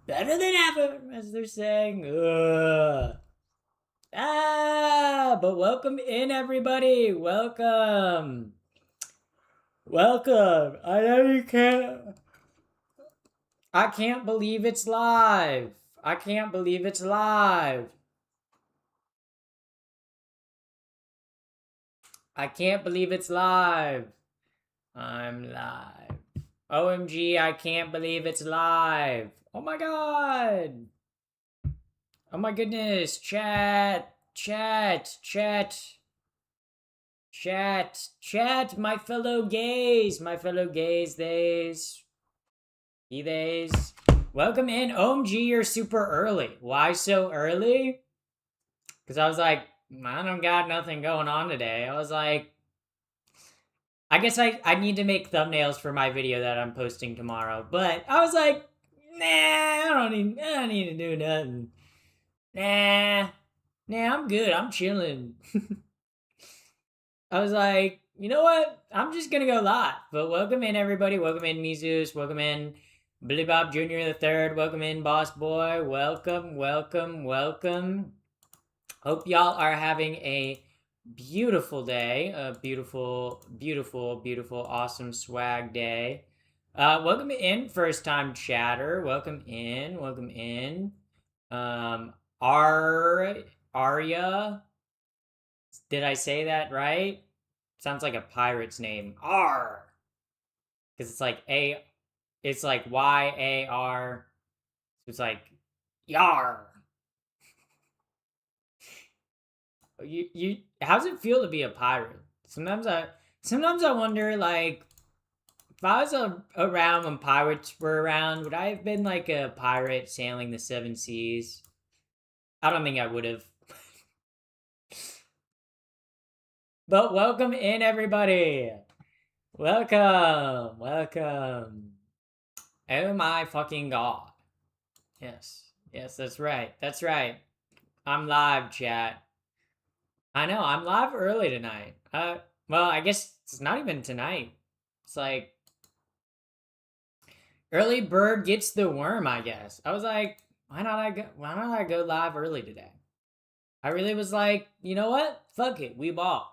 better than ever, as they're saying. Ugh. But welcome in, everybody. Welcome. Welcome. I know you can't. I can't believe it's live. I can't believe it's live. I can't believe it's live. I'm live. OMG, I can't believe it's live. Oh my god. Oh my goodness. Chat. Chat. Chat. Chat. Chat. My fellow gays. My fellow gays. Theys. He theys. Welcome in. OMG, you're super early. Why so early? Because I was like, I don't got nothing going on today. I was like, I guess I need to make thumbnails for my video that I'm posting tomorrow. But I was like, nah, I don't need to do nothing. Nah, I'm good. I'm chilling. I was like, you know what? I'm just gonna go live. But welcome in, everybody. Welcome in, Mizus. Welcome in, Billy Bob Jr. the Third. Welcome in, Boss Boy. Welcome, welcome, welcome. Hope y'all are having a beautiful day. A beautiful, beautiful, beautiful, awesome swag day. Welcome in, first time chatter. Welcome in. Welcome in. Arya. Did I say that right? Sounds like a pirate's name. R. Because it's like A. It's like YAR. It's like Yar. You. How's it feel to be a pirate? Sometimes I wonder, like, if I was around when pirates were around, would I have been like a pirate sailing the seven seas? I don't think I would have. But welcome in, everybody. Welcome, welcome. Oh my fucking god. Yes, yes, that's right. That's right. I'm live, chat. I know, I'm live early tonight. Well, I guess it's not even tonight. It's like early bird gets the worm, I guess. I was like, why not I go live early today? I really was like, you know what? Fuck it, we ball.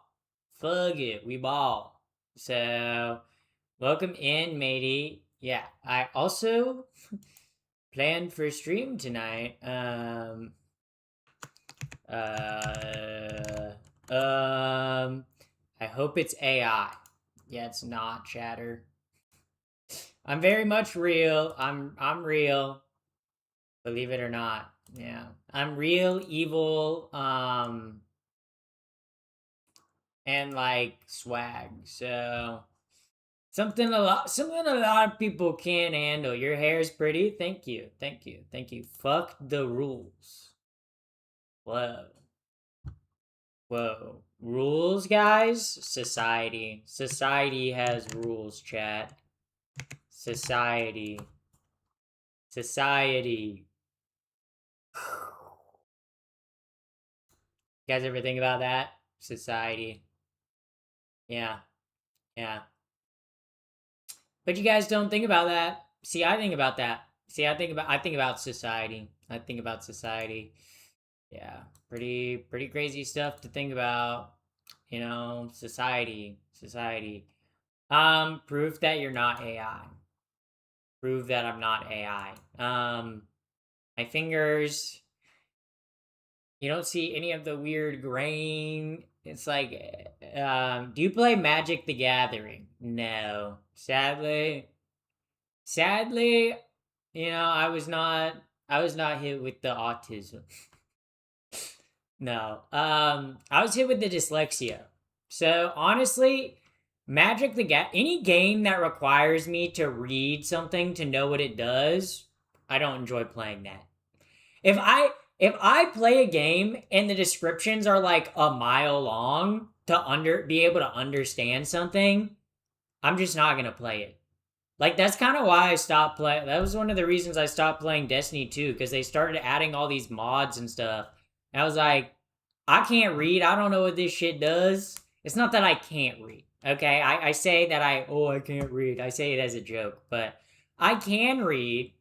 Fuck it, we ball. So, welcome in, matey. Yeah, I also planned for stream tonight. Uh, I hope it's AI. Yeah, it's not chatter. I'm very much real. I'm real. Believe it or not. Yeah. I'm real evil and like swag. So something a lot of people can't handle. Your hair's pretty. Thank you. Thank you. Thank you. Fuck the rules. Whoa. Whoa. Rules, guys? Society. Society has rules, chat. Society. Society. You guys ever think about that? Society. Yeah. Yeah. But you guys don't think about that. See, I think about that. See, I think about society. I think about society. Yeah. Pretty crazy stuff to think about. You know, society. Society. Proof that you're not AI. Prove that I'm not AI. My fingers, you don't see any of the weird grain. It's like, do you play Magic the Gathering? No. Sadly, I was not hit with the autism. No. I was hit with the dyslexia. So honestly, any game that requires me to read something to know what it does, I don't enjoy playing that. If I play a game and the descriptions are like a mile long to be able to understand something, I'm just not gonna play it. Like that's kind of why I stopped playing. That was one of the reasons I stopped playing Destiny 2 because they started adding all these mods and stuff. And I was like, I can't read. I don't know what this shit does. It's not that I can't read. Okay, I say that I can't read. I say it as a joke, but I can read.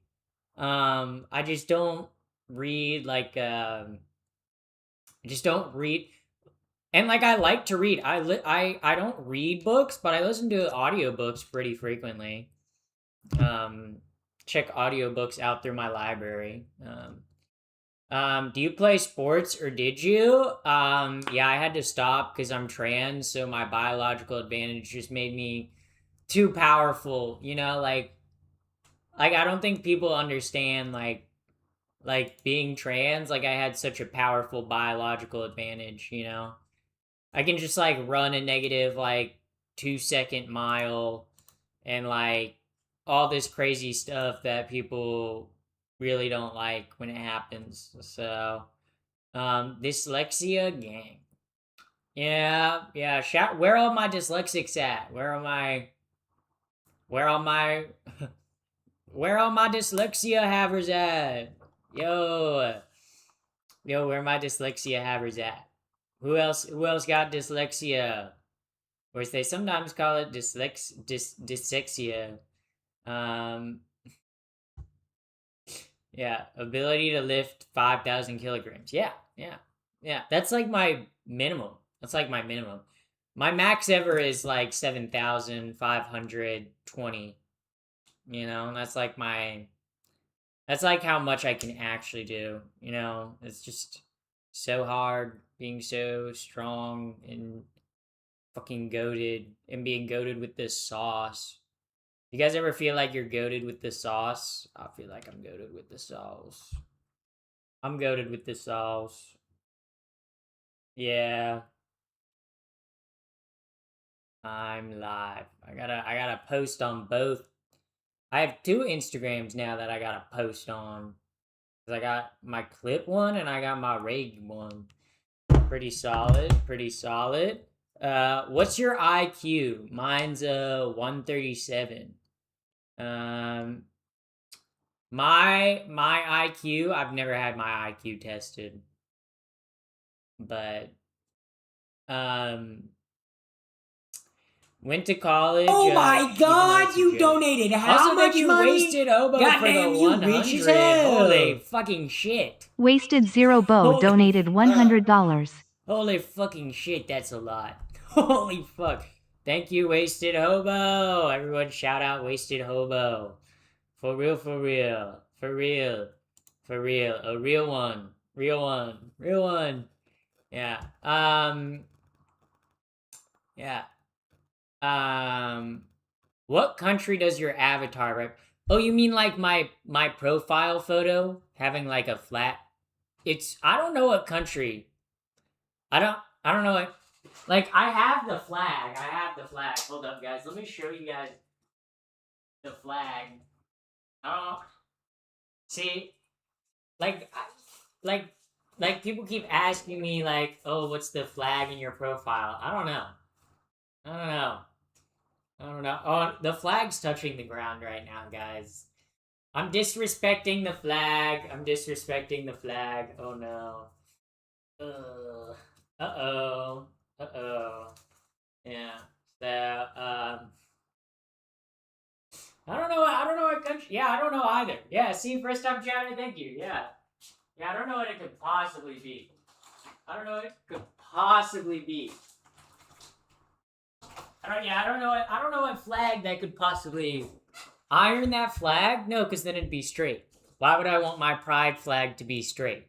I just don't read like I just don't read. And like I like to read. I don't read books, but I listen to audiobooks pretty frequently. Um Check audiobooks out through my library. Do you play sports or did you? Yeah, I had to stop because I'm trans, so my biological advantage just made me too powerful, you know, like I don't think people understand like being trans, like I had such a powerful biological advantage, you know. I can just like run a negative like 2 second mile and like all this crazy stuff that people really don't like when it happens. So dyslexia gang. Yeah, yeah. Shout where are my dyslexics at? Where are my where are my dyslexia havers at? Yo. Yo, where my dyslexia havers at? Who else got dyslexia? Or as they sometimes call it dyslexia. Um yeah, ability to lift 5,000 kilograms. Yeah, yeah, yeah. That's like my minimum. That's like my minimum. My max ever is like 7,520. You know, that's like how much I can actually do. You know, it's just so hard being so strong and fucking goaded and being goaded with this sauce. You guys ever feel like you're goaded with the sauce? I feel like I'm goaded with the sauce. I'm goaded with the sauce. Yeah, I'm live. I gotta post on both. I have two Instagrams now that I gotta post on. 'Cause I got my clip one and I got my rigged one. Pretty solid, pretty solid. What's your IQ? Mine's 137. Um my IQ, I've never had my IQ tested, but um went to college. Oh my even though God, it's a you joke. donated how Also, much thank you, money? Wasted Oboe, for the Goddamn, you rich as 100. hell. Holy fucking shit. Wasted Zero Bow Holy donated $100. Holy fucking shit, that's a lot. Holy fuck. Thank you, Wasted Hobo. Everyone shout out Wasted Hobo. For real, for real. For real. For real. A real one. Real one. Real one. Yeah. Yeah. What country does your avatar rep? Oh, you mean like my profile photo having like a flat? It's I don't know what country. I don't know what. Like I have the flag. I have the flag. Hold up, guys. Let me show you guys the flag. Oh, see, like like like people keep asking me like, oh, what's the flag in your profile? I don't know. I don't know. I don't know. Oh, the flag's touching the ground right now, guys. I'm disrespecting the flag. I'm disrespecting the flag. Oh no. Uh-oh. Uh-oh. Yeah. So, I don't know what country. Yeah, I don't know either. Yeah, see, first time chatting, thank you. Yeah. Yeah, I don't know what it could possibly be. I don't know what it could possibly be. I don't know what flag that could possibly iron that flag? No, because then it'd be straight. Why would I want my pride flag to be straight?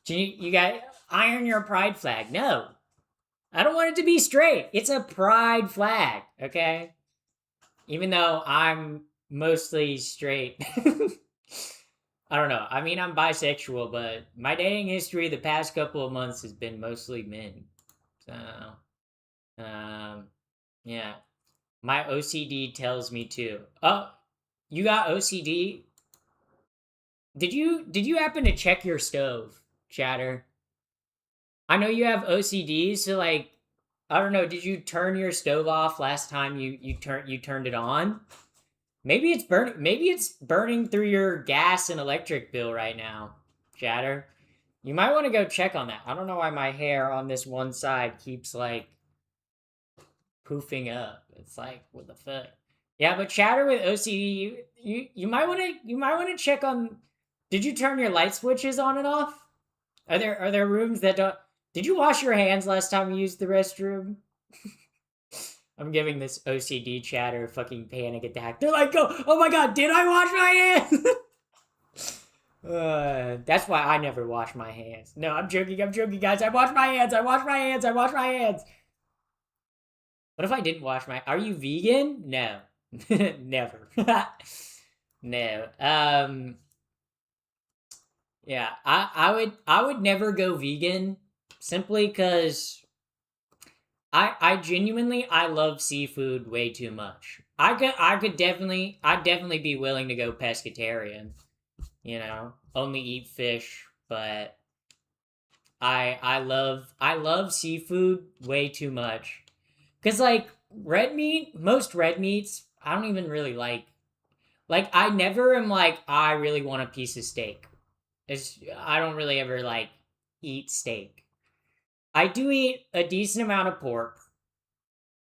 You guys iron your pride flag? No, I don't want it to be straight. It's a pride flag, okay? Even though I'm mostly straight. I don't know. I mean, I'm bisexual, but my dating history the past couple of months has been mostly men. So, yeah. My OCD tells me to. Oh, you got OCD? Did you happen to check your stove, Chatter? I know you have OCD, so like I don't know, did you turn your stove off last time you turned it on? Maybe it's burning through your gas and electric bill right now, Chatter. You might want to go check on that. I don't know why my hair on this one side keeps like poofing up. It's like, what the fuck? Yeah, but chatter with OCD, you might want to check on. Did you turn your light switches on and off? Are there rooms that don't? Did you wash your hands last time you used the restroom? I'm giving this OCD chatter a fucking panic attack. They're like, oh my god, did I wash my hands? That's why I never wash my hands. No, I'm joking, guys. I wash my hands. I wash my hands. I wash my hands. What if I didn't wash my? Are you vegan? No, never. No. Yeah, I would never go vegan simply because I genuinely I love seafood way too much. I'd definitely be willing to go pescatarian, only eat fish, but I love seafood way too much. Cause like red meat, most red meats, I don't even really like. Like I never am like I really want a piece of steak. I don't really ever like eat steak. I do eat a decent amount of pork.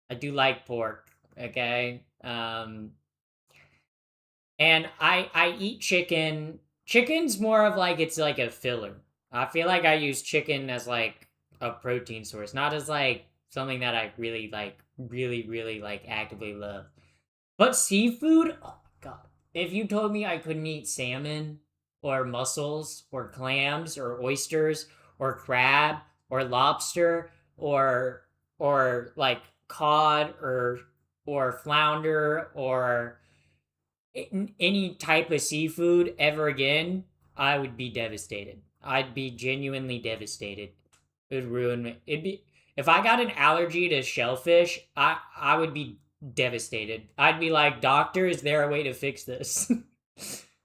I do like pork, okay? And I eat chicken. Chicken's more of like it's like a filler. I feel like I use chicken as like a protein source, not as like something that I really like really like actively love. But seafood, oh my god. If you told me I couldn't eat salmon or mussels or clams or oysters or crab or lobster or like cod or flounder or any type of seafood ever again, I would be devastated. I'd be genuinely devastated. It would ruin me. It'd be if I got an allergy to shellfish, I would be devastated. I'd be like, "Doctor, is there a way to fix this?"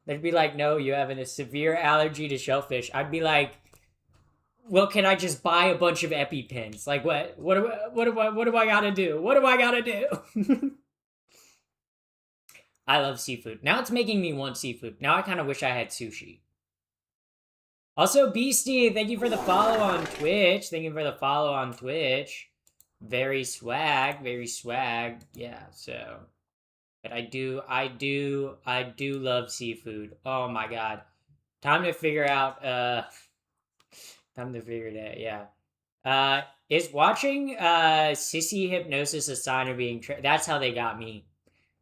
They'd be like, "No, you have a severe allergy to shellfish." I'd be like, "Well, can I just buy a bunch of EpiPens? Like what? What do I gotta do? What do I gotta do?" I love seafood. Now it's making me want seafood. Now I kind of wish I had sushi. Also, Beastie, thank you for the follow on Twitch. Thank you for the follow on Twitch. Very swag, very swag. Yeah, so. But I do love seafood. Oh my god. Time to figure out, time to figure it out, yeah. Is watching, Sissy Hypnosis a sign of being that's how they got me.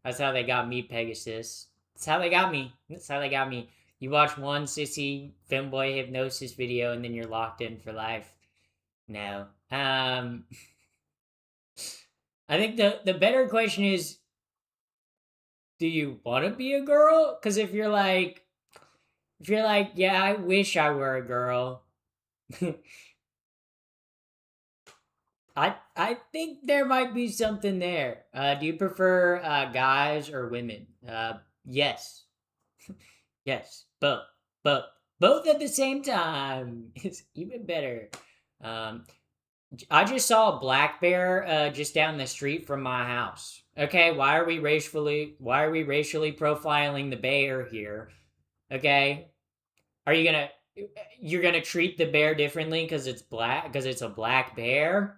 That's how they got me, Pegasus. That's how they got me. That's how they got me. You watch one Sissy Femboy Hypnosis video and then you're locked in for life. No. I think the better question is, do you want to be a girl? Because if you're like, yeah, I wish I were a girl. I think there might be something there. Do you prefer guys or women? Yes, yes, both, both at the same time is even better. Um, I just saw a black bear just down the street from my house. Okay, why are we racially profiling the bear here? Okay, are you're gonna treat the bear differently because it's black because it's a black bear?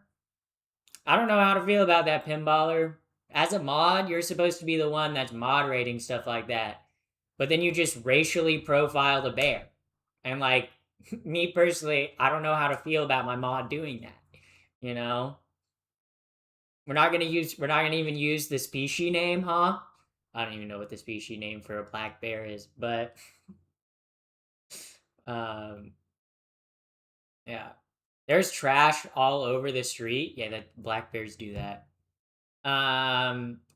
I don't know how to feel about that, pinballer. As a mod, you're supposed to be the one that's moderating stuff like that. But then you just racially profile the bear. And like me personally, I don't know how to feel about my mod doing that. You know? We're not gonna even use the species name, huh? I don't even know what the species name for a black bear is, but um yeah. There's trash all over the street. Yeah, that black bears do that.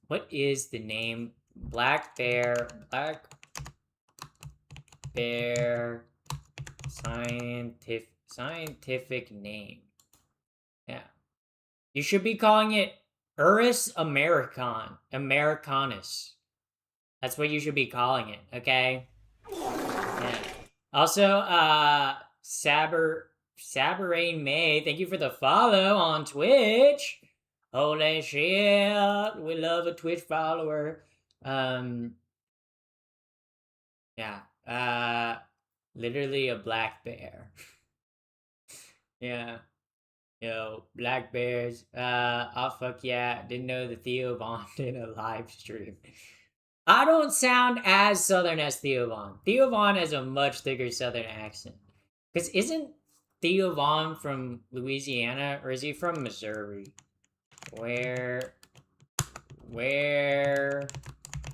What is the name? Black bear scientific name. Yeah. You should be calling it Urus Americanus. That's what you should be calling it, okay? Yeah. Also, Saberain May, thank you for the follow on Twitch. Holy shit, we love a Twitch follower. Yeah. Literally a black bear. Yeah. Black Bears. Oh fuck yeah! Didn't know the Theo Von did a live stream. I don't sound as Southern as Theo Von. Theo Von has a much thicker Southern accent. Cause isn't Theo Von from Louisiana or is he from Missouri? Where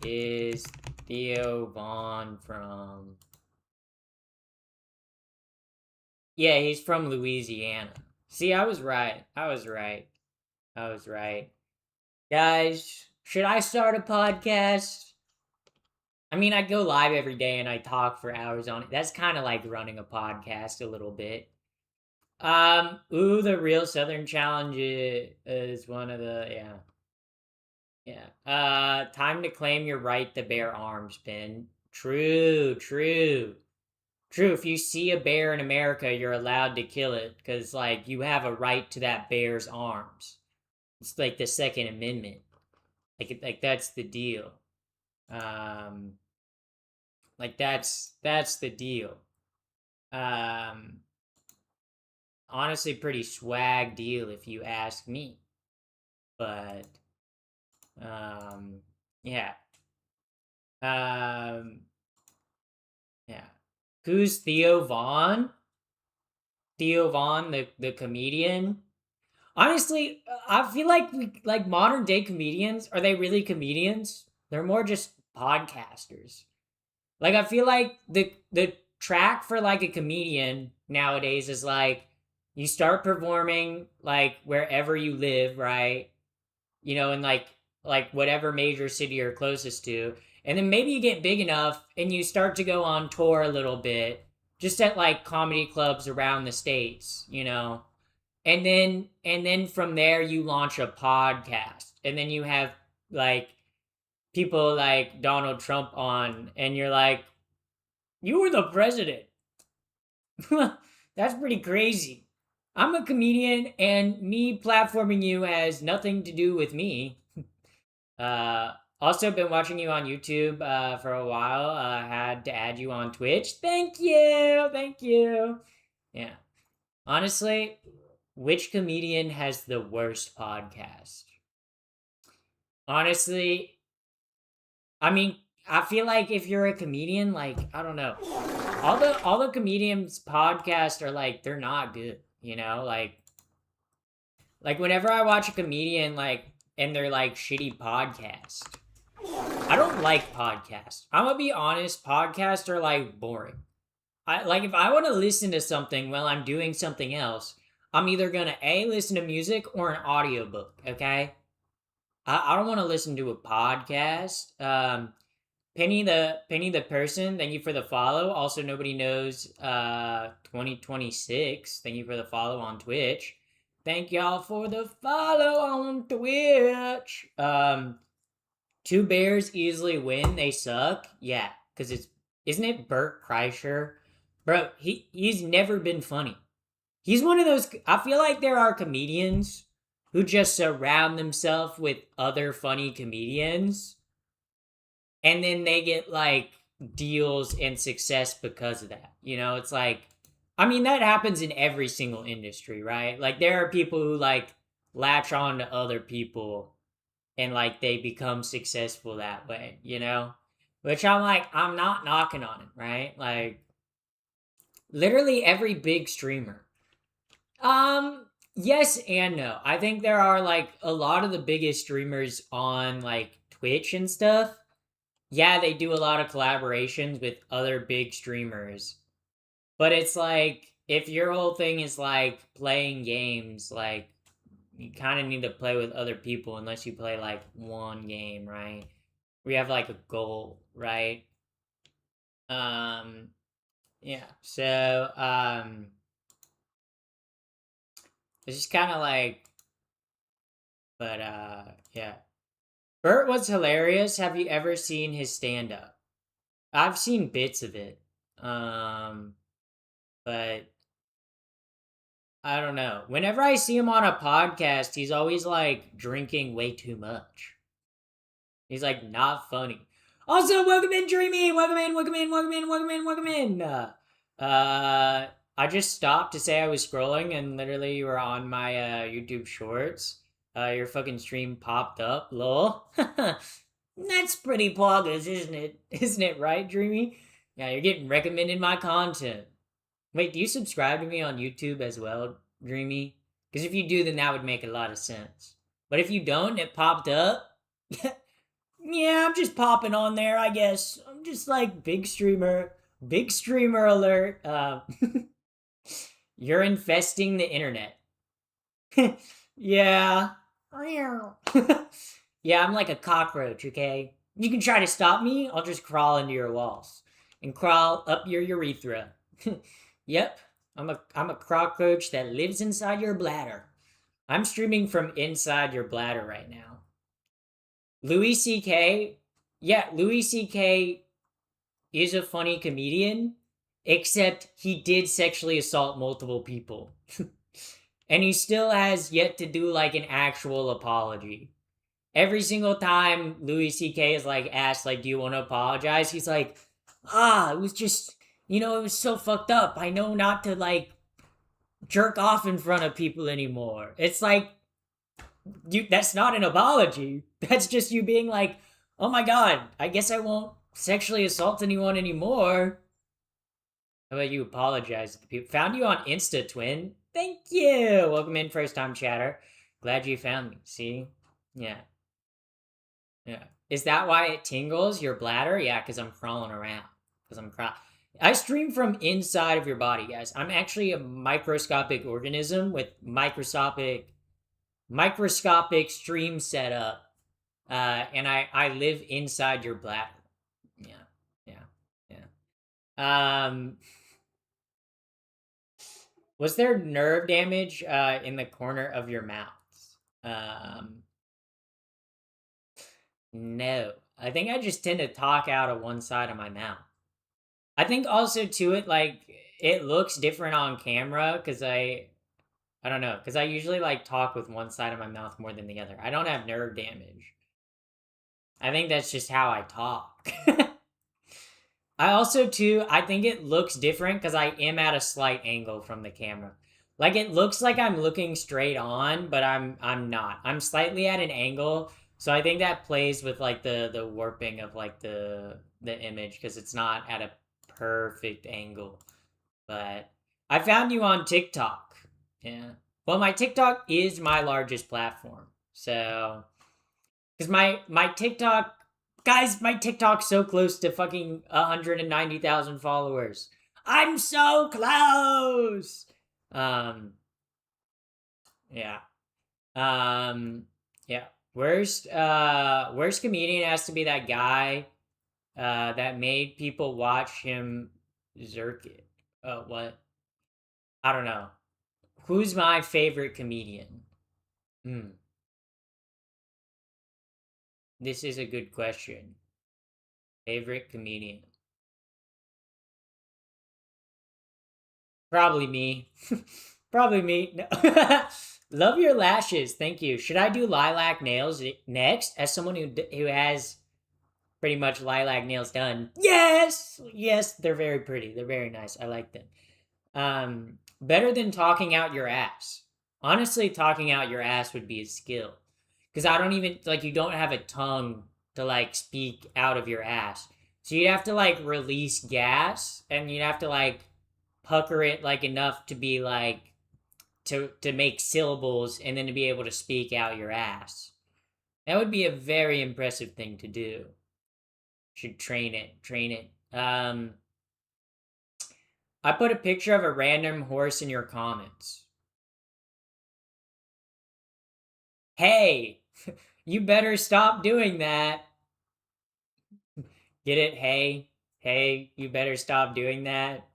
is Theo Von from? Yeah, he's from Louisiana. See, I was right. I was right. I was right. Guys, should I start a podcast? I mean, I go live every day and I talk for hours on it. That's kind of like running a podcast a little bit. The real Southern Challenge is one of the, yeah. Yeah. Time to claim your right to bear arms, Ben. True, true. True, if you see a bear in America, you're allowed to kill it because, like, you have a right to that bear's arms. It's like the Second Amendment. Like that's the deal. Um, like that's the deal. Um, Honestly, pretty swag deal if you ask me. But, yeah. Um, yeah. Who's Theo Von? Theo Von, the comedian. Honestly, I feel like modern day comedians, are they really comedians? They're more just podcasters. Like I feel like the track for like a comedian nowadays is like you start performing like wherever you live, right? In like whatever major city you're closest to. And then maybe you get big enough and you start to go on tour a little bit, just at like comedy clubs around the states. And then from there you launch a podcast. And then you have like people like Donald Trump on and you're like, "You were the president." That's pretty crazy. I'm a comedian and me platforming you has nothing to do with me. Uh, Also been watching you on YouTube for a while. Had to add you on Twitch. Thank you, thank you. Yeah, honestly, which comedian has the worst podcast? Honestly, I mean, I feel like if you're a comedian, like I don't know, all the comedians podcasts are like they're not good. Like whenever I watch a comedian like and they're like shitty podcast. I don't like podcasts. I'm gonna be honest, podcasts are like boring. I like if I want to listen to something while I'm doing something else, I'm either gonna A listen to music or an audiobook, okay? I don't want to listen to a podcast. Penny the person, thank you for the follow. Also nobody knows 2026. Thank you for the follow on Twitch. Thank y'all for the follow on Twitch. Two bears easily win. They suck. Yeah, because isn't it Bert Kreischer? Bro, he's never been funny. He's one of those. I feel like there are comedians who just surround themselves with other funny comedians, and then they get like deals and success because of that. It's like, I mean, that happens in every single industry, right? Like there are people who like latch on to other people and like they become successful that way. Which I'm like, I'm not knocking on it, right? Like literally every big streamer. Yes and no. I think there are like a lot of the biggest streamers on like Twitch and stuff. Yeah, they do a lot of collaborations with other big streamers. But it's like if your whole thing is like playing games, like you kind of need to play with other people unless you play like one game, right? We have like a goal, right? Yeah. So, it's just kind of like, but yeah. Bert was hilarious. Have you ever seen his stand up? I've seen bits of it. But I don't know. Whenever I see him on a podcast, he's always like drinking way too much. He's like not funny. Also, welcome in, Dreamy. Welcome in. Welcome in. Welcome in. Welcome in. Welcome in. I just stopped to say I was scrolling, and literally you were on my YouTube Shorts. Your fucking stream popped up. Lol. That's pretty poggers, isn't it? Isn't it right, Dreamy? Yeah, you're getting recommended my content. Wait, do you subscribe to me on YouTube as well, Dreamy? Because if you do, then that would make a lot of sense. But if you don't, it popped up. Yeah, I'm just popping on there, I guess. I'm just like big streamer. Big streamer alert. You're infesting the internet. Yeah. Yeah, I'm like a cockroach, okay? You can try to stop me, I'll just crawl into your walls. And crawl up your urethra. Yep, I'm a cockroach that lives inside your bladder. I'm streaming from inside your bladder right now. Louis C.K. Yeah, Louis C.K. is a funny comedian, except he did sexually assault multiple people. And he still has yet to do like an actual apology. Every single time Louis C.K. is like asked, like, do you want to apologize? He's like, it was just, it was so fucked up. I know not to like jerk off in front of people anymore. It's like, that's not an apology. That's just you being like, oh my god, I guess I won't sexually assault anyone anymore. How about you apologize to the people? Found you on Insta, twin. Thank you. Welcome in, first time chatter. Glad you found me. See? Yeah. Yeah. Is that why it tingles your bladder? Yeah, because I'm crawling around. I stream from inside of your body, guys. I'm actually a microscopic organism with microscopic stream setup. And I live inside your bladder. Yeah. Was there nerve damage in the corner of your mouth? No. I think I just tend to talk out of one side of my mouth. I think also to it, like, it looks different on camera because I don't know, because I usually like talk with one side of my mouth more than the other. I don't have nerve damage. I think that's just how I talk. I also too, I think it looks different because I am at a slight angle from the camera. Like it looks like I'm looking straight on, but I'm not. I'm slightly at an angle, so I think that plays with like the warping of like the image because it's not at a perfect angle. But I found you on TikTok. Yeah. Well, my TikTok is my largest platform. So because my TikTok, guys, my TikTok's so close to fucking 190,000 followers. I'm so close. Yeah. Yeah. Worst comedian has to be that guy that made people watch him zerk it. What? I don't know. Who's my favorite comedian? This is a good question. Favorite comedian? Probably me. Probably me. No. Love your lashes. Thank you. Should I do lilac nails next? As someone who has pretty much lilac nails done. Yes! Yes, they're very pretty. They're very nice. I like them. Better than talking out your ass. Honestly, talking out your ass would be a skill. Because I don't even, like, you don't have a tongue to, like, speak out of your ass. So you'd have to, like, release gas, and you'd have to, like, pucker it, like, enough to be, like, to make syllables, and then to be able to speak out your ass. That would be a very impressive thing to do. Should train it. I put a picture of a random horse in your comments. Hey! You better stop doing that. Get it? Hey, you better stop doing that.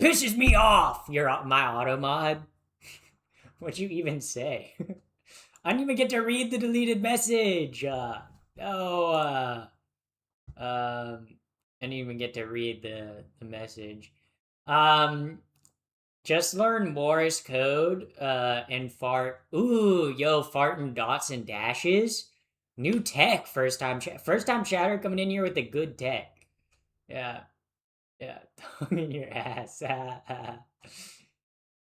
Pisses me off! You're my auto mod. What'd you even say? I didn't even get to read the deleted message. I didn't even get to read the message. Just learn Morse code and fart. Ooh, yo, farting dots and dashes. New tech, first time chatter coming in here with the good tech. Yeah. Yeah, tongue in your ass.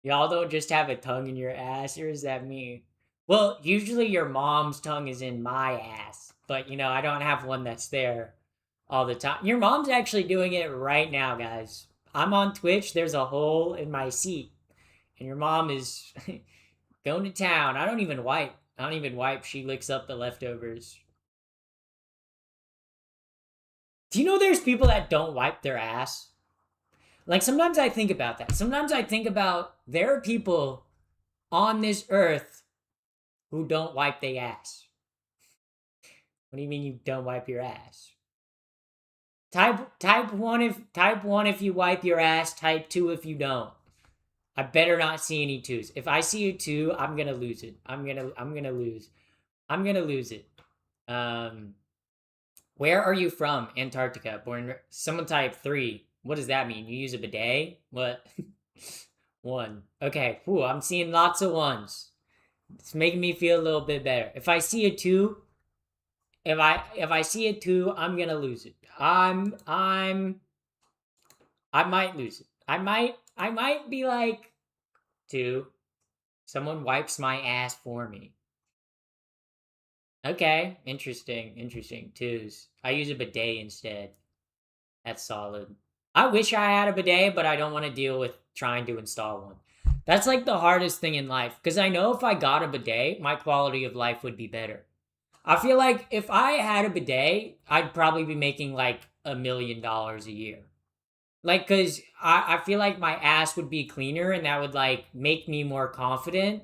Y'all don't just have a tongue in your ass, or is that me? Well, usually your mom's tongue is in my ass, but I don't have one that's there all the time. Your mom's actually doing it right now, guys. I'm on Twitch, there's a hole in my seat, and your mom is going to town. I don't even wipe. I don't even wipe. She licks up the leftovers. Do you know there's people that don't wipe their ass? Like, sometimes I think about that. Sometimes I think about there are people on this earth who don't wipe their ass. What do you mean you don't wipe your ass? Type one if you wipe your ass, type 2 if you don't. I better not see any 2s. If I see a 2, I'm gonna lose it. I'm gonna lose. I'm gonna lose it. Where are you from? Antarctica. Born someone type 3. What does that mean? You use a bidet? What? 1. Okay. Whew, I'm seeing lots of 1s. It's making me feel a little bit better. If I see a 2, if I see a 2, I'm gonna lose it. I might lose it. I might be like 2. Someone wipes my ass for me. Okay, interesting. 2s. I use a bidet instead. That's solid. I wish I had a bidet, but I don't want to deal with trying to install one. That's like the hardest thing in life, because I know if I got a bidet, my quality of life would be better. I feel like if I had a bidet, I'd probably be making like $1 million a year. Like, because I feel like my ass would be cleaner and that would like make me more confident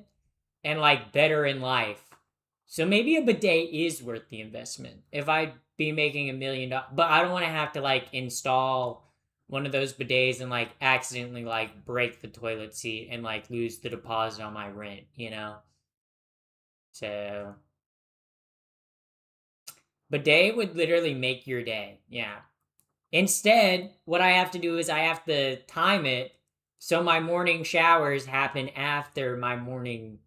and like better in life. So maybe a bidet is worth the investment if I'd be making $1 million. But I don't want to have to like install one of those bidets and like accidentally like break the toilet seat and like lose the deposit on my rent. So bidet would literally make your day. Yeah. Instead, what I have to do is I have to time it so my morning showers happen after my morning.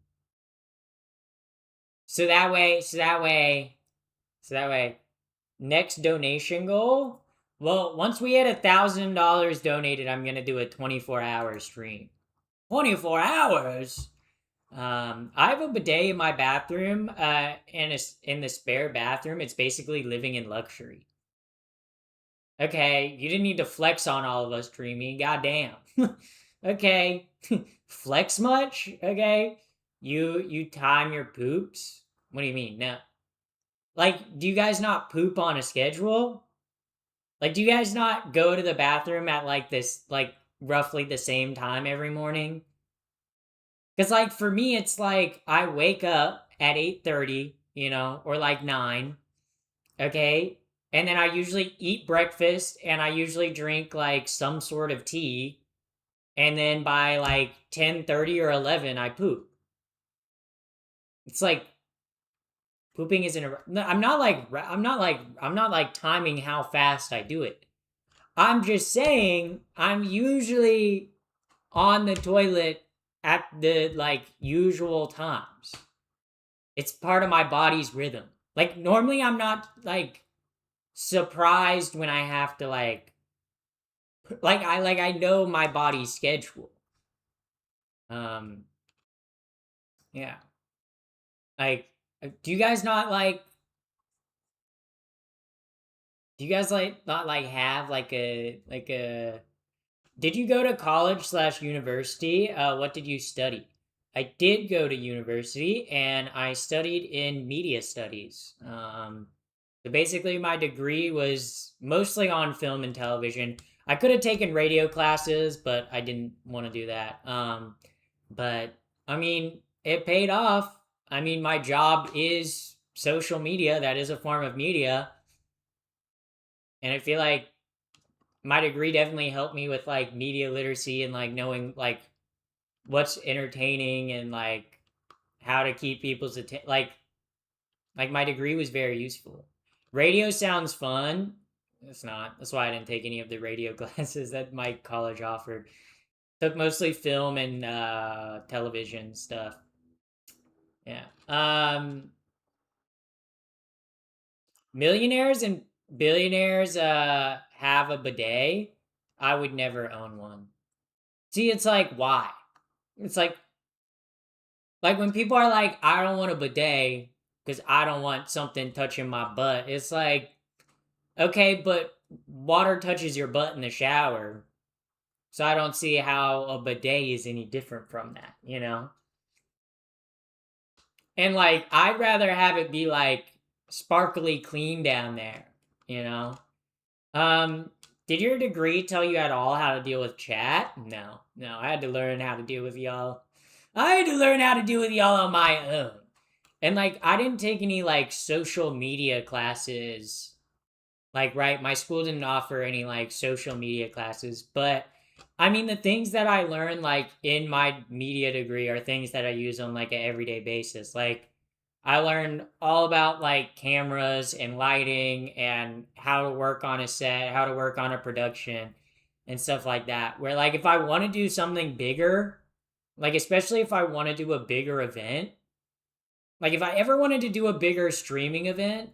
So that way, next donation goal. Well, once we hit $1,000 donated, I'm gonna do a 24-hour stream. 24 hours. I have a bidet in my bathroom. And in the spare bathroom, it's basically living in luxury. Okay, you didn't need to flex on all of us, Dreamy. Goddamn. Okay, flex much? Okay, you time your poops. What do you mean? No, like, do you guys not poop on a schedule? Like, do you guys not go to the bathroom at like this, like roughly the same time every morning? Because like for me, it's like I wake up at 8:30, or like 9. Okay. And then I usually eat breakfast and I usually drink like some sort of tea. And then by like 10:30 or 11, I poop. It's like pooping isn't a. No, I'm not like timing how fast I do it. I'm just saying I'm usually on the toilet at the like usual times. It's part of my body's rhythm. Like normally I'm not like surprised when I have to I know my body's schedule. Um yeah. Like do you guys not like do you guys like not like have like a did you go to college slash university? What did you study? I did go to university and I studied in media studies. So basically, my degree was mostly on film and television. I could have taken radio classes, but I didn't want to do that. But I mean, it paid off. I mean, my job is social media. That is a form of media. And I feel like my degree definitely helped me with like media literacy and like knowing like what's entertaining and like how to keep people's attention. Like my degree was very useful. Radio sounds fun. It's not. That's why I didn't take any of the radio classes that my college offered. Took mostly film and television stuff. Yeah. Millionaires and billionaires have a bidet. I would never own one. See, it's like, why? It's like when people are like, I don't want a bidet because I don't want something touching my butt. It's like, okay, but water touches your butt in the shower. So I don't see how a bidet is any different from that, you know? And like, I'd rather have it be like sparkly clean down there, you know? Um, did your degree tell you at all how to deal with chat? No, no, I had to learn how to deal with y'all. I had to learn how to deal with y'all on my own. And like, I didn't take any like social media classes. Like, right, my school didn't offer any like social media classes, but I mean, the things that I learned like in my media degree are things that I use on like an everyday basis. Like, I learned all about like cameras and lighting and how to work on a set, how to work on a production and stuff like that. Where like if I want to do something bigger, like especially if I want to do a bigger event, like if I ever wanted to do a bigger streaming event,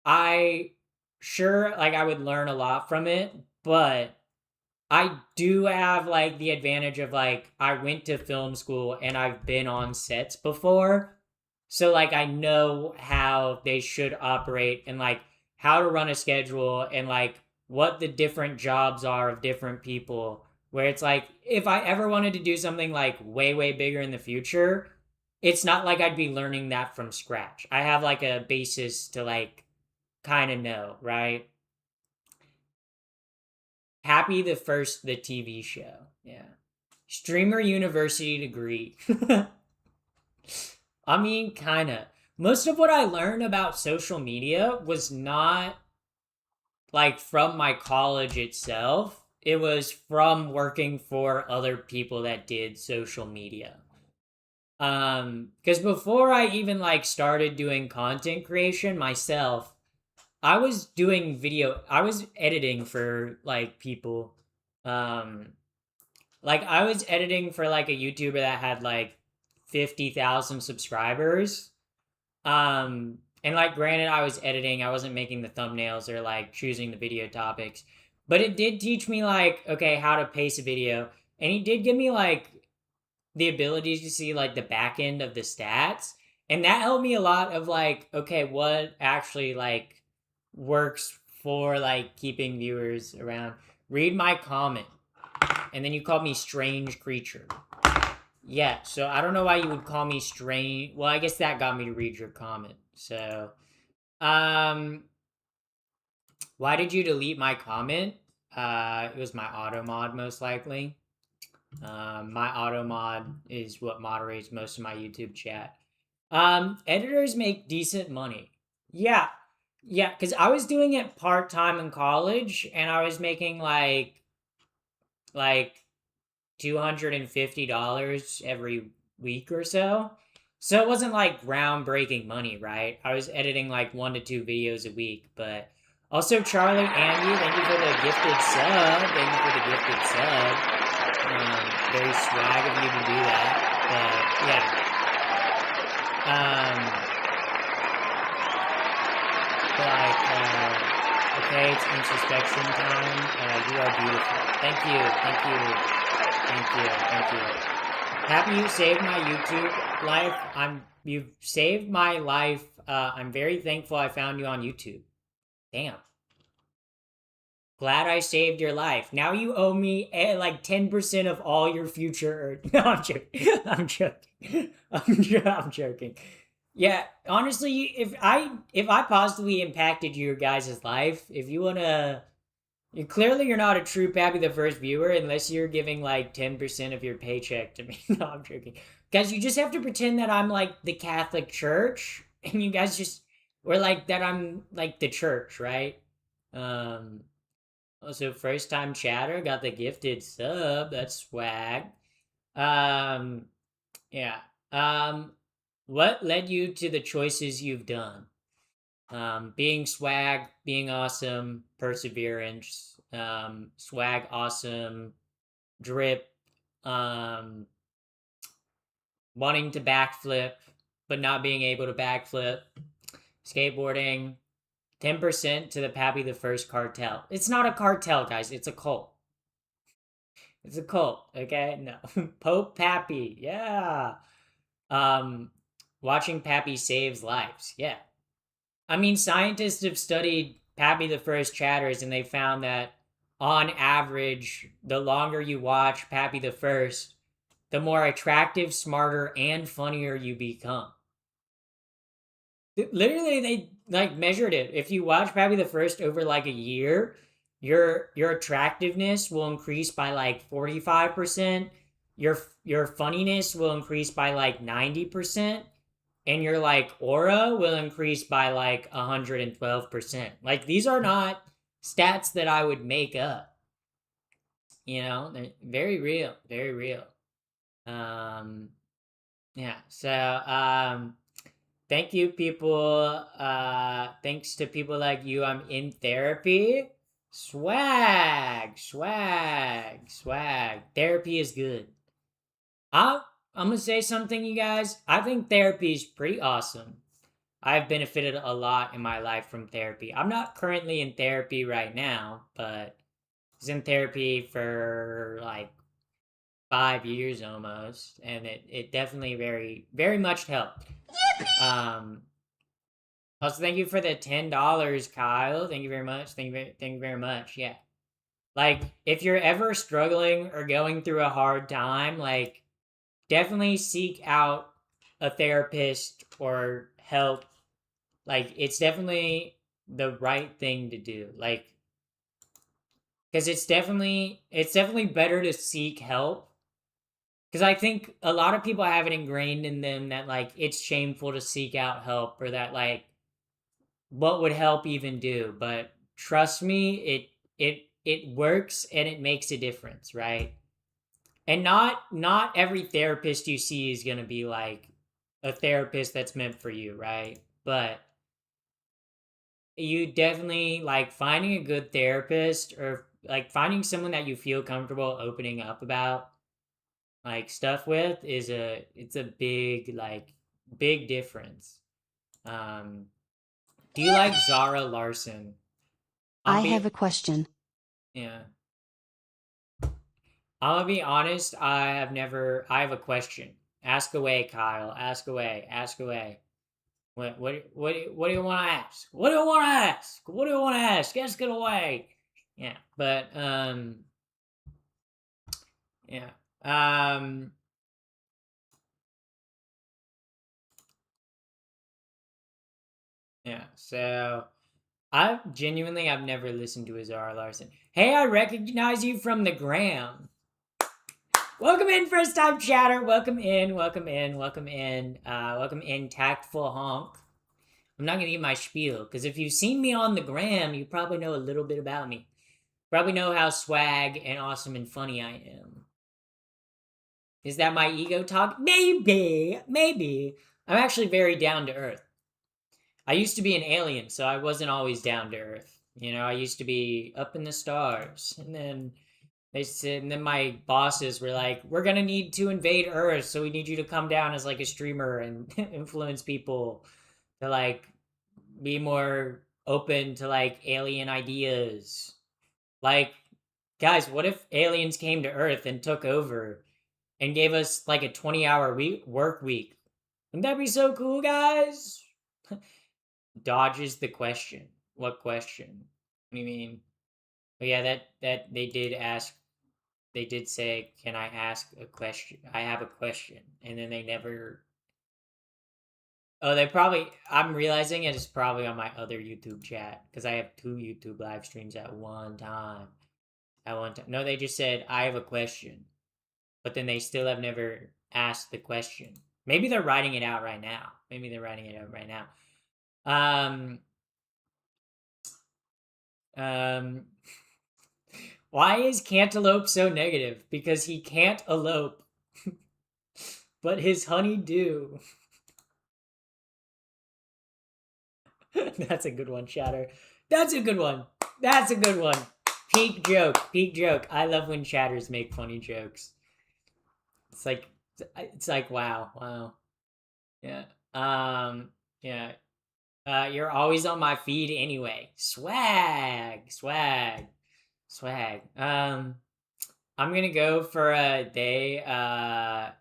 I sure like I would learn a lot from it, but I do have like the advantage of like I went to film school and I've been on sets before. So like I know how they should operate and like how to run a schedule and like what the different jobs are of different people. Where it's like if I ever wanted to do something like way bigger in the future, it's not like I'd be learning that from scratch. I have like a basis to like kind of know, right? Happy the TV show. Yeah. Streamer University degree. I mean, kind of. Most of what I learned about social media was not like from my college itself. It was from working for other people that did social media. Because before I even like started doing content creation myself, I was doing video. I was editing for like people. Um, like I was editing for like a YouTuber that had like 50,000 subscribers. And like granted, I was editing. I wasn't making the thumbnails or like choosing the video topics, but it did teach me like okay how to pace a video, and he did give me like the ability to see like the back end of the stats, and that helped me a lot of like okay what actually like works for like keeping viewers around. Read my comment. And then you called me strange creature. Yeah, so I don't know why you would call me strange. Well, I guess that got me to read your comment. So um why did you delete my comment? It was my auto mod most likely. My auto mod is what moderates most of my YouTube chat. Editors make decent money. Yeah. Yeah, because I was doing it part-time in college and I was making like $250 every week or so. So it wasn't like groundbreaking money, right? I was editing like 1 to 2 videos a week, but also Charlie, Andy, thank you for the gifted sub. Thank you for the gifted sub. Very swag of you to do that. But yeah. Okay, it's introspection time. You are beautiful. Thank you. Happy you saved my YouTube life. You've saved my life. I'm very thankful I found you on YouTube. Damn. Glad I saved your life. Now you owe me like 10% of all your future. No, I'm joking. I'm joking. Yeah, honestly, if I positively impacted your guys' life, if you wanna, clearly you're not a true Pappy the First viewer unless you're giving like 10% of your paycheck to me. No, I'm joking. Guys, you just have to pretend that I'm like the Catholic Church, and you guys just or like that I'm like the church, right? Um. Also, first time chatter got the gifted sub. That's swag. Um. Yeah. Um. What led you to the choices you've done? Being swag, being awesome, perseverance, swag, awesome, drip, um, wanting to backflip, but not being able to backflip, skateboarding, 10% to the Pappy the First cartel. It's not a cartel, guys, it's a cult. It's a cult, okay? No. Pope Pappy, yeah. Um, Watching Pappy saves lives, yeah. I mean, scientists have studied Pappy the First chatters, and they found that on average, the longer you watch Pappy the First, the more attractive, smarter, and funnier you become. Literally, they like measured it. If you watch Pappy the First over like a year, your attractiveness will increase by like 45%. Your funniness will increase by like 90%, and your like aura will increase by like 112%. Like these are not stats that I would make up. They're very real, very real. Um, yeah. Thank you, people. Thanks to people like you, I'm in therapy. Swag, swag, swag. Therapy is good. I'm, I'm gonna say something, you guys. I think therapy is pretty awesome. I've benefited a lot in my life from therapy. I'm not currently in therapy right now, but I was in therapy for like 5 years almost, and it definitely very, very much helped. Um, Also, thank you for the $10, Kyle. Thank you very much. Thank you very much. Yeah. Like, if you're ever struggling or going through a hard time, like, definitely seek out a therapist or help. Like, it's definitely the right thing to do. Like, because it's definitely better to seek help. Because I think a lot of people have it ingrained in them that like it's shameful to seek out help, or that like what would help even do. But trust me, it works and it makes a difference, right? And not every therapist you see is going to be like a therapist that's meant for you, right? But you definitely like finding a good therapist, or like finding someone that you feel comfortable opening up about like stuff with is a it's a big like big difference. um do you like Zara Larson? I I'll have be a question. Yeah. I'm gonna be honest. I have a question. Ask away, Kyle. Ask away. Ask away. What do you want to ask? What do you want to ask? What do you want to ask? Ask it away. Yeah. But yeah. Um. Yeah. So I've never listened to a Zara Larson. Hey, I recognize you from the gram. Welcome in, first time chatter. Welcome in, welcome in, welcome in, welcome in, tactful honk. I'm not gonna give my spiel, because if you've seen me on the gram, you probably know a little bit about me. Probably know how swag and awesome and funny I am. Is that my ego talk? Maybe, maybe. I'm actually very down to earth. I used to be an alien, so I wasn't always down to earth. I used to be up in the stars, and then they said, and then my bosses were like, "We're gonna need to invade Earth, so we need you to come down as like a streamer and influence people to like be more open to like alien ideas." Like, guys, what if aliens came to Earth and took over and gave us like a 20-hour work week? Wouldn't that be so cool, guys? Dodges the question. What question? What do you mean? But yeah, that they did ask. They did say, "Can I ask a question? I have a question," and then they never. Oh, they probably. I'm realizing it is probably on my other YouTube chat, because I have two YouTube live streams at one time. At one time, no, they just said, "I have a question," but then they still have never asked the question. Maybe they're writing it out right now. Maybe they're writing it out right now. Um. Um. Why is Cantaloupe so negative? Because he can't elope, but his honey do. That's a good one, Chatter. That's a good one. That's a good one. Peak joke. Peak joke. I love when chatters make funny jokes. It's like wow, wow. Yeah. Yeah. You're always on my feed anyway. Swag, swag, swag. I'm gonna go for a day. I'm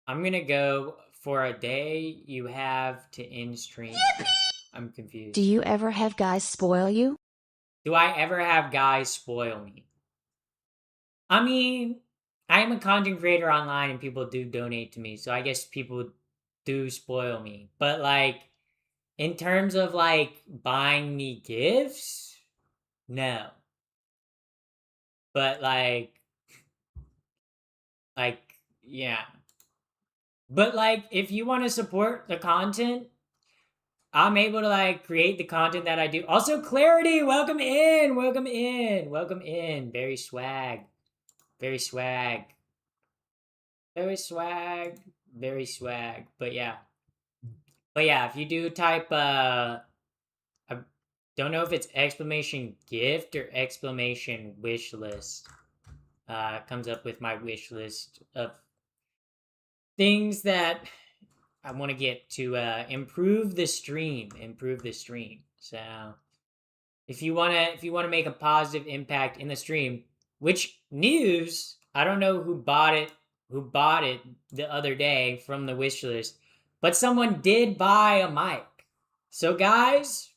gonna go for a day you have to end stream. I'm confused. Do you ever have guys spoil you? Do I ever have guys spoil me? I mean, I am a content creator online and people do donate to me, so I guess people do spoil me. But like in terms of like buying me gifts, no. But like yeah. But like if you want to support the content, I'm able to like create the content that I do. Also, Clarity, welcome in, welcome in, welcome in. Very swag, very swag, very swag, very swag. But yeah, if you do type, I don't know if it's exclamation gift or exclamation wish list. It comes up with my wish list of things that I want to get to improve the stream, improve the stream. So if you wanna make a positive impact in the stream, which news, I don't know who bought it the other day from the wish list, but someone did buy a mic. So guys,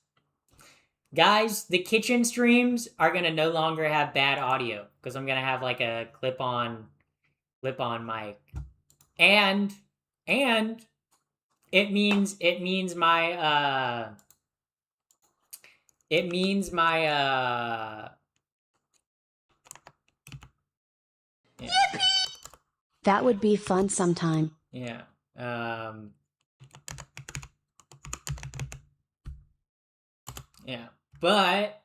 the kitchen streams are gonna no longer have bad audio because I'm gonna have like a clip-on mic. And it means my yeah. That would be fun sometime. Yeah. Yeah. But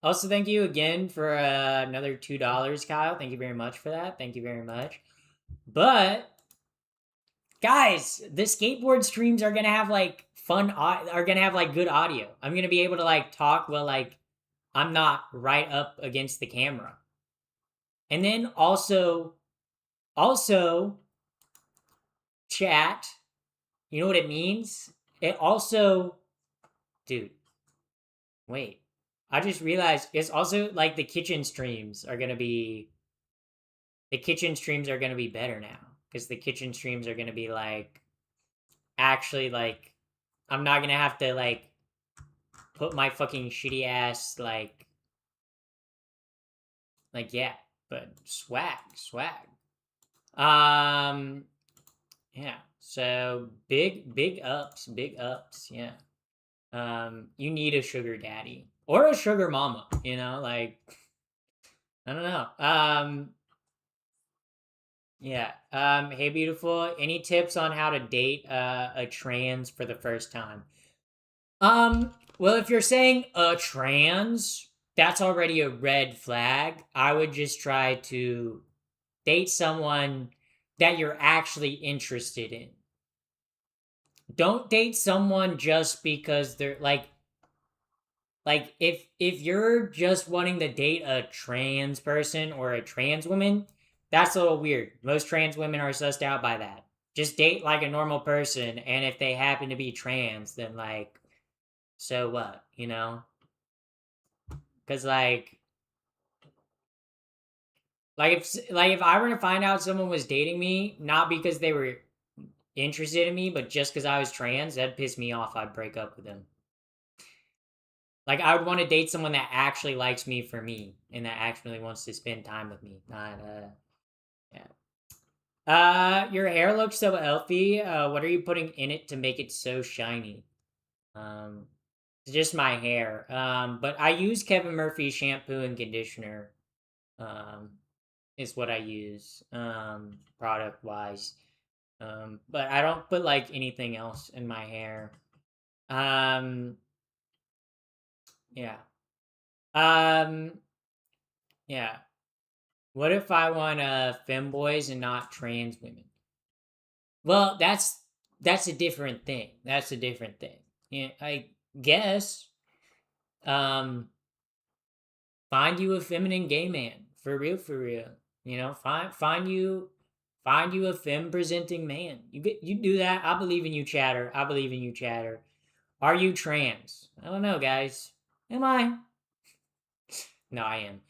also thank you again for another $2, Kyle. Thank you very much for that. Thank you very much. But guys, the skateboard streams are gonna have like are gonna have like good audio. I'm gonna be able to like talk while like I'm not right up against the camera. And then also chat, you know what it means? It also, dude, wait. I just realized it's also like the kitchen streams are gonna be better now because the kitchen streams are gonna be like actually like I'm not gonna have to like put my fucking shitty ass yeah, but swag. Yeah. So big ups, yeah. You need a sugar daddy or a sugar mama, you know, like I don't know. Yeah. Hey beautiful, any tips on how to date a trans for the first time? Well, if you're saying a trans, that's already a red flag. I would just try to date someone that you're actually interested in. Don't date someone just because they're like if you're just wanting to date a trans person or a trans woman, that's a little weird. Most trans women are sussed out by that. Just date like a normal person, and if they happen to be trans, then like so what, you know? Because if I were to find out someone was dating me not because they were interested in me, but just because I was trans, that'd piss me off. I'd break up with them. Like I would want to date someone that actually likes me for me and that actually wants to spend time with me. Not yeah. Your hair looks so healthy. What are you putting in it to make it so shiny? It's just my hair. But I use Kevin Murphy shampoo and conditioner. Is what I use. Product wise. But I don't put like anything else in my hair. Yeah. Yeah. What if I want femboys and not trans women? Well, that's a different thing. That's a different thing. Yeah, I guess. Um, find you a feminine gay man for real, for real. You know, find you a femme presenting man. You do that. I believe in you, chatter. I believe in you, chatter. Are you trans? I don't know, guys. Am I? No, I am.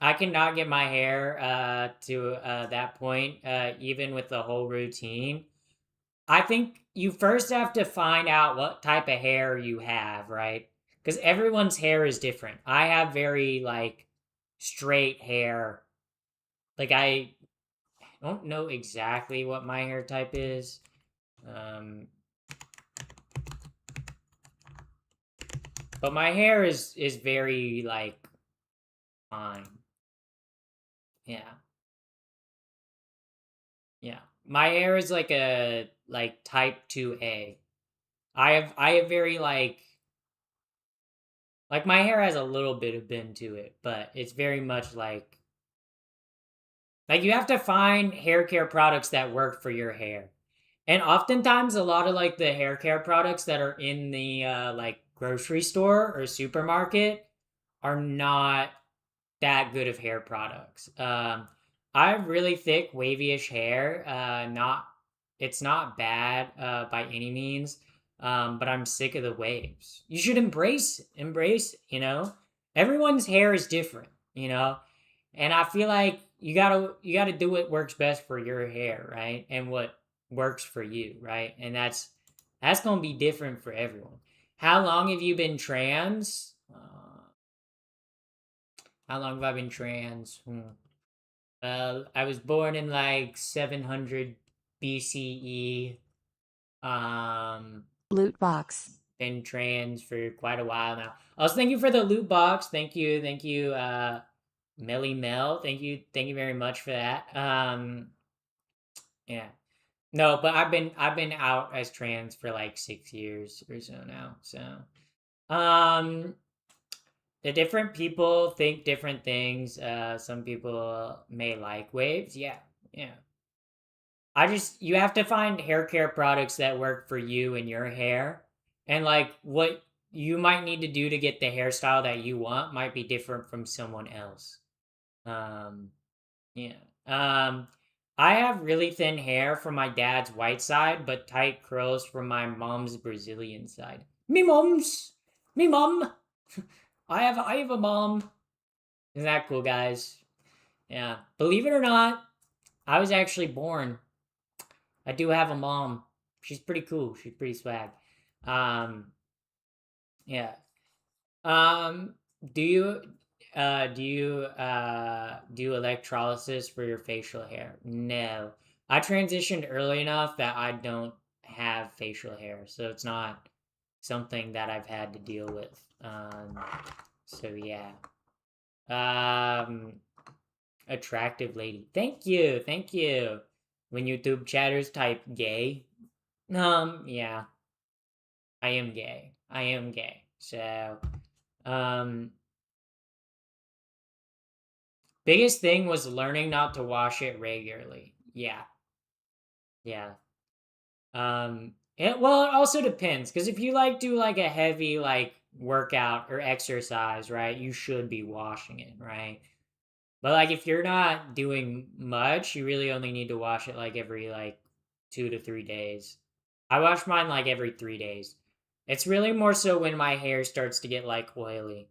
I cannot get my hair to that point, even with the whole routine. I think you first have to find out what type of hair you have, right? Because everyone's hair is different. I have very like straight hair. Like I don't know exactly what my hair type is. But my hair is very like fine. Yeah. Yeah. My hair is like a like type 2A. I have very like my hair has a little bit of bend to it, but it's very much like you have to find hair care products that work for your hair. And oftentimes a lot of like the hair care products that are in the like grocery store or supermarket are not that good of hair products. I have really thick, wavy-ish hair. Not, it's not bad by any means, but I'm sick of the waves. You should embrace. Everyone's hair is different. And I feel like you gotta do what works best for your hair, right? And what works for you, right? And that's gonna be different for everyone. How long have you been trans? How long have I been trans? I was born in like 700 BCE. Loot box. Been trans for quite a while now. Also, thank you for the loot box. Thank you, Melly Mel. Thank you very much for that. Yeah. No, but I've been out as trans for like 6 years or so now. So, um, the different people think different things. Some people may like waves. Yeah, yeah. You have to find hair care products that work for you and your hair. And like what you might need to do to get the hairstyle that you want might be different from someone else. Um, yeah. I have really thin hair from my dad's white side, but tight curls from my mom's Brazilian side. Me mom. I have a mom. Isn't that cool, guys? Yeah. Believe it or not, I was actually born. I do have a mom. She's pretty cool. She's pretty swag. Um, yeah. Um, do you do electrolysis for your facial hair? No. I transitioned early enough that I don't have facial hair, so it's not something that I've had to deal with. So yeah. Um, attractive lady. Thank you. Thank you. When YouTube chatters type gay. Yeah. I am gay. I am gay. So, um, biggest thing was learning not to wash it regularly. Yeah. Yeah. It also depends because if you like do like a heavy like workout or exercise, right, you should be washing it, right? But like if you're not doing much, you really only need to wash it like every like 2 to 3 days. I wash mine like every 3 days. It's really more so when my hair starts to get like oily.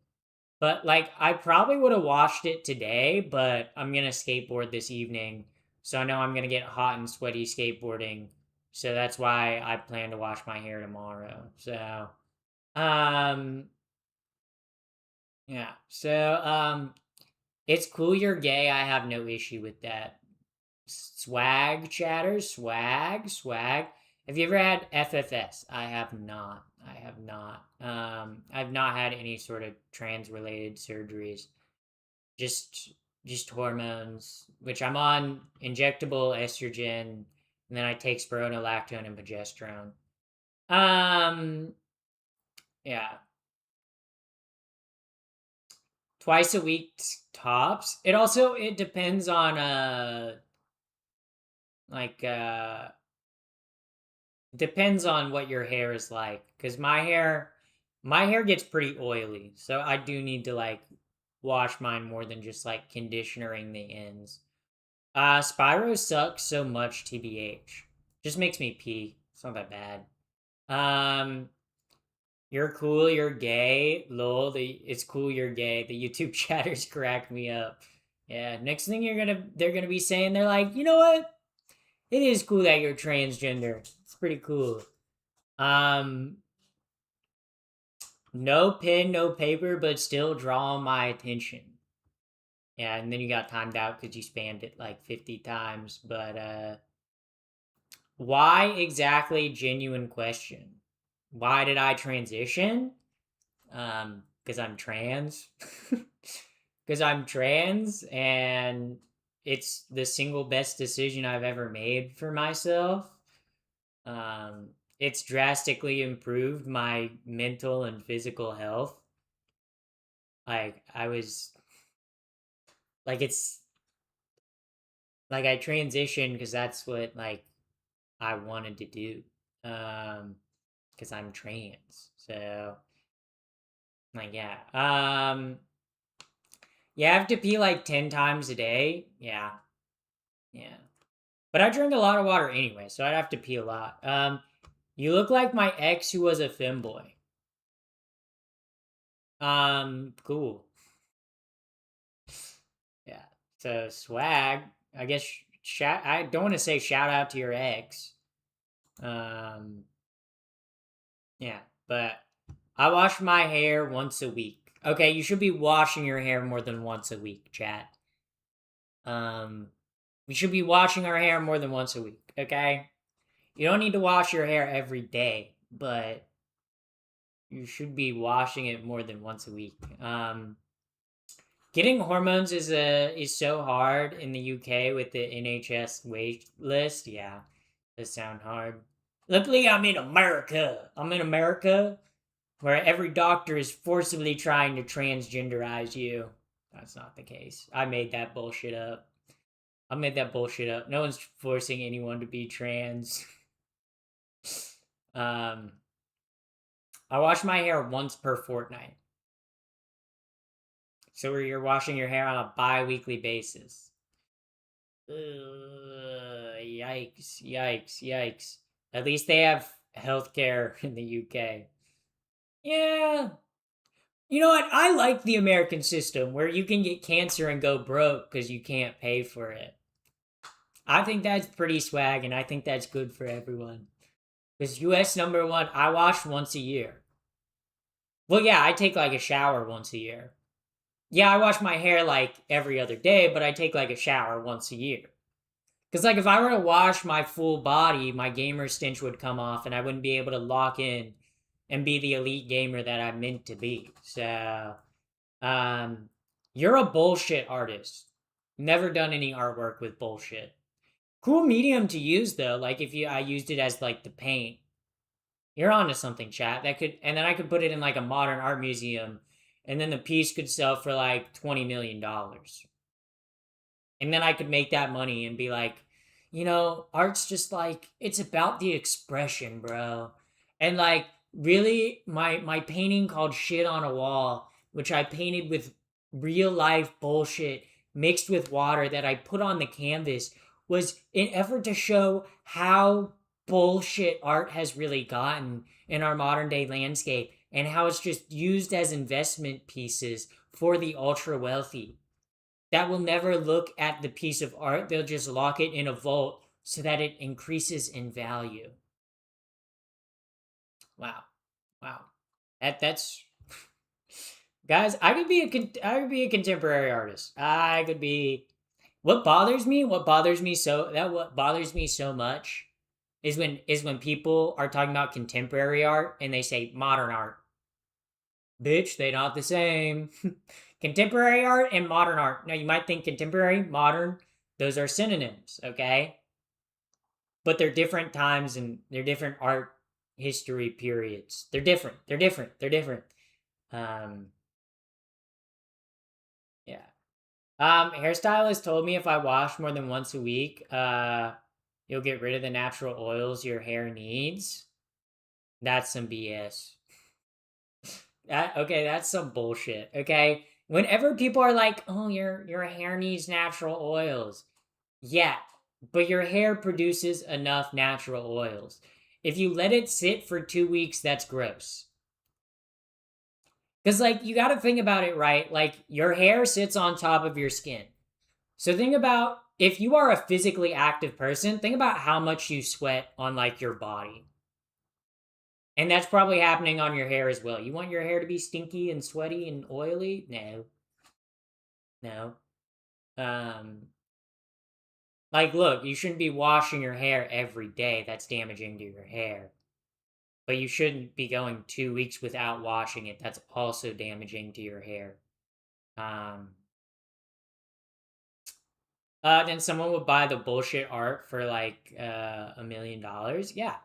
But like I probably would have washed it today, but I'm gonna skateboard this evening. So I know I'm gonna get hot and sweaty skateboarding. So that's why I plan to wash my hair tomorrow. So um yeah. So it's cool you're gay. I have no issue with that. Swag chatter, swag. Have you ever had FFS? I have not. I have not. I've not had any sort of trans related surgeries. Just just hormones, which I'm on injectable estrogen, and then I take spironolactone and progesterone. Um, yeah, twice a week tops. It depends on like depends on what your hair is like because my hair gets pretty oily, so I do need to like wash mine more than just like conditionering the ends. Spyro sucks so much, tbh. Just makes me pee. It's not that bad. um You're cool, you're gay. Lol, it's cool you're gay. The YouTube chatters crack me up. Yeah, next thing they're gonna be saying, they're like, you know what? It is cool that you're transgender. It's pretty cool. No pen, no paper, but still draw my attention. Yeah, and then you got timed out because you spammed it like 50 times. But why exactly? Genuine question. Why did I transition? Because I'm trans. Because I'm trans, and it's the single best decision I've ever made for myself. It's drastically improved my mental and physical health. Like, I was, like, it's, like, I transitioned because that's what, like, I wanted to do. Because I'm trans. So, like, yeah. You have to pee like 10 times a day. Yeah. Yeah. But I drink a lot of water anyway, so I'd have to pee a lot. You look like my ex who was a femboy. Cool. Yeah. So swag. I guess I don't want to say shout out to your ex. Yeah, but I wash my hair once a week. Okay, you should be washing your hair more than once a week, chat. We should be washing our hair more than once a week, okay? You don't need to wash your hair every day, but you should be washing it more than once a week. Getting hormones is so hard in the UK with the NHS wait list. Yeah, it sound hard. Luckily, I'm in America. Where every doctor is forcibly trying to transgenderize you. That's not the case. I made that bullshit up. No one's forcing anyone to be trans. I wash my hair once per fortnight. So you're washing your hair on a bi-weekly basis. Yikes. At least they have healthcare in the UK. Yeah. You know what? I like the American system where you can get cancer and go broke because you can't pay for it. I think that's pretty swag, and I think that's good for everyone. Because US number one, I wash once a year. Well, yeah, I take like a shower once a year. Yeah, I wash my hair like every other day, but I take like a shower once a year. Because, like, if I were to wash my full body, my gamer stench would come off and I wouldn't be able to lock in and be the elite gamer that I'm meant to be. So, you're a bullshit artist. Never done any artwork with bullshit. Cool medium to use though. Like if I used it as like the paint. You're onto something, chat. And then I could put it in like a modern art museum, and then the piece could sell for like $20 million. And then I could make that money and be like, art's just like, it's about the expression, bro. And like, really, my painting called Shit on a Wall, which I painted with real life bullshit mixed with water that I put on the canvas, was an effort to show how bullshit art has really gotten in our modern day landscape and how it's just used as investment pieces for the ultra wealthy that will never look at the piece of art. They'll just lock it in a vault so that it increases in value. Wow. That's guys, I could be a contemporary artist. I could be. What bothers me so much is when people are talking about contemporary art and they say modern art. Bitch, they not the same. Contemporary art and modern art. Now you might think contemporary, modern, those are synonyms, okay? But they're different times and they're different art history periods. They're different. Yeah. Hairstylist told me if I wash more than once a week, you'll get rid of the natural oils your hair needs. That's some BS. That's some bullshit. Okay, whenever people are like, "Oh, your hair needs natural oils," yeah, but your hair produces enough natural oils. If you let it sit for 2 weeks, that's gross. Because, like, you got to think about it, right? Like, your hair sits on top of your skin. So, think about if you are a physically active person, think about how much you sweat on, like, your body. And that's probably happening on your hair as well. You want your hair to be stinky and sweaty and oily? No. No. Um, like, look, you shouldn't be washing your hair every day. That's damaging to your hair. But you shouldn't be going 2 weeks without washing it. That's also damaging to your hair. Um, then someone would buy the bullshit art for like $1 million. Yeah,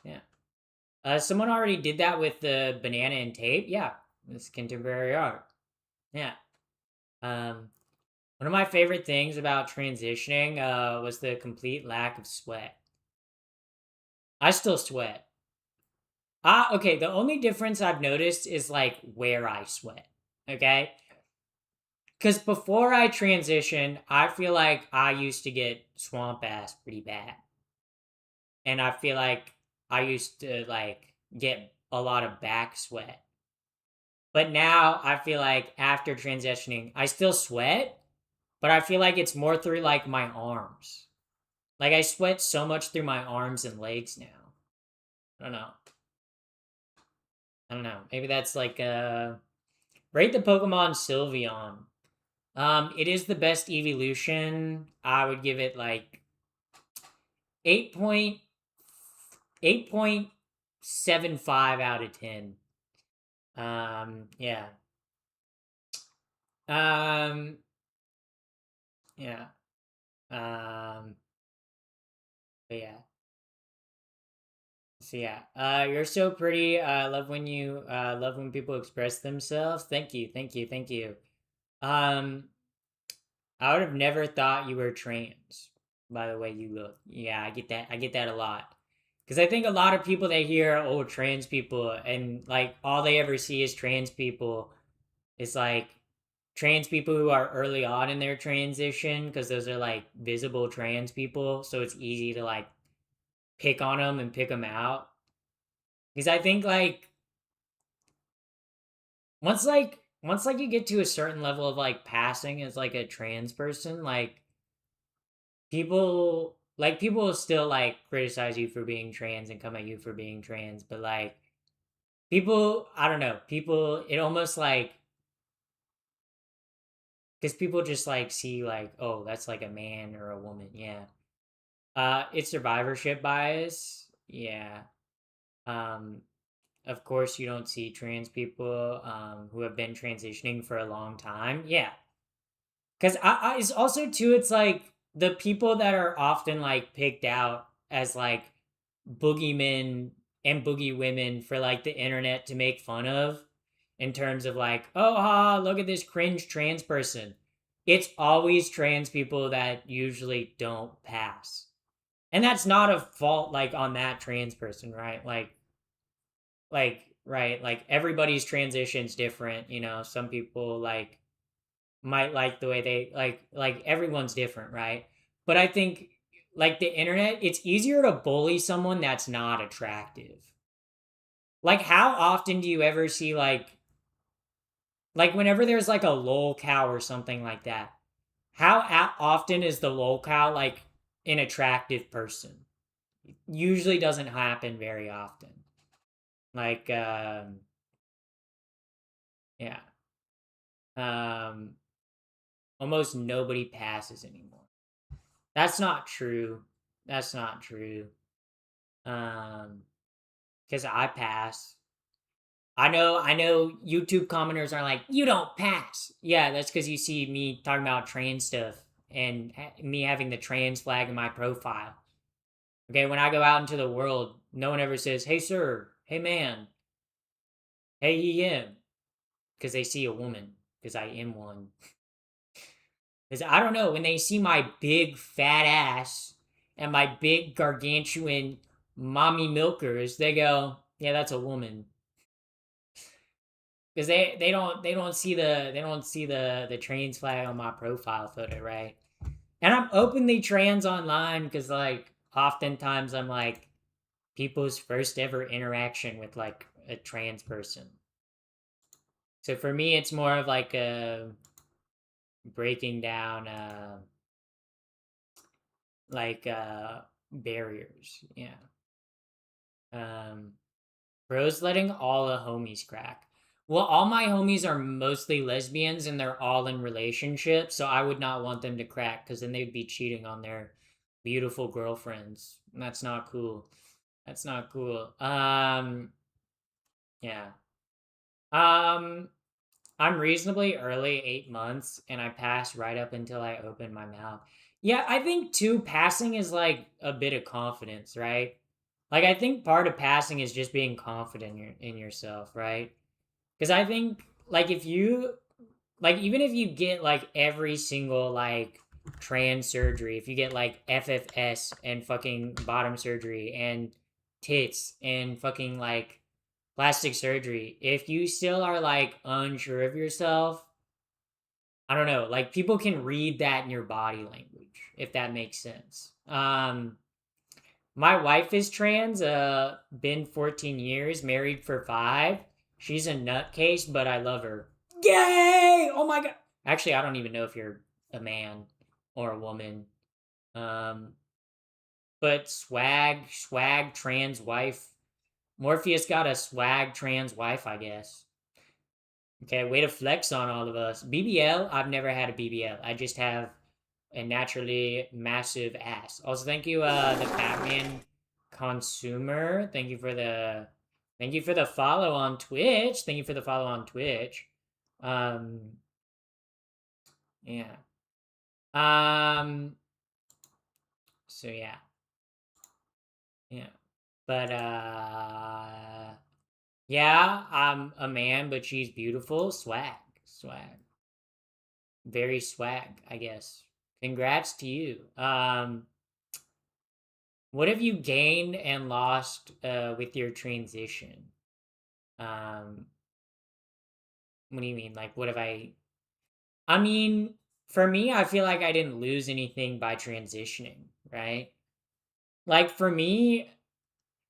yeah. Someone already did that with the banana and tape. Yeah, it's contemporary art. Yeah. Um, one of my favorite things about transitioning was the complete lack of sweat. I still sweat. Okay, the only difference I've noticed is like where I sweat. Okay? Because before I transitioned, I feel like I used to get swamp ass pretty bad. And I feel like I used to like get a lot of back sweat. But now I feel like after transitioning, I still sweat, but I feel like it's more through like my arms. Like I sweat so much through my arms and legs now. I don't know. I don't know. Maybe that's like rate the Pokemon Sylveon. It is the best evolution. I would give it like 8.75 out of 10. Yeah. Um, yeah. But yeah. So yeah. You're so pretty. Love when people express themselves. Thank you, thank you, thank you. Um, I would have never thought you were trans by the way you look. Yeah, I get that. I get that a lot. Because I think a lot of people that hear, oh, trans people, and like all they ever see is trans people, it's like trans people who are early on in their transition, because those are like visible trans people. So it's easy to like pick on them and pick them out. Because I think once you get to a certain level of like passing as like a trans person, like people will still like criticize you for being trans and come at you for being trans, but like people, I don't know, people, it almost like, because people just like see like, oh, that's like a man or a woman. Yeah. It's survivorship bias. Yeah. Um, of course, you don't see trans people who have been transitioning for a long time. Yeah. Because it's also, too, it's like the people that are often like picked out as like boogeymen and boogie women for like the internet to make fun of in terms of like, oh, look at this cringe trans person. It's always trans people that usually don't pass. And that's not a fault like on that trans person, right? Right, like everybody's transition's different, you know. Some people like might like the way they like everyone's different, right? But I think like the internet, it's easier to bully someone that's not attractive. Like how often do you ever see like whenever there's like a lol cow or something like that? How often is the lol cow like an attractive person? Usually doesn't happen very often. Like yeah. Um almost nobody passes anymore. That's not true. That's not true. Um, because I pass. I know YouTube commenters are like, you don't pass. Yeah, that's because you see me talking about trans stuff and me having the trans flag in my profile. Okay, when I go out into the world, no one ever says, hey, sir, hey, man, hey, he, him, because they see a woman, because I am one. Because I don't know, when they see my big fat ass and my big gargantuan mommy milkers, they go, yeah, that's a woman. Because they don't see the trans flag on my profile photo, right? And I'm openly trans online because like oftentimes I'm like people's first ever interaction with like a trans person. So for me, it's more of like a breaking down like barriers. Yeah. Bro's letting all the homies crack. Well, all my homies are mostly lesbians and they're all in relationships, so I would not want them to crack because then they'd be cheating on their beautiful girlfriends. And that's not cool. That's not cool. Yeah. Um, I'm reasonably early, 8 months, and I pass right up until I open my mouth. Yeah, I think too, passing is like a bit of confidence, right? Like I think part of passing is just being confident in yourself, right? Because I think like if you like even if you get like every single like trans surgery, if you get like FFS and fucking bottom surgery and tits and fucking like plastic surgery, if you still are like unsure of yourself, I don't know, like people can read that in your body language, if that makes sense. My wife is trans, been 14 years, married for 5. She's a nutcase, but I love her. Yay! Oh my god. Actually, I don't even know if you're a man or a woman. Um, but swag trans wife. Morpheus got a swag trans wife, I guess. Okay, way to flex on all of us. BBL, I've never had a BBL. I just have a naturally massive ass. Also, thank you, the Batman consumer. Thank you for the follow on Twitch. Thank you for the follow on Twitch. Yeah. So yeah. Yeah. But yeah, I'm a man, but she's beautiful. Swag. Swag. Very swag, I guess. Congrats to you. What have you gained and lost with your transition? What do you mean? Like, what have I mean, for me, I feel like I didn't lose anything by transitioning, right? Like, for me,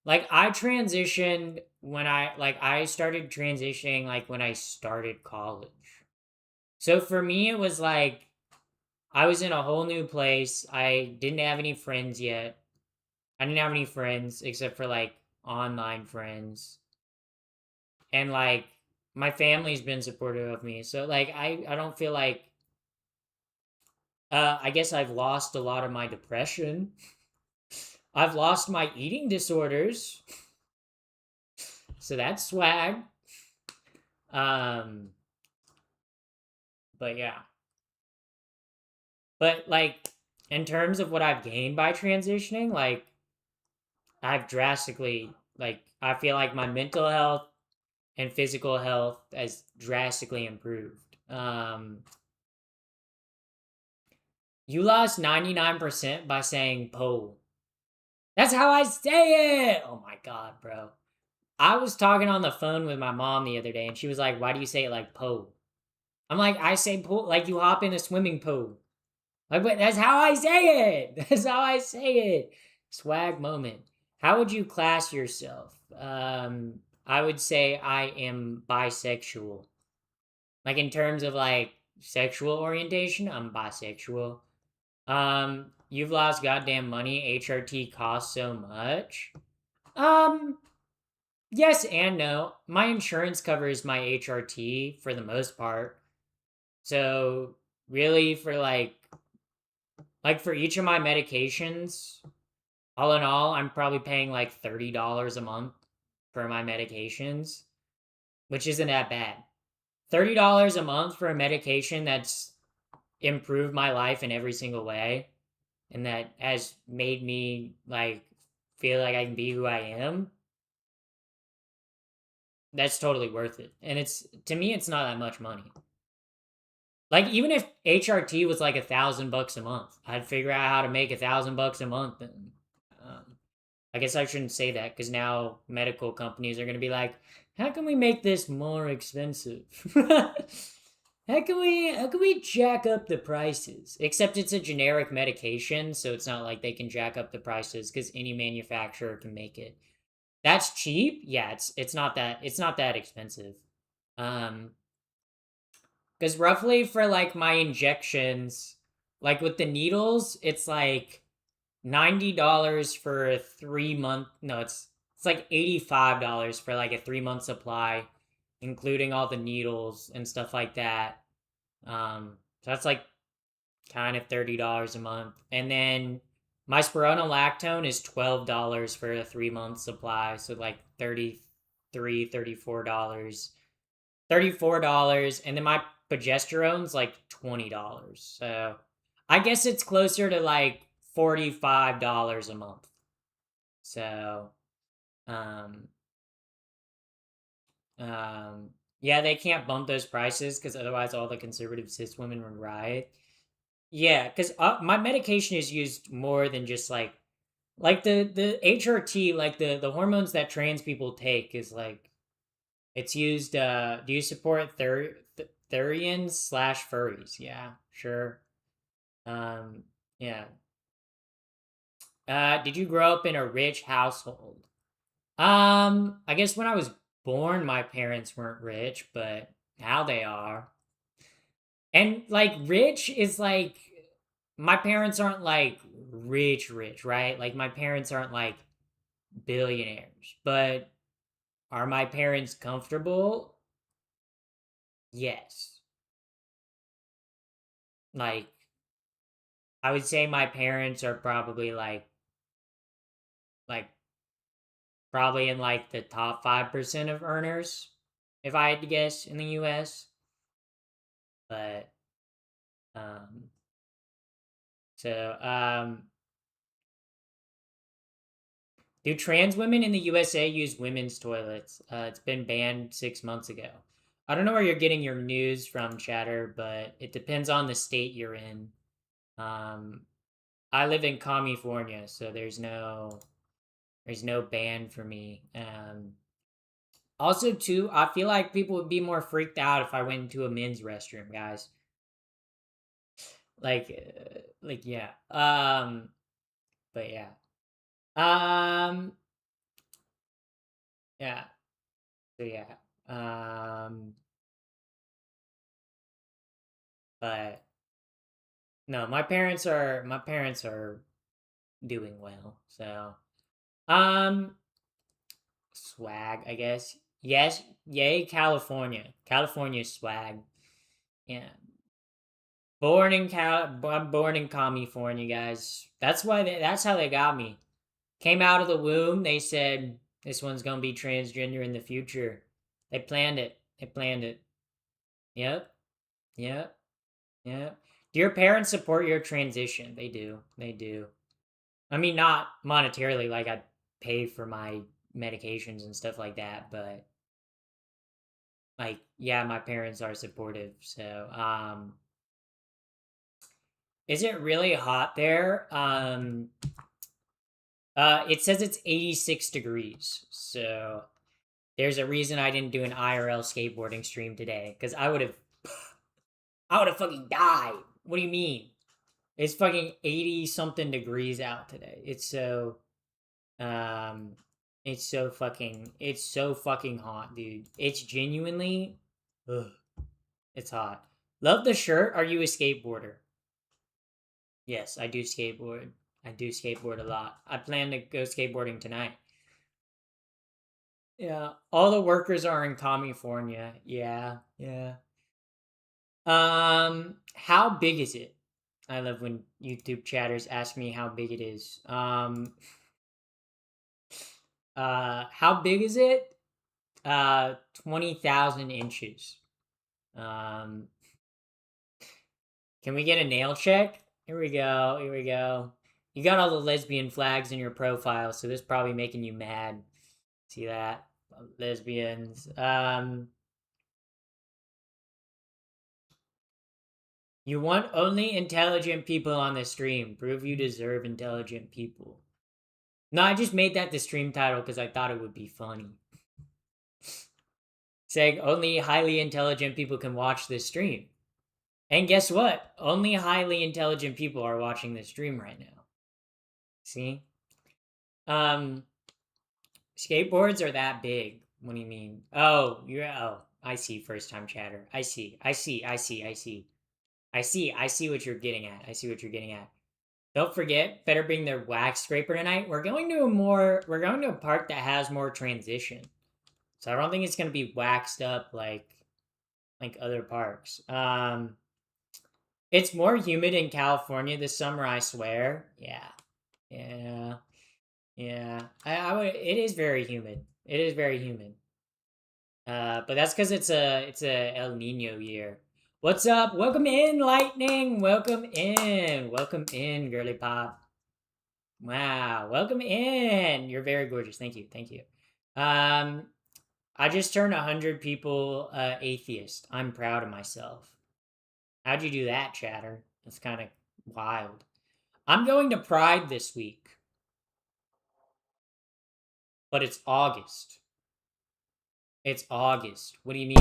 like, I transitioned when I started transitioning, like, when I started college. So for me, it was like, I was in a whole new place. I didn't have any friends yet. I didn't have any friends except for like online friends. And like my family's been supportive of me. So like I don't feel like I guess I've lost a lot of my depression. I've lost my eating disorders. So that's swag. Um but yeah. But like in terms of what I've gained by transitioning, like I've drastically like I feel like my mental health and physical health has drastically improved. You lost 99% by saying pole. That's how I say it. Oh my god, bro. I was talking on the phone with my mom the other day and she was like, "Why do you say it like pole?" I'm like, "I say pool like you hop in a swimming pool." Like, but that's how I say it. That's how I say it. Swag moment. How would you class yourself? I would say I am bisexual. Like in terms of like sexual orientation, I'm bisexual. You've lost goddamn money. HRT costs so much. Um, yes and no. My insurance covers my HRT for the most part. So really for like for each of my medications, all in all, I'm probably paying like $30 a month for my medications, which isn't that bad. $30 a month for a medication that's improved my life in every single way and that has made me like feel like I can be who I am. That's totally worth it. And it's to me it's not that much money. Like even if HRT was like $1,000 a month, I'd figure out how to make $1,000 a month. And I guess I shouldn't say that because now medical companies are going to be like, how can we make this more expensive? How can we jack up the prices? Except it's a generic medication, so it's not like they can jack up the prices because any manufacturer can make it. That's cheap. Yeah, it's not that expensive. Um, Because roughly for like my injections, like with the needles, it's like $90 for a 3 month. No, it's like $85 for like a 3 month supply, including all the needles and stuff like that. So that's like kind of $30 a month. And then my spironolactone is $12 for a 3 month supply, so like 33, $34. $34, and then my progesterone's like $20. So I guess it's closer to like $45 a month. So um yeah, they can't bump those prices because otherwise all the conservative cis women would riot. Yeah, because my medication is used more than just like the HRT, like the hormones that trans people take is like it's used. Do you support Thurians slash furries? Yeah, sure. Um, yeah. Did you grow up in a rich household? I guess when I was born, my parents weren't rich, but now they are. And like rich is like my parents aren't like rich, right? Like my parents aren't like billionaires, but are my parents comfortable? Yes. Like I would say my parents are probably like probably in like the top 5% of earners if I had to guess in the US. But um so do trans women in the USA use women's toilets? It's been banned 6 months ago. I don't know where you're getting your news from, Chatter, but it depends on the state you're in. Um, I live in California, so there's no ban for me. Also, too, I feel like people would be more freaked out if I went into a men's restroom, guys. Like yeah. But yeah. Um, yeah. So yeah. Um, but no, my parents are doing well. So, um, swag, I guess. Yes, yay, California. California swag. Yeah. I'm born in California, guys. That's how they got me. Came out of the womb, they said this one's gonna be transgender in the future. They planned it. They planned it. Yep. Yep. Yep. Do your parents support your transition? They do. They do. I mean, not monetarily, like I pay for my medications and stuff like that, but like, yeah, my parents are supportive. So, is it really hot there? It says it's 86 degrees. So there's a reason I didn't do an IRL skateboarding stream today, because I would have fucking died. What do you mean? It's fucking 80 something degrees out today. Um, it's so fucking hot, dude. It's genuinely, ugh, it's hot. Love the shirt. Are you a skateboarder? Yes, I do skateboard. I do skateboard a lot. I plan to go skateboarding tonight. Yeah, all the workers are in California. Yeah, yeah. How big is it? I love when YouTube chatters ask me how big it is. How big is it? 20,000 inches. Um, can we get a nail check? Here we go. Here we go. You got all the lesbian flags in your profile, so this is probably making you mad. See that? Lesbians. You want only intelligent people on the stream. Prove you deserve intelligent people. No, I just made that the stream title because I thought it would be funny. Saying only highly intelligent people can watch this stream. And guess what? Only highly intelligent people are watching this stream right now. See? Um, skateboards are that big. What do you mean? Oh, I see first time chatter. I see what you're getting at. I see what you're getting at. Don't forget, better bring their wax scraper tonight. We're going to a park that has more transition. So I don't think it's gonna be waxed up like other parks. It's more humid in California this summer, I swear. Yeah. I would. It is very humid. It is very humid. But that's because it's a El Nino year. What's up? Welcome in, Lightning. Welcome in, Girly Pop. Wow, welcome in. You're very gorgeous. Thank you. I just turned 100 people atheist. I'm proud of myself. How'd you do that, Chatter? That's kind of wild. I'm going to Pride this week. But it's August. It's August. What do you mean?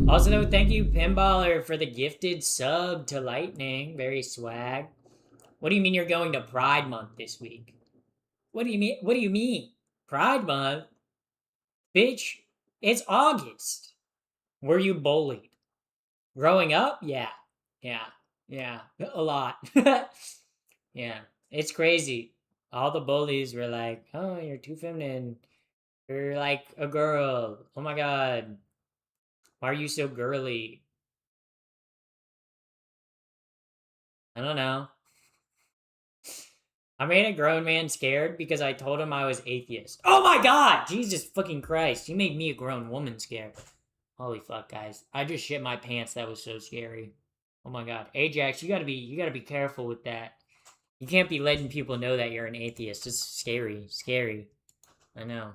Also, though, thank you, Pinballer, for the gifted sub to Lightning. Very swag. What do you mean you're going to Pride Month this week? What do you mean? Pride Month? Bitch, it's August. Were you bullied? Growing up? Yeah. A lot. Yeah. It's crazy. All the bullies were like, oh, you're too feminine. You're like a girl. Oh my god. Why are you so girly? I don't know. I made a grown man scared because I told him I was atheist. Oh my god! Jesus fucking Christ. You made me a grown woman scared. Holy fuck, guys. I just shit my pants. That was so scary. Oh my god. Ajax, you gotta be careful with that. You can't be letting people know that you're an atheist. It's scary. Scary. I know.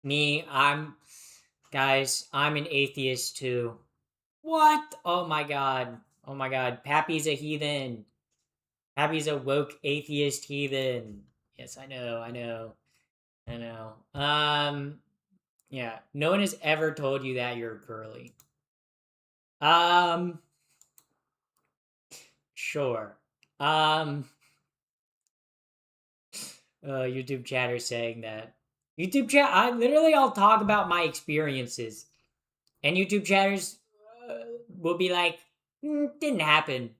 Me, guys, I'm an atheist too. What? Oh my god. Pappy's a heathen. Pappy's a woke atheist heathen. Yes, I know. Yeah. No one has ever told you that you're girly. Sure. YouTube chatter saying that. YouTube chat, I'll talk about my experiences. And YouTube chatters will be like, didn't happen.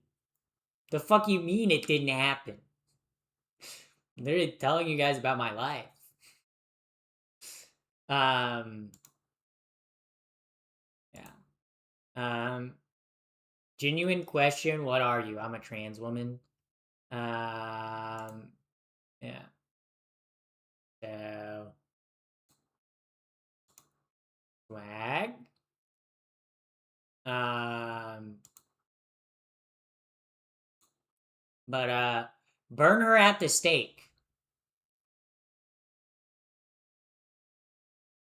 The fuck you mean it didn't happen? I'm literally telling you guys about my life. Yeah. Genuine question, what are you? I'm a trans woman. Yeah. So swag. But burn her at the stake.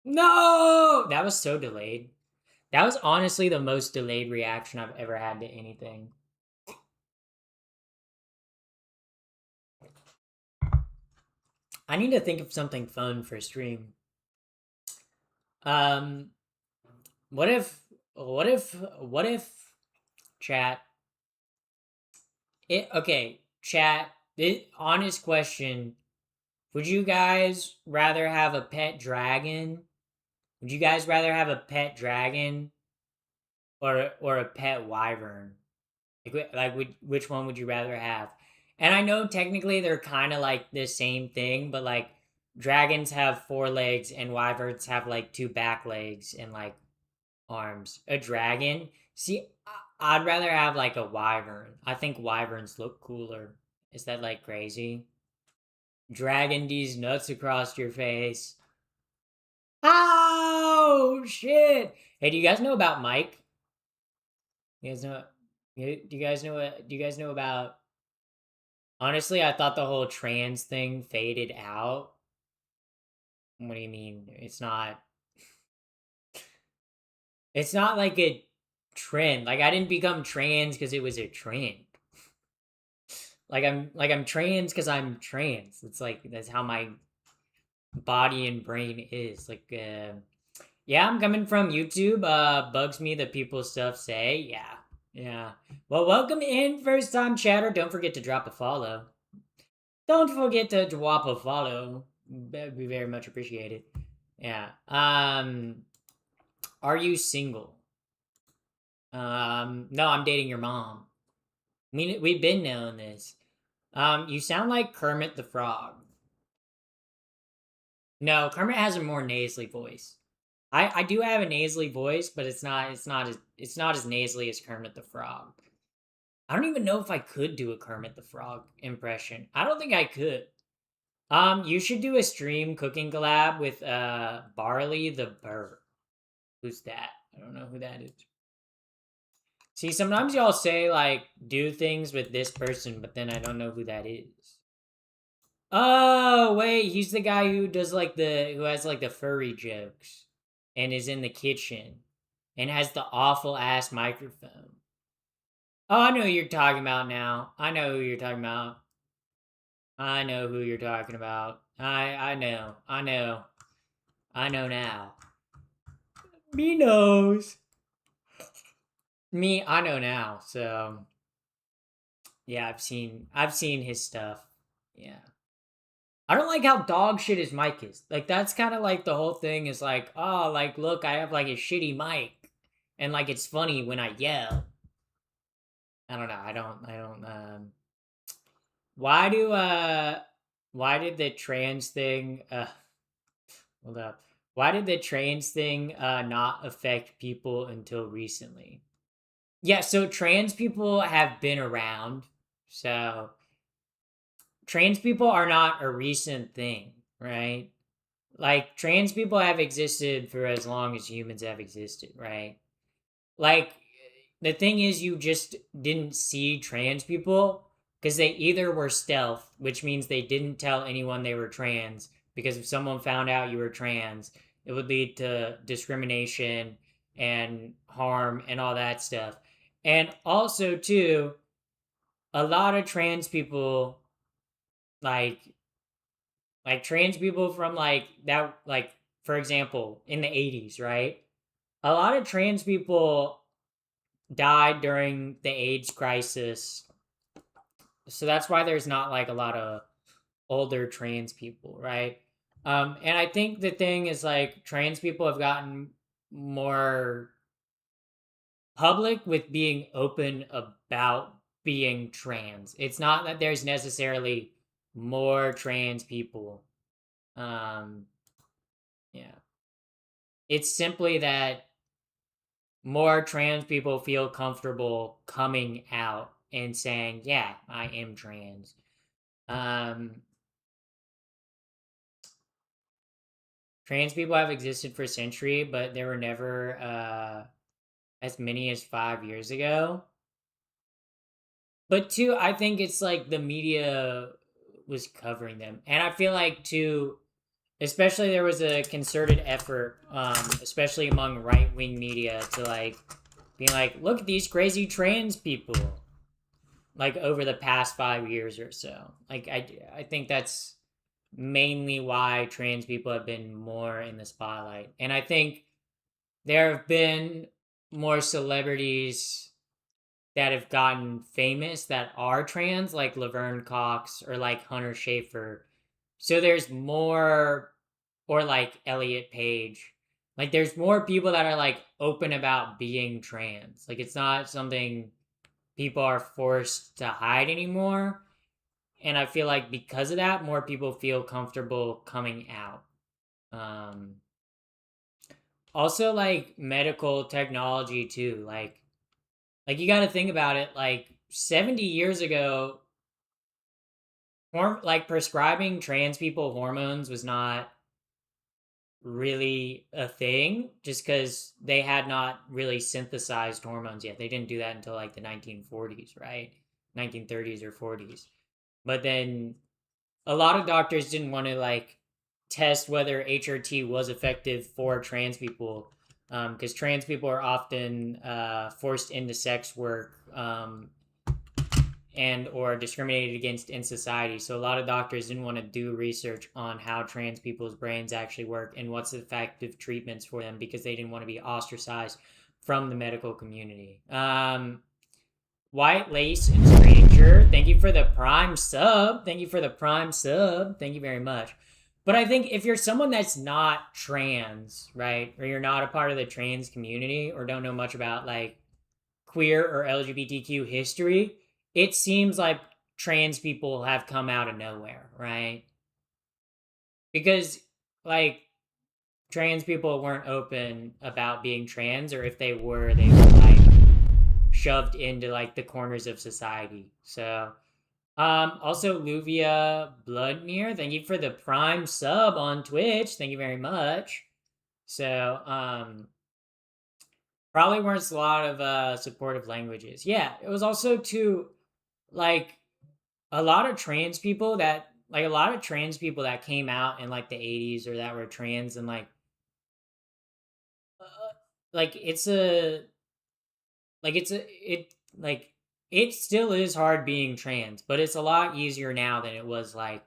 No! That was so delayed. That was honestly the most delayed reaction I've ever had to anything. I need to think of something fun for stream. What if chat chat, honest question. Would you guys rather have a pet dragon? Would you guys rather have a pet dragon or a pet wyvern? Which one would you rather have? And I know technically they're kind of like the same thing, but like dragons have 4 legs and wyverns have like 2 back legs and like arms. A dragon? See, I'd rather have like a wyvern. I think wyverns look cooler. Is that like crazy? Dragon these nuts across your face. Oh shit! Hey, do you guys know about Mike? You guys know? Do you guys know about? Honestly, I thought the whole trans thing faded out. What do you mean? It's not like a trend. Like I didn't become trans because it was a trend. I'm trans because I'm trans. It's like that's how my body and brain is. Like yeah, I'm coming from YouTube. Bugs me that people stuff say. Yeah. Well, welcome in, first time chatter. Don't forget to drop a follow. Don't forget to drop a follow. That would be very much appreciated. Yeah. Are you single? No, I'm dating your mom. We've been knowing this. You sound like Kermit the Frog. No, Kermit has a more nasally voice. I do have a nasally voice, but it's not as nasally as Kermit the Frog. I don't even know if I could do a Kermit the Frog impression. I don't think I could. You should do a stream cooking collab with Barley the Burr. Who's that? I don't know who that is. See, sometimes y'all say like do things with this person, but then I don't know who that is. Oh wait, he's the guy who does like who has like the furry jokes and is in the kitchen and has the awful ass microphone. Oh, I know who you're talking about now. I know who you're talking about. I know who you're talking about. I know. I know. I know now. Me knows. Me, I know now. So yeah, I've seen his stuff. Yeah. I don't like how dog shit his mic is. Like that's kind of like the whole thing is like, oh, like look, I have like a shitty mic. And like it's funny when I yell. I don't know. I don't why did the trans thing hold up. Why did the trans thing not affect people until recently? Yeah, so trans people have been around. So trans people are not a recent thing, right? Like trans people have existed for as long as humans have existed, right? Like the thing is you just didn't see trans people because they either were stealth, which means they didn't tell anyone they were trans, because if someone found out you were trans, it would lead to discrimination and harm and all that stuff. And also too, a lot of trans people like trans people from like that, like for example in the 80s, right, a lot of trans people died during the AIDS crisis, so that's why there's not like a lot of older trans people, right? And I think the thing is like trans people have gotten more public with being open about being trans. It's not that there's necessarily more trans people. Yeah. It's simply that more trans people feel comfortable coming out and saying, yeah, I am trans. Trans people have existed for a century, but there were never as many as 5 years ago. But two, I think it's like the media was covering them. And I feel like too, especially there was a concerted effort, especially among right-wing media, to like be like, look at these crazy trans people, like over the past 5 years or so. Like I think that's mainly why trans people have been more in the spotlight. And I think there have been more celebrities that have gotten famous that are trans, like Laverne Cox or like Hunter Schafer. So there's more, or like Elliot Page. Like there's more people that are like open about being trans. Like it's not something people are forced to hide anymore. And I feel like because of that, more people feel comfortable coming out. Also like medical technology too. Like you got to think about it. Like 70 years ago, like prescribing trans people hormones was not really a thing, just because they had not really synthesized hormones yet. They didn't do that until like the 1940s, right? 1930s or 40s. But then a lot of doctors didn't want to like test whether HRT was effective for trans people, because trans people are often forced into sex work and or discriminated against in society. So a lot of doctors didn't want to do research on how trans people's brains actually work and what's effective treatments for them, because they didn't want to be ostracized from the medical community. White Lace and Stranger, thank you for the prime sub. Thank you for the prime sub. Thank you very much. But I think if you're someone that's not trans, right, or you're not a part of the trans community or don't know much about like queer or LGBTQ history, it seems like trans people have come out of nowhere, right? Because like trans people weren't open about being trans, or if they were, they were like shoved into like the corners of society. So also Luvia Bloodmere, thank you for the prime sub on Twitch. Thank you very much. So probably weren't a lot of supportive languages. Yeah, it was also to like a lot of trans people that like a lot of trans people that came out in like the 80s or that were trans and like it's a like it's a it like it still is hard being trans, but it's a lot easier now than it was like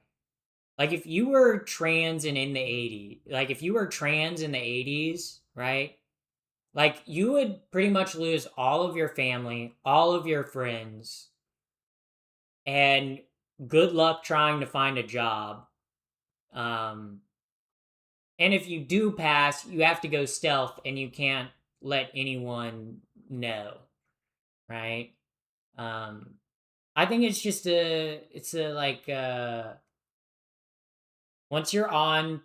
if you were trans and in the 80s, like if you were trans in the 80s, right? Like you would pretty much lose all of your family, all of your friends, and good luck trying to find a job. Um and if you do pass, you have to go stealth and you can't let anyone know, right? Um I think it's just it's a like once you're on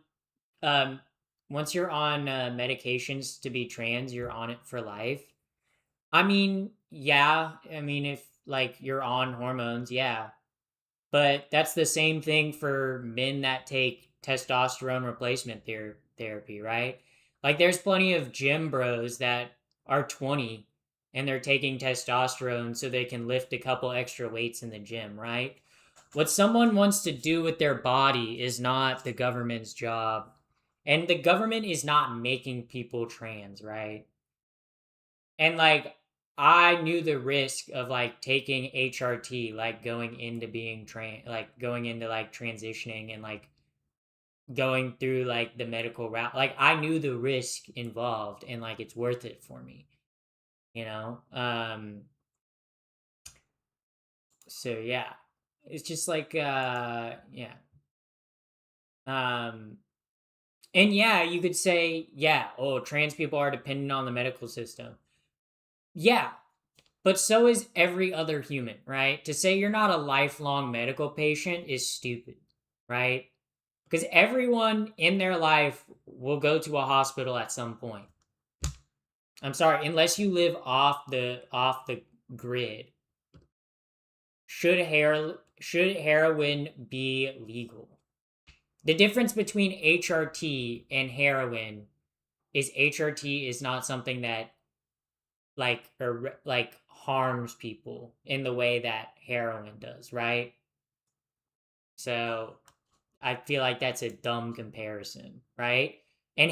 um once you're on medications to be trans, you're on it for life. I mean, yeah, I mean if like you're on hormones, yeah. But that's the same thing for men that take testosterone replacement therapy, right? Like there's plenty of gym bros that are 20 and they're taking testosterone so they can lift a couple extra weights in the gym, right? What someone wants to do with their body is not the government's job. And the government is not making people trans, right? And like I knew the risk of like taking HRT, like going into being like going into like transitioning and like going through like the medical route. Like I knew the risk involved and like it's worth it for me, you know? So yeah. It's just like yeah. Um and yeah, you could say, yeah, oh, trans people are dependent on the medical system. Yeah, but so is every other human, right? To say you're not a lifelong medical patient is stupid, right? Because everyone in their life will go to a hospital at some point. I'm sorry, unless you live off the grid. Should heroin be legal? The difference between HRT and heroin is HRT is not something that like harms people in the way that heroin does, right? So I feel like that's a dumb comparison, right? And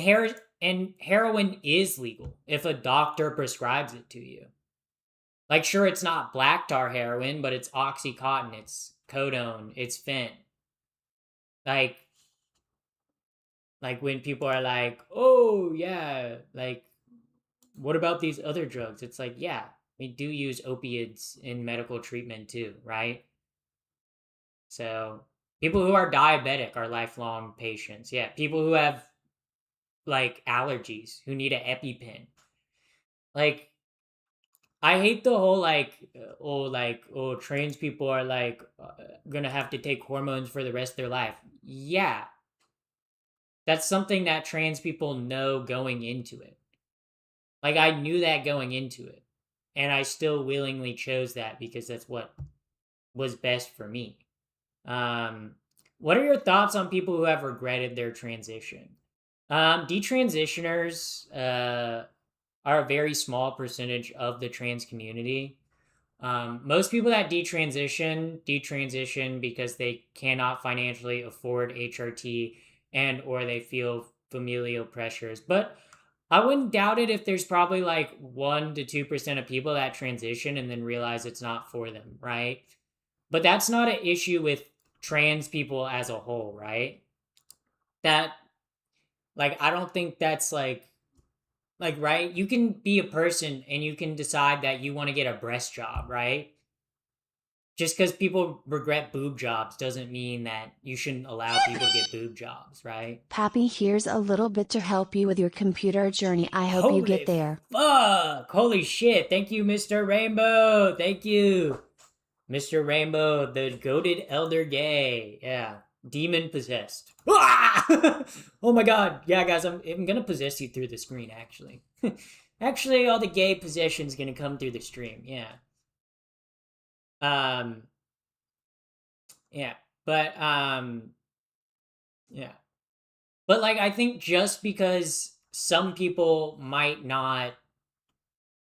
heroin is legal if a doctor prescribes it to you. Like sure it's not black tar heroin, but it's oxycontin, it's codone, it's fent. Like when people are like, "Oh, yeah, like what about these other drugs?" It's like, yeah, we do use opiates in medical treatment too, right? So people who are diabetic are lifelong patients. Yeah, people who have like allergies who need an EpiPen. Like I hate the whole like trans people are like gonna have to take hormones for the rest of their life. Yeah, that's something that trans people know going into it. Like I knew that going into it, and I still willingly chose that because that's what was best for me. Um, what are your thoughts on people who have regretted their transition? Detransitioners are a very small percentage of the trans community. Most people that detransition because they cannot financially afford HRT and or they feel familial pressures. But I wouldn't doubt it if there's probably like 1 to 2% of people that transition and then realize it's not for them, right? But that's not an issue with trans people as a whole, right? That like I don't think that's like right, you can be a person and you can decide that you want to get a breast job, right? just because people regret boob jobs doesn't mean that you shouldn't allow people to get boob jobs, right? Pappy, here's a little bit to help you with your computer journey. I hope you get Holy there. fuck! Holy shit! Thank you, Mr. Rainbow. Thank you, Mr. Rainbow, the goated elder gay. Yeah, demon possessed. Ah! Oh my god! Yeah, guys, I'm gonna possess you through the screen. Actually, actually, all the gay possession's gonna come through the stream. Yeah. Um. Yeah. But Yeah. But like, I think just because some people might not,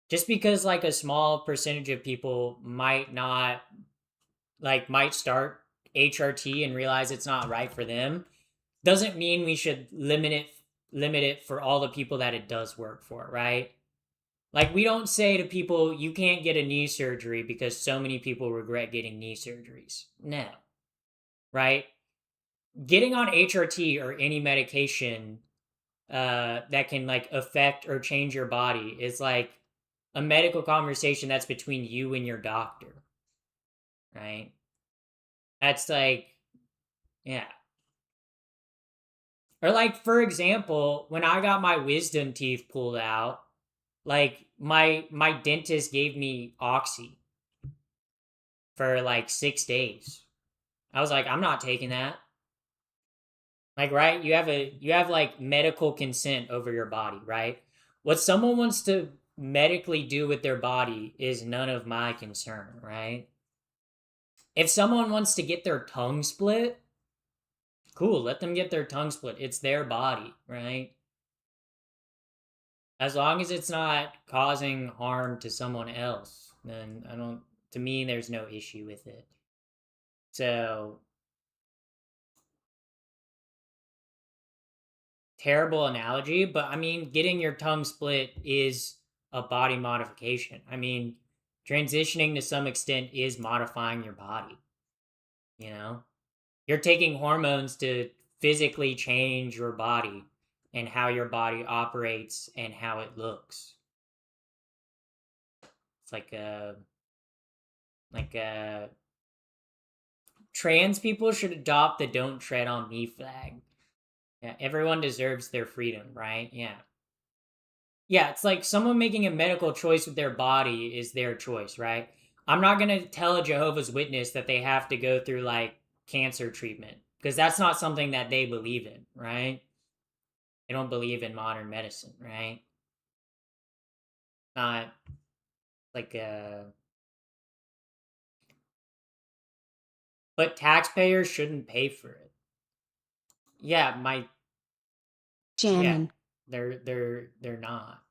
just because like a small percentage of people might not, like, might start HRT and realize it's not right for them, doesn't mean we should limit it for all the people that it does work for, right? Like, we don't say to people, you can't get a knee surgery because so many people regret getting knee surgeries. No. Right? Getting on HRT or any medication that can like affect or change your body is like a medical conversation that's between you and your doctor, right? That's like, yeah. Or like, for example, when I got my wisdom teeth pulled out, like my dentist gave me Oxy for like 6 days. I was like, I'm not taking that. Like, right? You have like medical consent over your body, right? What someone wants to medically do with their body is none of my concern, right? If someone wants to get their tongue split, cool, let them get their tongue split. It's their body, right? As long as it's not causing harm to someone else, then to me, there's no issue with it. So, terrible analogy, but I mean, getting your tongue split is a body modification. I mean, transitioning to some extent is modifying your body, you know? You're taking hormones to physically change your body and how your body operates and how it looks. It's like trans people should adopt the "Don't Tread on Me" flag. Yeah, everyone deserves their freedom, right? Yeah. Yeah, it's like someone making a medical choice with their body is their choice, right? I'm not going to tell a Jehovah's Witness that they have to go through like cancer treatment because that's not something that they believe in, right? They don't believe in modern medicine, right? Not like but taxpayers shouldn't pay for it. Yeah, yeah, Jamming. they're not.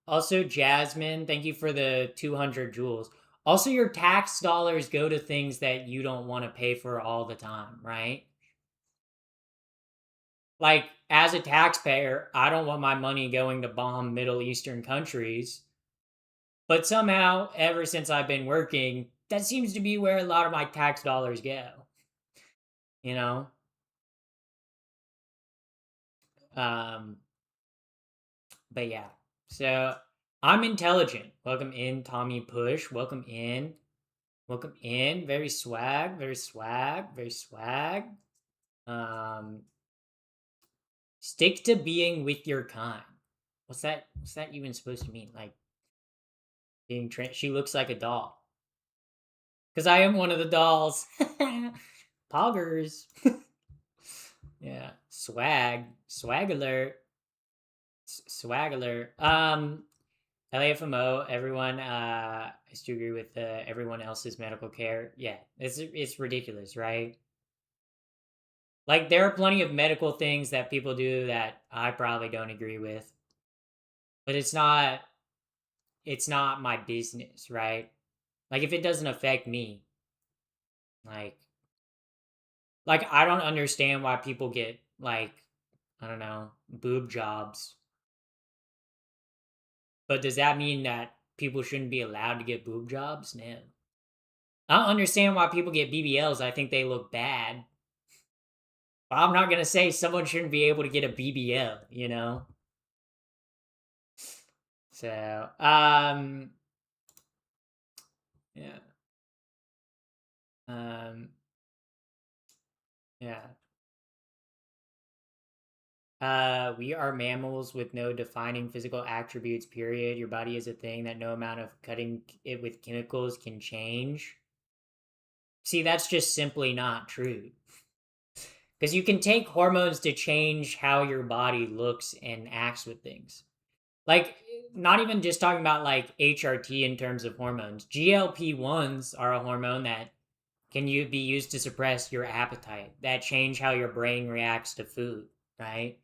Also, Jasmine, thank you for the 200 jewels. Also, your tax dollars go to things that you don't want to pay for all the time, right? Like, as a taxpayer, I don't want my money going to bomb Middle Eastern countries. But somehow, ever since I've been working, that seems to be where a lot of my tax dollars go. You know? Um, but yeah. So, I'm intelligent. Welcome in, Tommy Push. Welcome in. Welcome in. Very swag, very swag, very swag. Um, stick to being with your kind. What's that? What's that even supposed to mean? Like being she looks like a doll. Cause I am one of the dolls. Poggers. Yeah. Swag. Swag alert. Swag alert. LAFMO, everyone, I still agree with everyone else's medical care. Yeah, it's ridiculous, right? Like, there are plenty of medical things that people do that I probably don't agree with, but it's not my business, right? Like, if it doesn't affect me, like I don't understand why people get like, I don't know, boob jobs. But does that mean that people shouldn't be allowed to get boob jobs? No. I don't understand why people get BBLs. I think they look bad. But I'm not gonna say someone shouldn't be able to get a BBL, you know? So, yeah. Um, yeah. We are mammals with no defining physical attributes, period. Your body is a thing that no amount of cutting it with chemicals can change. See, that's just simply not true. Because you can take hormones to change how your body looks and acts with things. Like, not even just talking about like HRT in terms of hormones. GLP-1s are a hormone that can be used to suppress your appetite, that change how your brain reacts to food, right?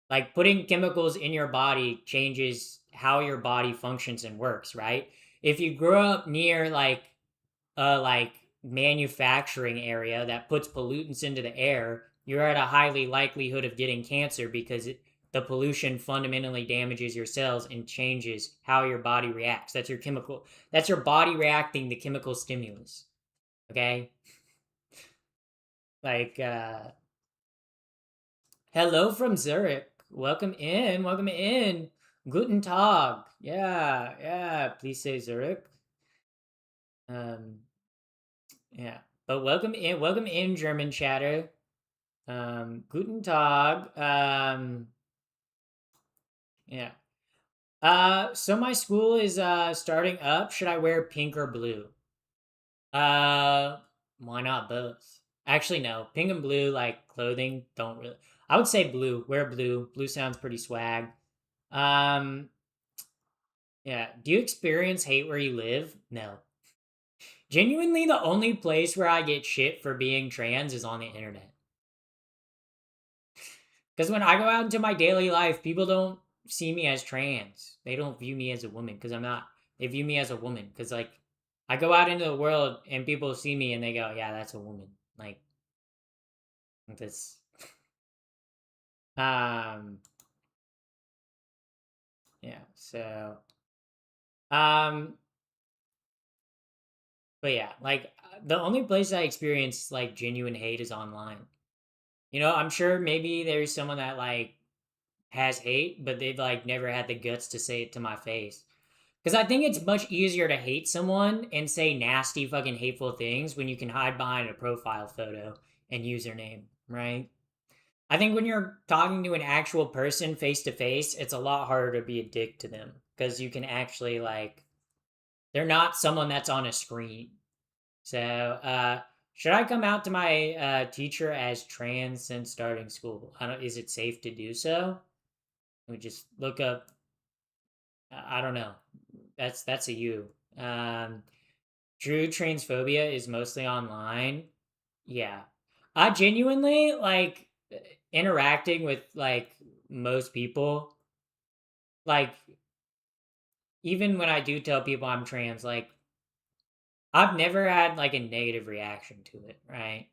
Like putting chemicals in your body changes how your body functions and works, right? If you grow up near like a manufacturing area that puts pollutants into the air, you're at a highly likelihood of getting cancer because the pollution fundamentally damages your cells and changes how your body reacts. That's your chemical. That's your body reacting to chemical stimulus. Okay? Like hello from Zurich. Welcome in. Welcome in. Guten Tag. Yeah, yeah. Please say Zurich. Um, yeah. But welcome in, German chatter. Guten Tag. Yeah. So my school is starting up. Should I wear pink or blue? Uh, why not both? Actually, no. Pink and blue, like clothing, don't really. I would say blue. Wear blue. Blue sounds pretty swag. Um, yeah. Do you experience hate where you live? No. Genuinely, the only place where I get shit for being trans is on the internet. Because when I go out into my daily life, people don't see me as trans. They don't view me as a woman because I'm not. They view me as a woman because, like, I go out into the world and people see me and they go, yeah, that's a woman. Like, this. Um, yeah, so. Um, but yeah, like, the only place I experience, like, genuine hate is online. You know, I'm sure maybe there's someone that, like, has hate, but they've, like, never had the guts to say it to my face. Because I think it's much easier to hate someone and say nasty, fucking hateful things when you can hide behind a profile photo and username, right? I think when you're talking to an actual person face to face, it's a lot harder to be a dick to them because you can actually, like, they're not someone that's on a screen. So, should I come out to my teacher as trans since starting school? I don't. Is it safe to do so? We just look up. I don't know. That's a you. True transphobia is mostly online. Yeah. I genuinely like interacting with like most people. Like even when I do tell people I'm trans, like I've never had like a negative reaction to it, right?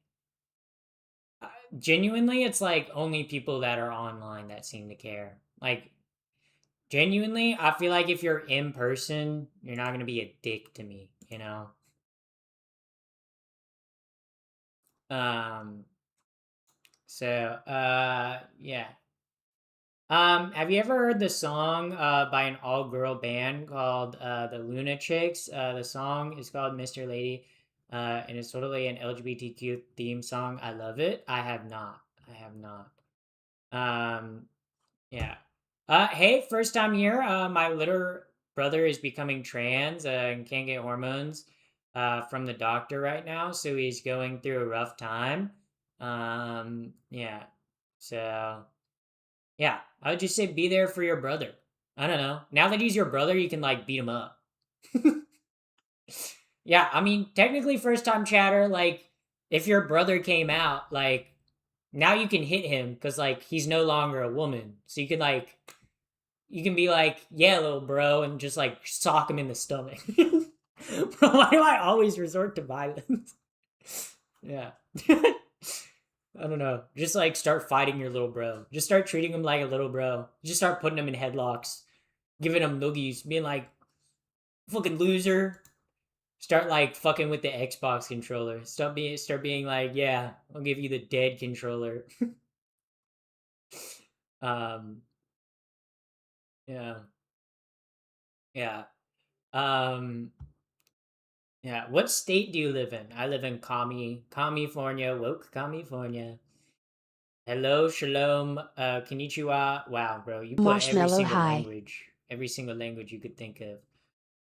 Genuinely, it's like only people that are online that seem to care. Like genuinely, I feel like if you're in person, you're not going to be a dick to me, you know? Um so yeah. Have you ever heard the song by an all-girl band called the Luna Chicks? The song is called Mr. Lady, and it's totally an LGBTQ theme song. I love it. I have not. I have not. Um, yeah. Hey, first time here. My little brother is becoming trans and can't get hormones from the doctor right now, so he's going through a rough time. Yeah. So. Yeah, I would just say be there for your brother. I don't know. Now that he's your brother, you can like beat him up. Yeah, I mean, technically, first time chatter, like, if your brother came out, like, now you can hit him because, like, he's no longer a woman. So you can, like, you can be like, yeah, little bro, and just, like, sock him in the stomach. Why do I always resort to violence? Yeah. I don't know. Just like start fighting your little bro. Just start treating him like a little bro. Just start putting him in headlocks, giving him noogies, being like, fucking loser. Start like fucking with the Xbox controller. Start being like, yeah, I'll give you the dead controller. um, yeah, yeah. Um, Yeah. What state do you live in? I live in California, woke California. Hello, shalom, konnichiwa. Wow, bro, you put Marshmallow High. every single language you could think of.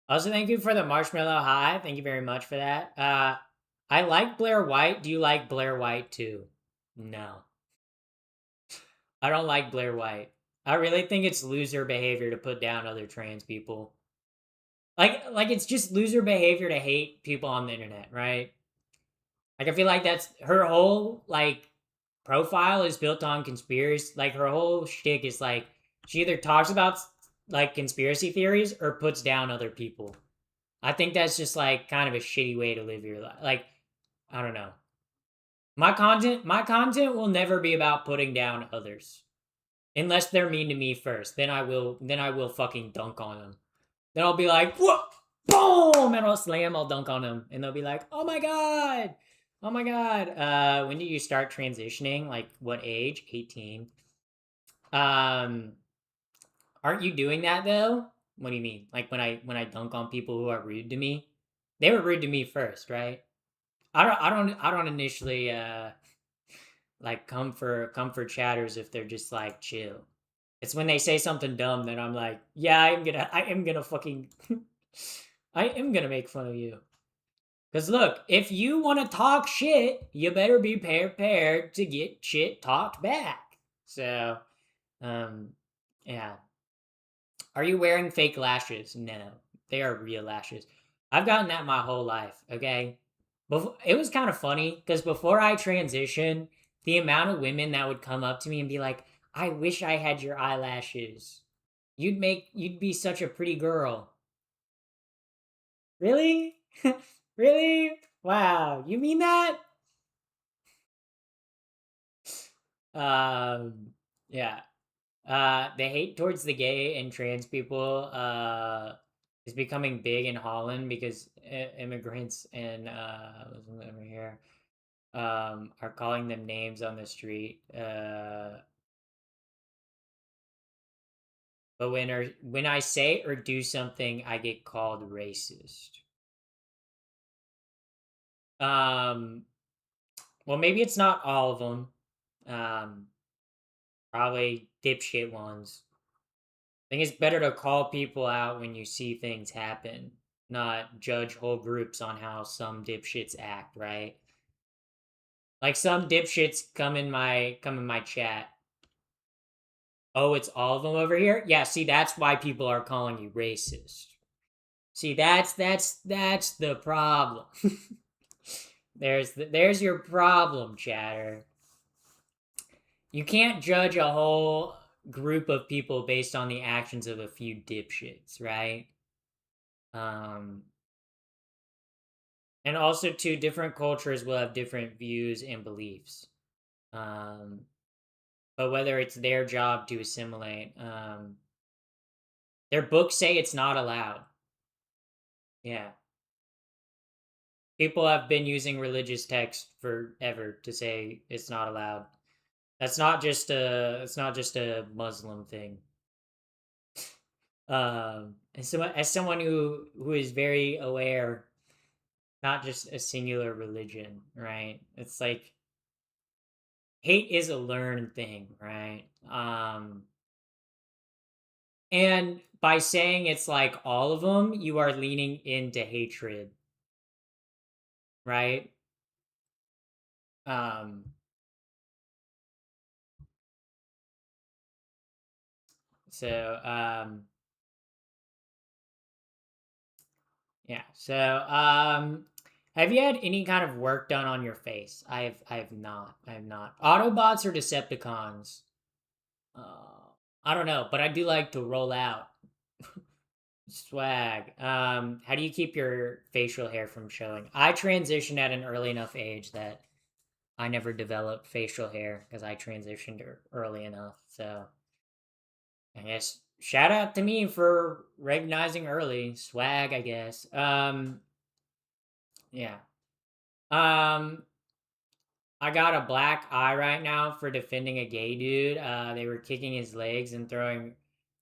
Also, thank you for the marshmallow high. Thank you very much for that. I like Blair White. Do you like Blair White too? No, I don't like Blair White. I really think it's loser behavior to put down other trans people. Like it's just loser behavior to hate people on the internet, right? Like I feel like that's her whole like profile is built on conspiracy. Like her whole shtick is like she either talks about like conspiracy theories or puts down other people. I think that's just like kind of a shitty way to live your life. Like I don't know. My content will never be about putting down others unless they're mean to me first. Then I will fucking dunk on them. Then I'll be like, "What? Boom!" And I'll slam. I'll dunk on them, and they'll be like, "Oh my god, oh my god." When did you start transitioning? Like what age? 18. Um, aren't you doing that though? What do you mean? Like when I dunk on people who are rude to me? They were rude to me first, right? I don't initially like come for chatters if they're just like chill. It's when they say something dumb that I'm like, yeah, I am gonna fucking I am gonna make fun of you. Cause look, if you want to talk shit, you better be prepared to get shit talked back. So, um, yeah. Are you wearing fake lashes? No, they are real lashes. I've gotten that my whole life. Okay, it was kind of funny because before I transitioned, the amount of women that would come up to me and be like, "I wish I had your eyelashes. You'd be such a pretty girl." Really? Really? Wow, you mean that? Yeah. The hate towards the gay and trans people is becoming big in Holland because immigrants and over here are calling them names on the street. But when I say or do something, I get called racist. Um, well, maybe it's not all of them. Um, Probably dipshit ones. I think it's better to call people out when you see things happen, not judge whole groups on how some dipshits act, right? Like some dipshits come in my chat. Oh, it's all of them over here? Yeah, see that's why people are calling you racist. See, that's the problem. There's your problem, chatter. You can't judge a whole group of people based on the actions of a few dipshits, right? Um and also too, different cultures will have different views and beliefs. Um but whether it's their job to assimilate, their books say it's not allowed. Yeah. People have been using religious text forever to say it's not allowed. It's not just a Muslim thing. As someone who is very aware, not just a singular religion, right? It's like hate is a learned thing, right? And by saying it's like all of them, you are leaning into hatred, right? Um, so yeah. Have you had any kind of work done on your face? I have not. I have not. Autobots or Decepticons? I don't know, but I do like to roll out. Swag. How do you keep your facial hair from showing? I transitioned at an early enough age that I never developed facial hair because I transitioned early enough. So I guess shout out to me for recognizing early. Swag, I guess. Yeah. Um, I got a black eye right now for defending a gay dude. They were kicking his legs and throwing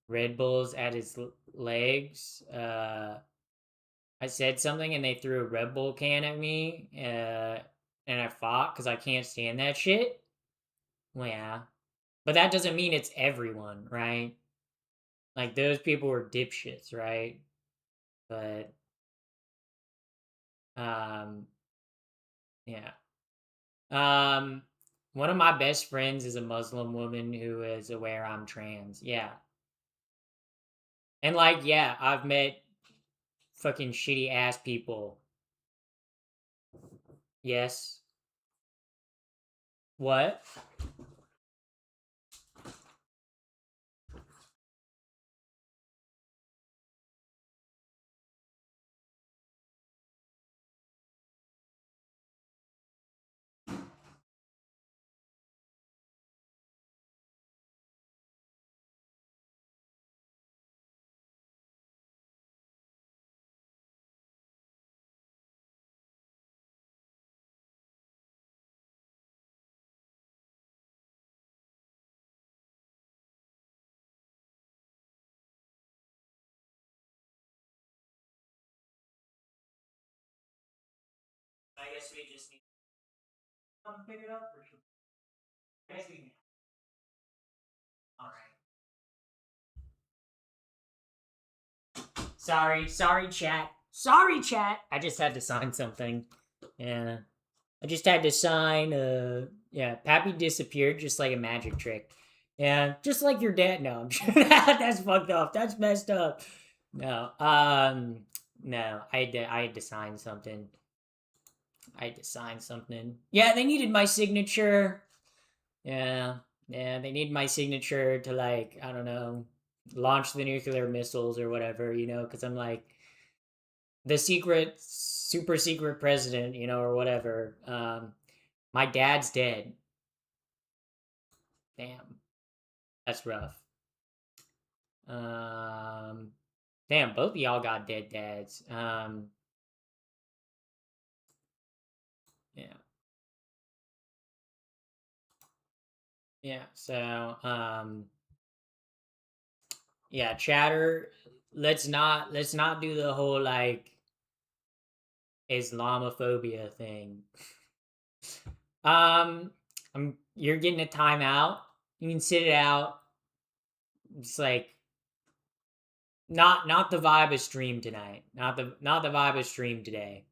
Red Bulls at his legs. I said something and they threw a Red Bull can at me, and I fought because I can't stand that shit. Well, yeah, but that doesn't mean it's everyone, right? Like those people were dipshits, right? But um, yeah. Um, one of my best friends is a Muslim woman who is aware I'm trans. Yeah, and like, yeah, I've met fucking shitty ass people. Yes. What? I guess we just need to pick it up, or should I guess we can. All right. Sorry, chat. Sorry, chat. I just had to sign something. Yeah, I just had to sign. Yeah, Pappy disappeared just like a magic trick. Yeah, just like your dad. No, I'm sure that's fucked up. That's messed up. No, no. I had to sign something. I had to sign something. Yeah, they needed my signature. Yeah, yeah, they need my signature to, like, I don't know, launch the nuclear missiles or whatever, because I'm like the secret, super secret president, or whatever. My dad's dead. Damn, that's rough. Um, damn, both of y'all got dead dads. Yeah, yeah. So, yeah, chatter. Let's not do the whole like Islamophobia thing. Um, you're getting a timeout. You can sit it out. It's like not the vibe of stream tonight. Not the vibe of stream today.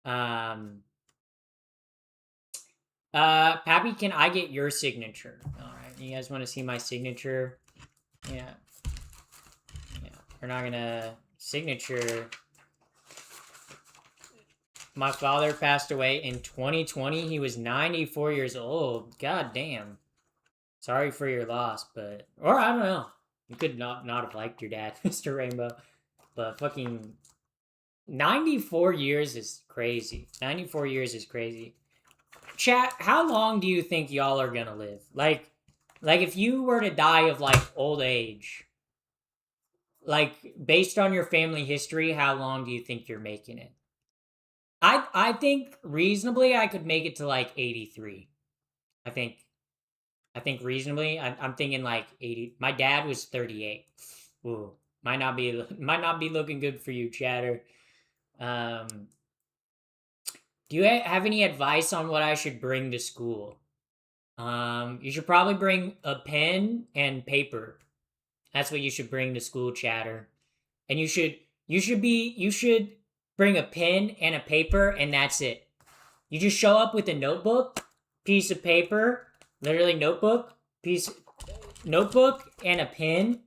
Um, Pappy, can I get your signature? All right, you guys want to see my signature? Yeah, yeah. We're not gonna signature. My father passed away in 2020. He was 94 years old. God damn. Sorry for your loss, or I don't know. You could not have liked your dad, Mr. Rainbow. But fucking 94 years is crazy. 94 years is crazy. Chat, how long do you think y'all are gonna live? Like if you were to die of like old age, like based on your family history, how long do you think you're making it? I think reasonably I could make it to like 83. I think reasonably. I'm thinking like 80. My dad was 38. Ooh, might not be looking good for you, chatter. Um, do you have any advice on what I should bring to school? You should probably bring a pen and paper. That's what you should bring to school, chatter. And you should bring a pen and a paper, and that's it. You just show up with a notebook, piece of paper, literally notebook and a pen.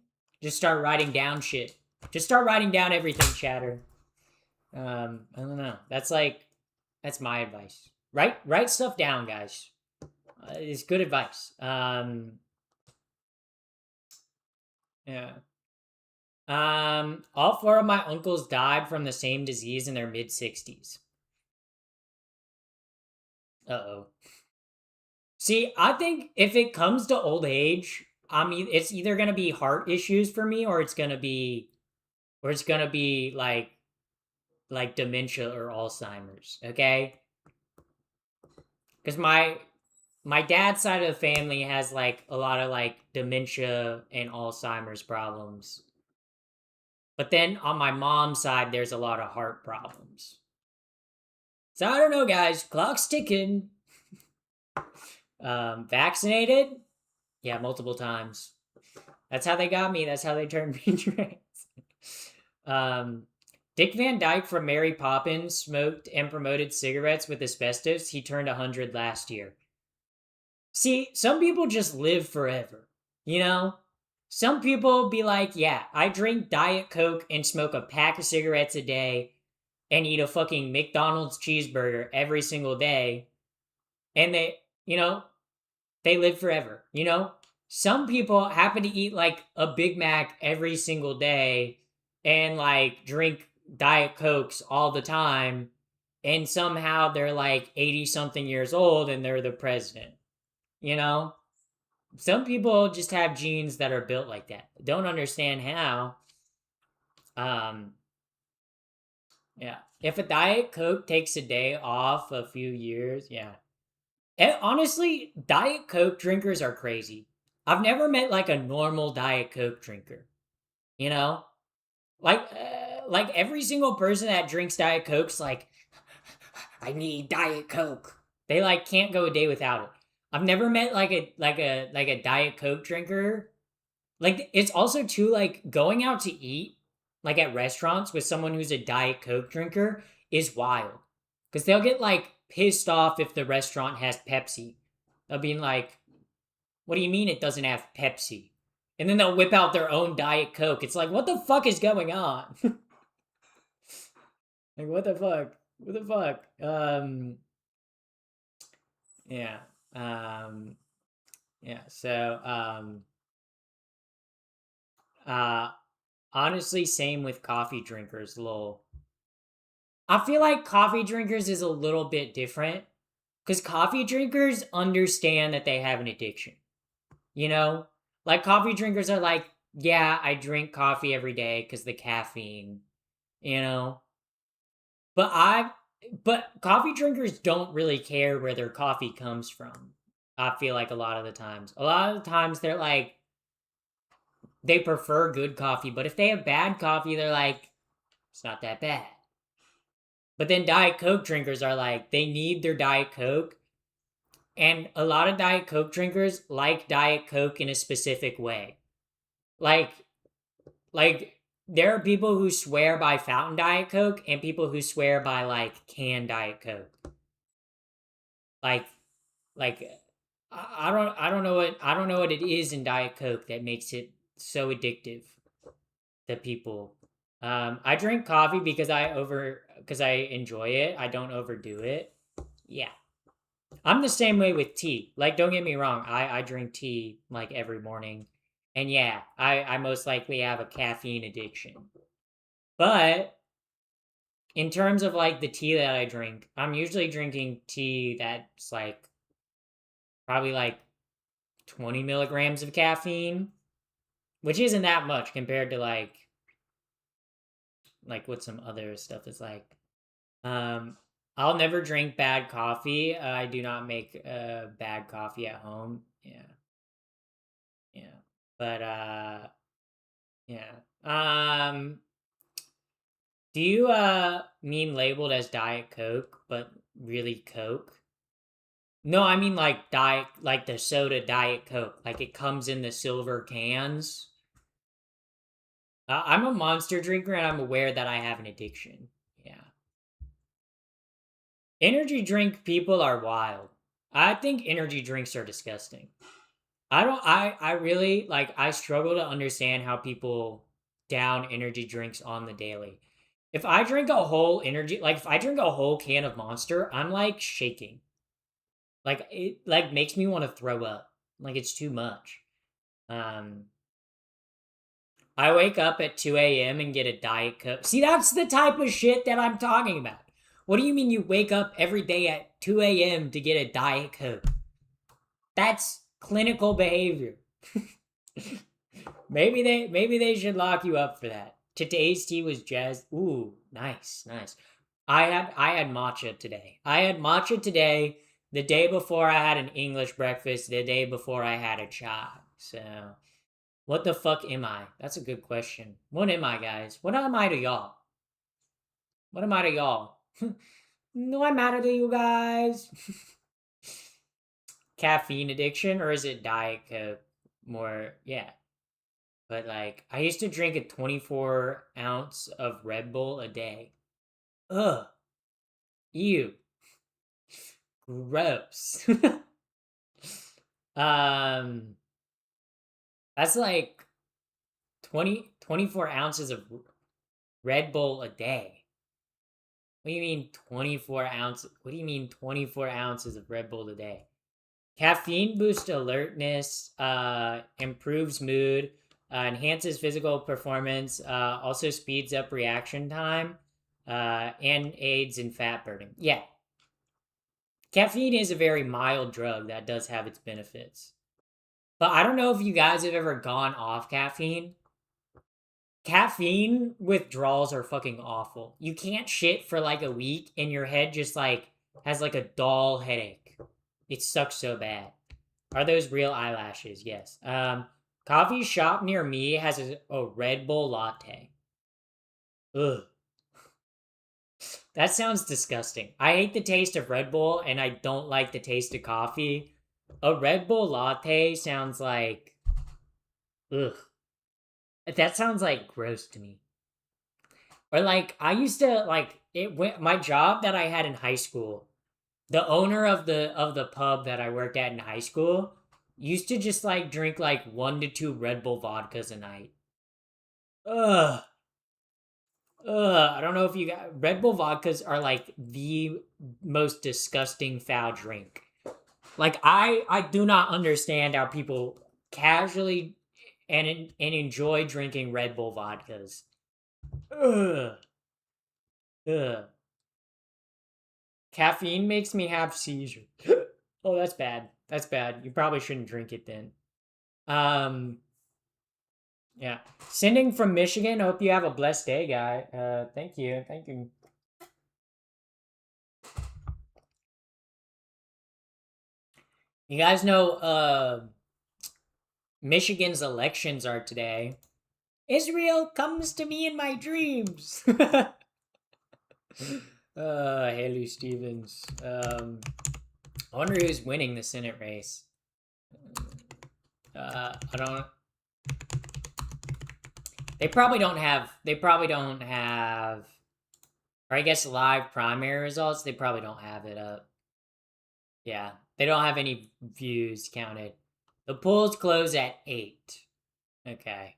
Just start writing down shit. Just start writing down everything, chatter. I don't know. That's my advice. Write stuff down, guys. It's good advice. Yeah. All four of my uncles died from the same disease in their mid-60s. Uh-oh. See, I think if it comes to old age, it's either gonna be heart issues for me, or it's gonna be, like dementia or Alzheimer's. Okay, because my dad's side of the family has like a lot of like dementia and Alzheimer's problems. But then on my mom's side, there's a lot of heart problems. So I don't know, guys. Clock's ticking. Vaccinated? Yeah, multiple times. That's how they got me. That's how they turned me trans. Dick Van Dyke from Mary Poppins smoked and promoted cigarettes with asbestos. He turned 100 last year. See, some people just live forever, you know? Some people be like, yeah, I drink Diet Coke and smoke a pack of cigarettes a day and eat a fucking McDonald's cheeseburger every single day. And they, they live forever, Some people happen to eat like a Big Mac every single day and like drink Diet Cokes all the time. And somehow they're like 80 something years old and they're the president, Some people just have genes that are built like that. Don't understand how. Yeah. If a Diet Coke takes a day off a few years, yeah. Honestly, Diet Coke drinkers are crazy. I've never met like a normal Diet Coke drinker. Like every single person that drinks Diet Coke's like, I need Diet Coke. They like can't go a day without it. I've never met like a Diet Coke drinker. Like it's also too like going out to eat like at restaurants with someone who's a Diet Coke drinker is wild. Cuz they'll get like pissed off if the restaurant has Pepsi. They'll be like, "What do you mean it doesn't have Pepsi?" And then they'll whip out their own Diet Coke. It's like, "What the fuck is going on?" Like what the fuck? What the fuck? Yeah. Yeah, so honestly, same with coffee drinkers, lol. I feel like coffee drinkers is a little bit different because coffee drinkers understand that they have an addiction. Like coffee drinkers are like, yeah, I drink coffee every day because the caffeine, you know. But coffee drinkers don't really care where their coffee comes from. I feel like a lot of the times they're like, they prefer good coffee, but if they have bad coffee, they're like, it's not that bad. But then Diet Coke drinkers are like, they need their Diet Coke. And a lot of Diet Coke drinkers like Diet Coke in a specific way. Like there are people who swear by fountain Diet Coke and people who swear by like canned Diet Coke. Like I don't know what it is in Diet Coke that makes it so addictive to people. I drink coffee because I enjoy it. I don't overdo it. Yeah. I'm the same way with tea. Like, don't get me wrong. I drink tea like every morning. And yeah, I most likely have a caffeine addiction. But in terms of like the tea that I drink, I'm usually drinking tea that's like probably like 20 milligrams of caffeine, which isn't that much compared to like what some other stuff is like. I'll never drink bad coffee. I do not make bad coffee at home. Yeah. Yeah. But yeah. Do you mean labeled as Diet Coke but really Coke? No, I mean like the soda Diet Coke. Like it comes in the silver cans. I'm a Monster drinker and I'm aware that I have an addiction. Yeah. Energy drink people are wild. I think energy drinks are disgusting. I really I struggle to understand how people down energy drinks on the daily. If I drink a whole if I drink a whole can of Monster, I'm like shaking. Like it like makes me want to throw up. Like it's too much. I wake up at 2 a.m. and get a Diet Coke. See, that's the type of shit that I'm talking about. What do you mean you wake up every day at 2 a.m. to get a Diet Coke? That's clinical behavior. Maybe they should lock you up for that. Today's tea was jazz. Ooh, nice. I had matcha today. The day before I had an English breakfast, the day before I had a chai. So What the fuck am I? That's a good question. What am I, guys? What am I to y'all? What am I to y'all? No, I matter to you guys. Caffeine addiction, or is it Diet Coke? More, yeah. But like, I used to drink a 24 ounce of Red Bull a day. Ugh. Ew. Gross. um, that's like 24 ounces of Red Bull a day. What do you mean 24 ounces? What do you mean 24 ounces of Red Bull a day? Caffeine boosts alertness, improves mood, enhances physical performance, also speeds up reaction time, and aids in fat burning. Yeah. Caffeine is a very mild drug that does have its benefits. But I don't know if you guys have ever gone off caffeine. Caffeine withdrawals are fucking awful. You can't shit for like a week and your head just like has like a dull headache. It sucks so bad. Are those real eyelashes? Yes. Coffee shop near me has a Red Bull latte. Ugh. That sounds disgusting. I hate the taste of Red Bull and I don't like the taste of coffee. A Red Bull latte sounds like ugh. That sounds like gross to me. Or like I used to like it went my job that I had in high school. The owner of the pub that I worked at in high school used to just like drink like 1 to 2 Red Bull vodkas a night. Ugh. Ugh. I don't know if you got Red Bull vodkas are like the most disgusting foul drink. Like I do not understand how people casually and enjoy drinking Red Bull vodkas. Ugh. Ugh. Caffeine makes me have seizures. Oh, that's bad. That's bad. You probably shouldn't drink it then. Yeah. Sending from Michigan. Hope you have a blessed day, guy. Thank you. Thank you. You guys know, Michigan's elections are today. Israel comes to me in my dreams. Haley Stevens. I wonder who's winning the Senate race. I don't. They probably don't have. Or I guess live primary results. They probably don't have it up. Yeah, they don't have any views counted. The polls close at 8. Okay.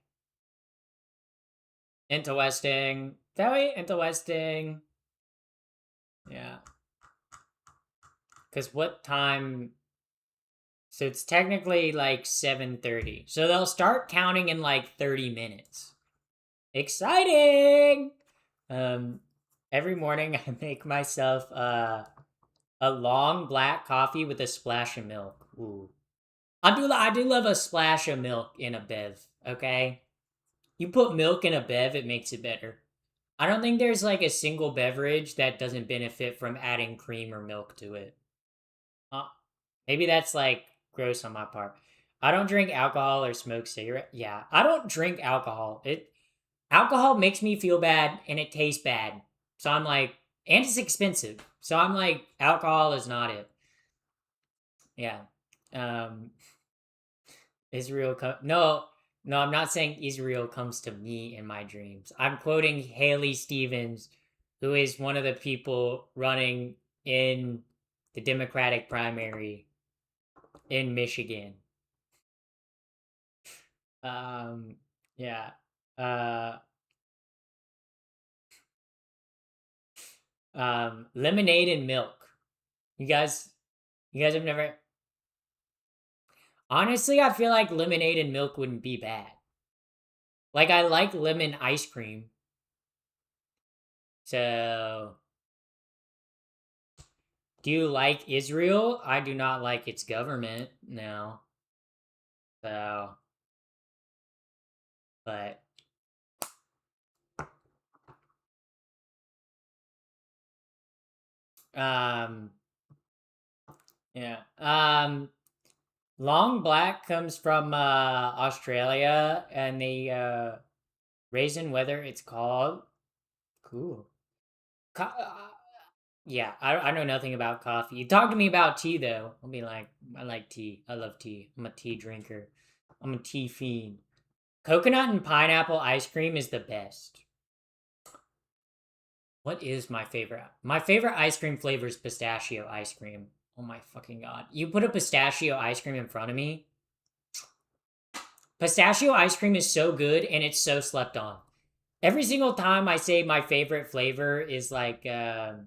Interesting. Very interesting. Yeah. Because what time? So it's technically like 7:30. So they'll start counting in like 30 minutes. Exciting! Every morning I make myself a long black coffee with a splash of milk. Ooh. I do love a splash of milk in a bev, okay? You put milk in a bev, it makes it better. I don't think there's like a single beverage that doesn't benefit from adding cream or milk to it. Uh, Maybe that's like gross on my part. I don't drink alcohol or smoke cigarette. Yeah, I don't drink alcohol. Alcohol makes me feel bad and it tastes bad. So I'm like, and it's expensive. So I'm like, alcohol is not it. Yeah. Um, no, I'm not saying Israel comes to me in my dreams. I'm quoting Haley Stevens, who is one of the people running in the Democratic primary in Michigan. Yeah. Uh, Lemonade and milk. You guys, have never. Honestly, I feel like lemonade and milk wouldn't be bad. Like I like lemon ice cream. So, do you like Israel? I do not like its government. No. So, but um yeah. Long black comes from Australia, and they raisin weather. It's called cool. Yeah, I know nothing about coffee. You talk to me about tea though, I'll be like, I like tea. I love tea. I'm a tea drinker. I'm a tea fiend. Coconut and pineapple ice cream is the best. What is my favorite? My favorite ice cream flavor is pistachio ice cream. Oh my fucking god. You put a pistachio ice cream in front of me. Pistachio ice cream is so good and it's so slept on. Every single time I say my favorite flavor is like, how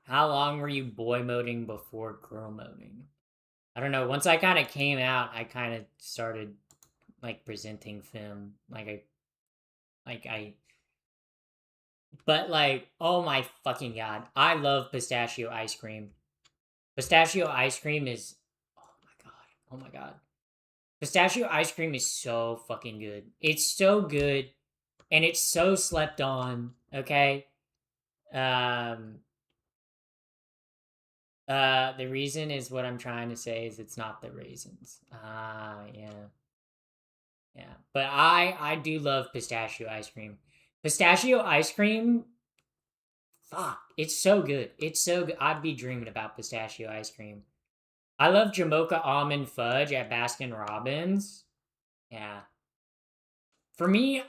long were you boy moding before girl moding? I don't know. Once I kind of came out, I kind of started like presenting film. Like I, but like, oh my fucking god. I love pistachio ice cream. Pistachio ice cream is, oh my god. Oh my god. Pistachio ice cream is so fucking good. It's so good and it's so slept on, okay? Um the reason is what I'm trying to say is it's not the raisins. Yeah. Yeah. But I do love pistachio ice cream. Pistachio ice cream, fuck, it's so good. It's so good. I'd be dreaming about pistachio ice cream. I love Jamocha almond fudge at Baskin Robbins. Yeah. For me,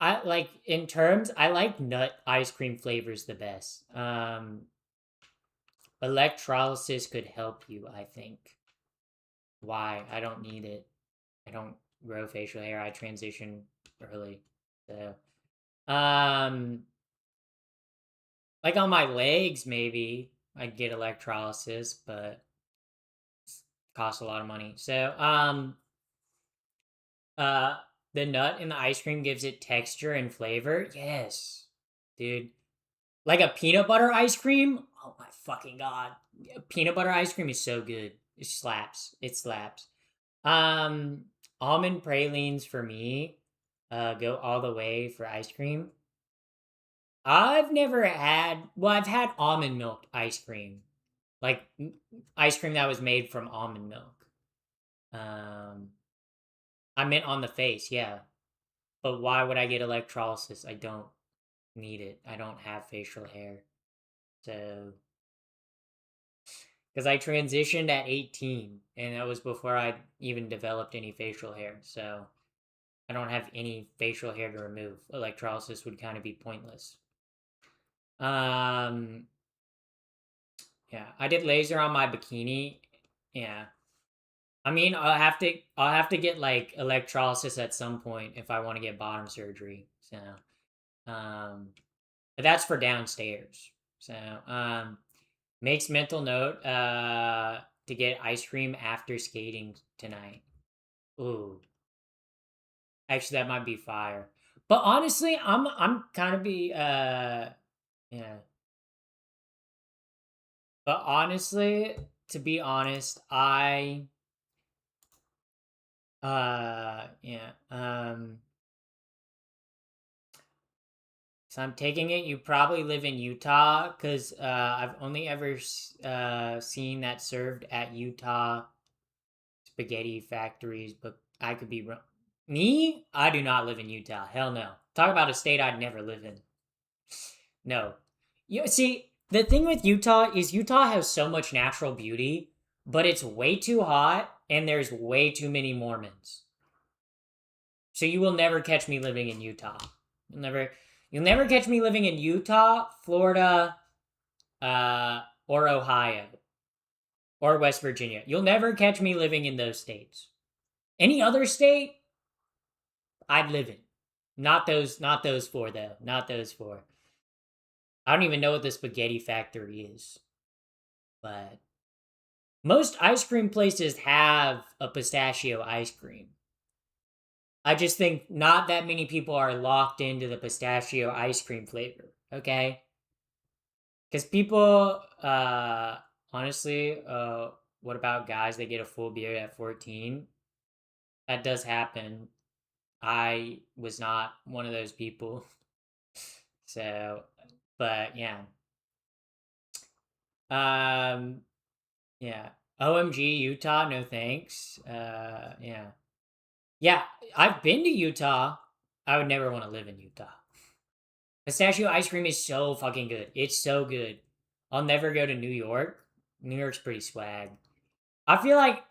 I like in terms I like nut ice cream flavors the best. Electrolysis could help you, I think. Why? I don't need it. I don't grow facial hair. I transition early. So like on my legs maybe I'd get electrolysis, but it costs a lot of money. So uh the nut in the ice cream gives it texture and flavor. Yes. Dude. Like a peanut butter ice cream? Oh my fucking god. Peanut butter ice cream is so good. It slaps. It slaps. Um Almond pralines for me go all the way for ice cream. I've never had, well, I've had almond milk ice cream. Like ice cream that was made from almond milk. Um I meant on the face, yeah. But why would I get electrolysis? I don't need it. I don't have facial hair. So because I transitioned at 18 and that was before I even developed any facial hair. So I don't have any facial hair to remove. Electrolysis would kind of be pointless. Um yeah, I did laser on my bikini. Yeah. I mean, I'll have to get like electrolysis at some point if I want to get bottom surgery. So um but that's for downstairs. So makes mental note to get ice cream after skating tonight. Ooh. Actually that might be fire. But honestly, I'm kind of be yeah. But honestly, to be honest, yeah. So I'm taking it you probably live in Utah cuz I've only ever seen that served at Utah spaghetti factories, but I could be wrong. Me? I do not live in Utah. Hell no. Talk about a state I'd never live in. No. You see, the thing with Utah is Utah has so much natural beauty, but it's way too hot and there's way too many Mormons. So you will never catch me living in Utah. You'll never catch me living in Utah, Florida, or Ohio, or West Virginia. You'll never catch me living in those states. Any other state, I'd live in. Not those four though. Not those four. I don't even know what the spaghetti factory is. But most ice cream places have a pistachio ice cream. I just think not that many people are locked into the pistachio ice cream flavor, okay? Because people, honestly, what about guys that get a full beard at 14? That does happen. I was not one of those people. So, but yeah. Yeah. OMG, Utah, no thanks. Yeah. Yeah, I've been to Utah. I would never want to live in Utah. Pistachio ice cream is so fucking good. It's so good. I'll never go to New York. New York's pretty swag. I feel like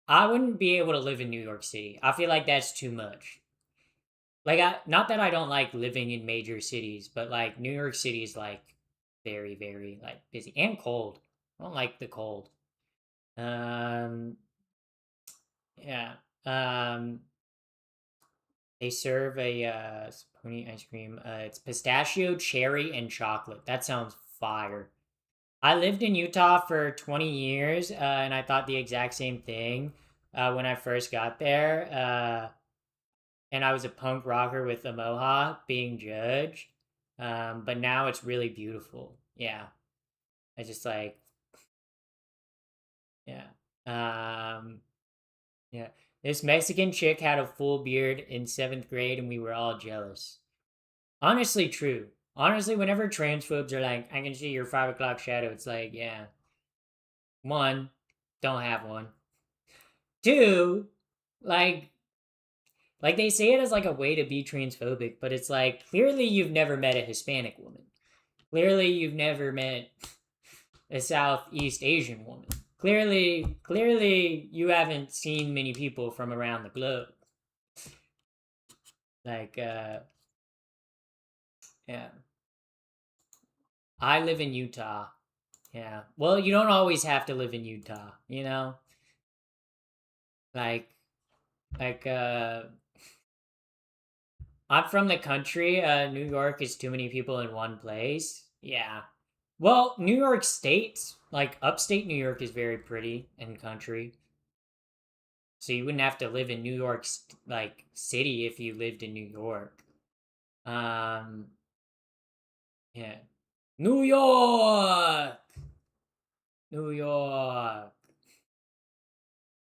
I wouldn't be able to live in New York City. I feel like that's too much. Like, not that I don't like living in major cities, but like New York City is like very, very like busy and cold. I don't like the cold. Um, yeah. Um, they serve a pony ice cream. It's pistachio, cherry, and chocolate. That sounds fire. I lived in Utah for 20 years, and I thought the exact same thing when I first got there. And I was a punk rocker with a mohawk being judged. But now it's really beautiful. Yeah. I just like, yeah. Yeah. This Mexican chick had a full beard in 7th grade, and we were all jealous. Honestly, true. Honestly, whenever transphobes are like, I can see your 5 o'clock shadow, it's like, yeah. One, don't have one. Two, like, like they say it as like a way to be transphobic, but it's like clearly you've never met a Hispanic woman. Clearly you've never met a Southeast Asian woman. Clearly you haven't seen many people from around the globe. Like, yeah. I live in Utah. Yeah. Well, you don't always have to live in Utah, you know? Like, like, I'm from the country. New York is too many people in one place. Yeah. Well, New York State, like upstate New York, is very pretty and country. So you wouldn't have to live in New York, like city, if you lived in New York. Um, yeah. New York, New York.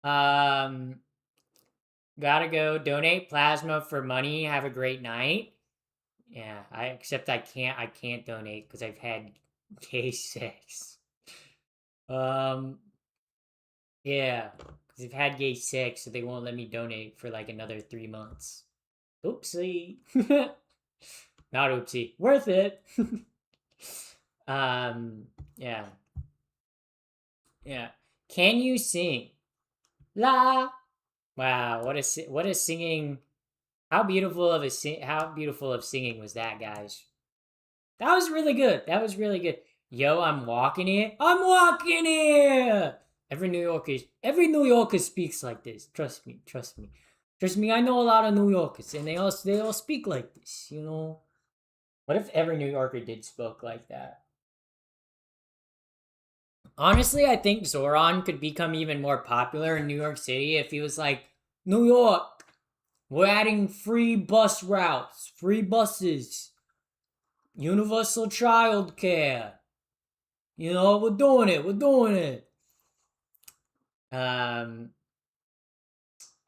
Um, gotta go donate plasma for money. Have a great night. Yeah, I can't donate because I've had gay sex. Um, yeah, because I've had gay sex, so they won't let me donate for like another 3 months. Oopsie. Not oopsie. Worth it. um, yeah, yeah. Can you sing? La. Wow, what a singing. How beautiful of singing was that, guys? That was really good. That was really good. Yo, I'm walking here. I'm walking here. Every New Yorker speaks like this. Trust me. Trust me. Trust me. I know a lot of New Yorkers, and they all speak like this. You know. What if every New Yorker did spoke like that? Honestly, I think Zoran could become even more popular in New York City if he was like, New York, we're adding free bus routes, free buses, universal child care. You know, we're doing it. We're doing it. Um,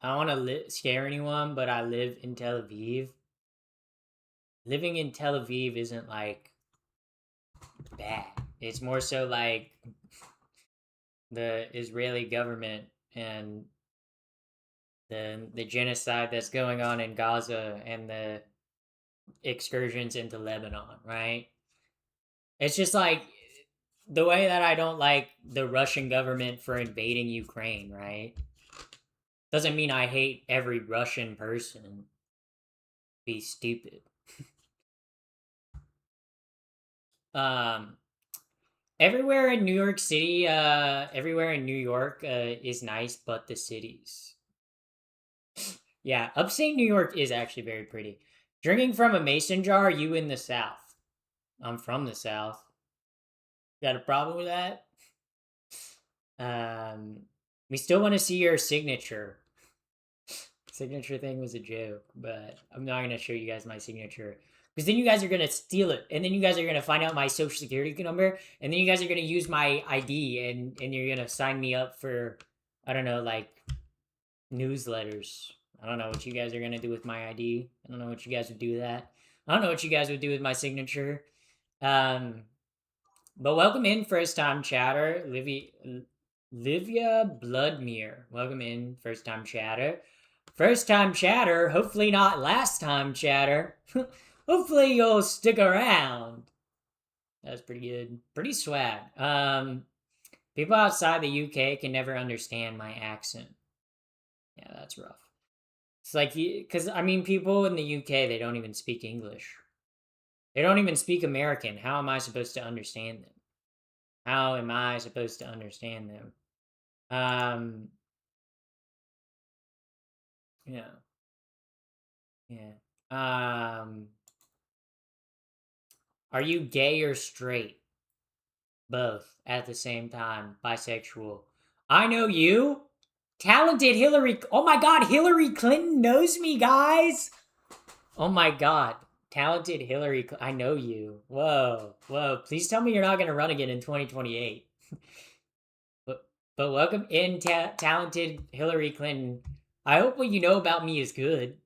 I don't want to scare anyone, but I live in Tel Aviv. Living in Tel Aviv isn't like bad. It's more so like the Israeli government and the genocide that's going on in Gaza and the excursions into Lebanon, right? It's just like the way that I don't like the Russian government for invading Ukraine, right? Doesn't mean I hate every Russian person. Be stupid. Um, everywhere in New York City, everywhere in New York is nice, but the cities. Yeah, upstate New York is actually very pretty. Drinking from a mason jar, you in the South. I'm from the South. Got a problem with that? Um, we still want to see your signature. Signature thing was a joke, but I'm not gonna show you guys my signature because then you guys are gonna steal it, and then you guys are gonna find out my social security number, and then you guys are gonna use my ID, and you're gonna sign me up for, I don't know, like newsletters. I don't know what you guys are gonna do with my ID. I don't know what you guys would do with that. I don't know what you guys would do with my signature. Um, But welcome in, first time chatter, Livia Bloodmere. Welcome in, first time chatter. First time chatter, hopefully not last time chatter. Hopefully you'll stick around. That's pretty good. Pretty swag. People outside the UK can never understand my accent. Yeah, that's rough. It's like, because I mean, people in the UK, they don't even speak English. They don't even speak American. How am I supposed to understand them? How am I supposed to understand them? Yeah. Yeah. Are you gay or straight? Both at the same time. Bisexual. I know you. Talented Hillary. Oh my god, Hillary Clinton knows me, guys. Oh my god. Talented Hillary. I know you. Whoa. Whoa. Please tell me you're not going to run again in 2028. But welcome in, talented Hillary Clinton. I hope what you know about me is good.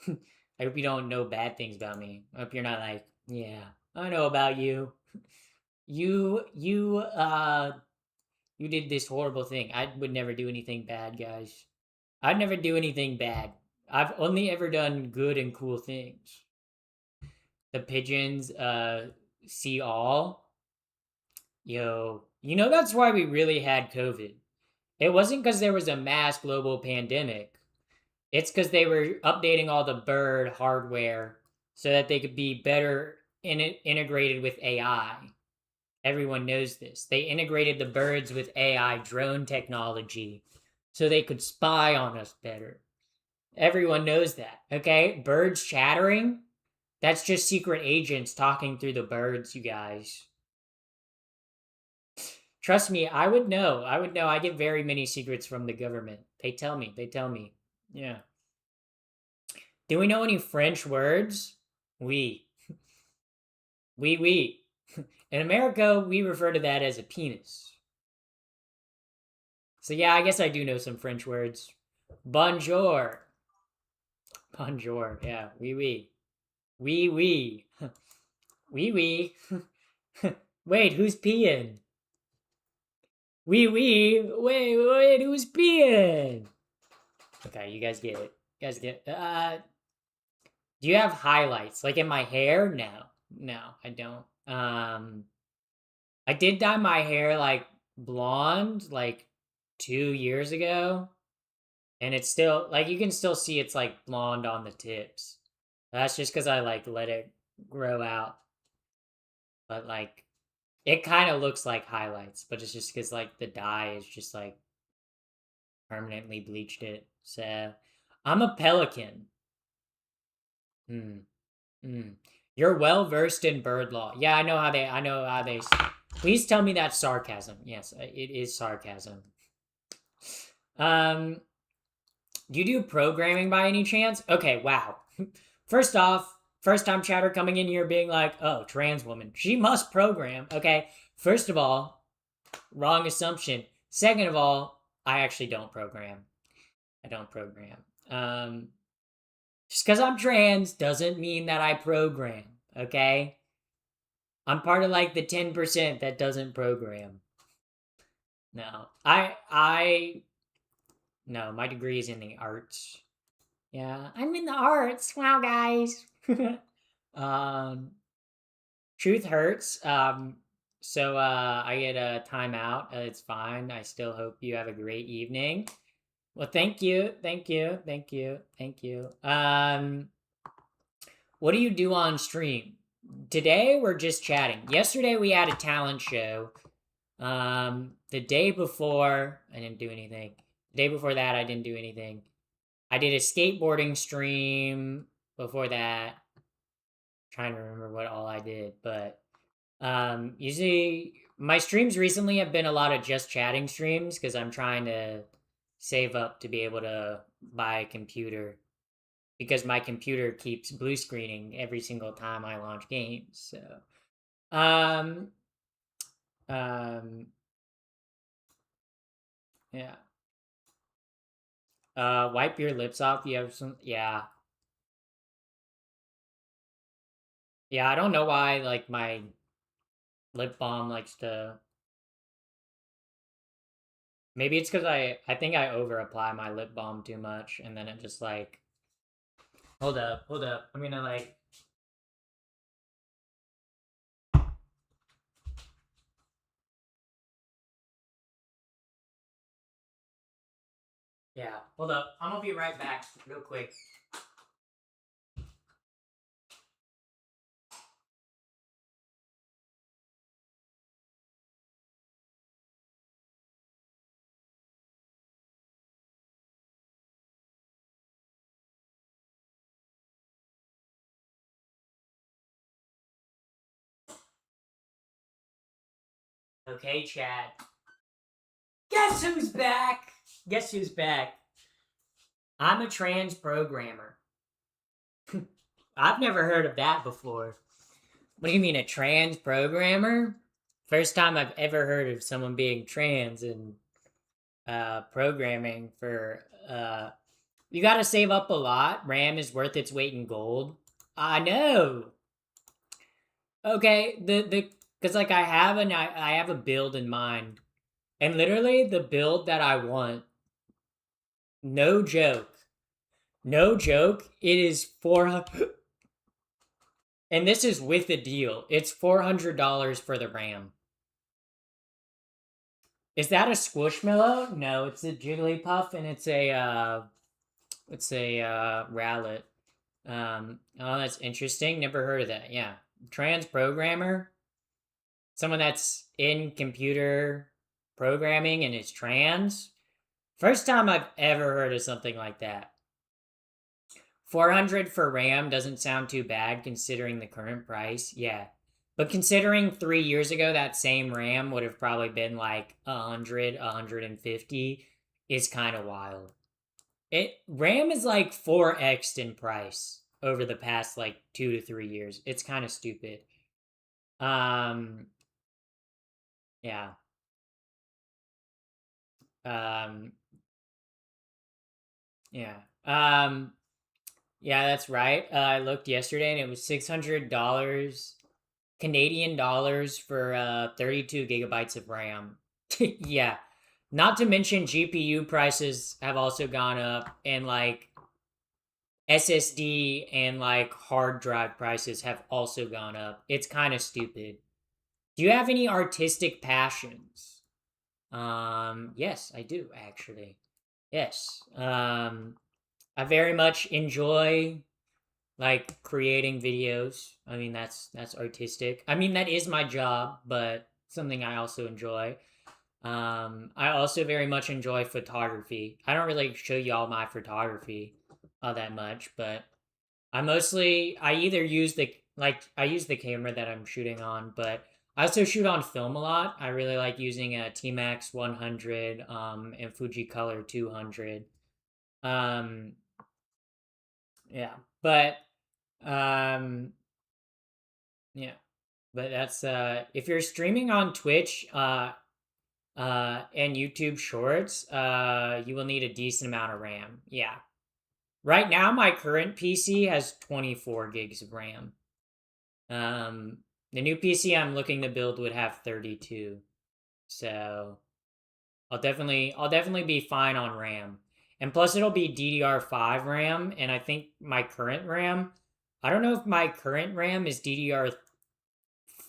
I hope you don't know bad things about me. I hope you're not like, yeah, I know about you. You did this horrible thing. I would never do anything bad, guys. I'd never do anything bad. I've only ever done good and cool things. The pigeons, see all. Yo, that's why we really had COVID. It wasn't because there was a mass global pandemic. It's because they were updating all the bird hardware so that they could be better integrated with AI. Everyone knows this. They integrated the birds with AI drone technology so they could spy on us better. Everyone knows that, okay? Birds chattering, that's just secret agents talking through the birds, you guys. Trust me, I would know. I get very many secrets from the government. They tell me. Yeah. Do we know any French words? Oui. Oui. In America, we refer to that as a penis. So yeah, I guess I do know some French words. Bonjour. Bonjour. Yeah. Oui. Oui. Oui. Wait, who's peeing? Wait, who's peeing? Okay, you guys get it. Do you have highlights? Like in my hair? No, I don't. I did dye my hair like blonde like 2 years ago. And it's still like you can still see it's like blonde on the tips. That's just because I like let it grow out. But like it kind of looks like highlights, but it's just because like the dye is just like permanently bleached it. So I'm a pelican. Hmm. You're well versed in bird law. Yeah, I know how they. Please tell me that's sarcasm. Yes, it is sarcasm. Do you do programming by any chance? Okay, wow. First off, first time chatter coming in here being like, oh, trans woman. She must program. Okay. First of all, wrong assumption. Second of all, I actually don't program. I don't program. Just because I'm trans doesn't mean that I program. Okay. I'm part of like the 10% that doesn't program. No. No, my degree is in the arts. Yeah, I'm in the arts. Wow, guys. um, truth hurts. So I get a timeout. It's fine. I still hope you have a great evening. Well, thank you. What do you do on stream? Today we're just chatting. Yesterday we had a talent show. The day before I didn't do anything. The day before that I didn't do anything. I did a skateboarding stream before that. Trying to remember what all I did, but usually my streams recently have been a lot of just chatting streams because I'm trying to save up to be able to buy a computer because my computer keeps blue screening every single time I launch games. So, um, um, yeah. Wipe your lips off. You have some, yeah. Yeah, I don't know why, like, my Lip balm likes to. Maybe it's because I think I over apply my lip balm too much, and then it just like. Hold up, hold up. I'm gonna like. Yeah, hold up. I'm gonna be right back, real quick. Okay, Chad. Guess who's back? Guess who's back? I'm a trans programmer. I've never heard of that before. What do you mean, a trans programmer? First time I've ever heard of someone being trans and programming for. You gotta save up a lot. RAM is worth its weight in gold. I know. Okay, because like I have a build in mind, and literally the build that I want. No joke. No joke. It is 400. And this is with a deal. It's $400 for the RAM. Is that a Squishmallow? No, it's a Jigglypuff, and it's a Rowlet. Oh, that's interesting. Never heard of that. Yeah, trans programmer, someone that's in computer programming and is trans. First time I've ever heard of something like that. 400 for RAM doesn't sound too bad considering the current price. Yeah. But considering 3 years ago that same RAM would have probably been like 100, 150 is kind of wild. RAM is like 4x'd in price over the past like 2 to 3 years. It's kind of stupid. Um yeah. Um yeah. Yeah, that's right. I looked yesterday and it was $600 Canadian dollars for 32 gigabytes of RAM. Yeah. Not to mention GPU prices have also gone up, and like SSD and like hard drive prices have also gone up. It's kind of stupid. Do you have any artistic passions? Yes, I do actually. Yes. I very much enjoy like creating videos. I mean, that's artistic. I mean, that is my job, but something I also enjoy. I also very much enjoy photography. I don't really show y'all my photography all that much, but I either use I use the camera that I'm shooting on, but I also shoot on film a lot. I really like using a T-Max 100 and Fujicolor 200. Um yeah, but um yeah, but that's if you're streaming on Twitch and YouTube Shorts, you will need a decent amount of RAM. Yeah. Right now my current PC has 24 gigs of RAM. The new PC I'm looking to build would have 32. So, I'll definitely be fine on RAM. And plus it'll be DDR5 RAM, and I think my current RAM, I don't know if my current RAM is DDR4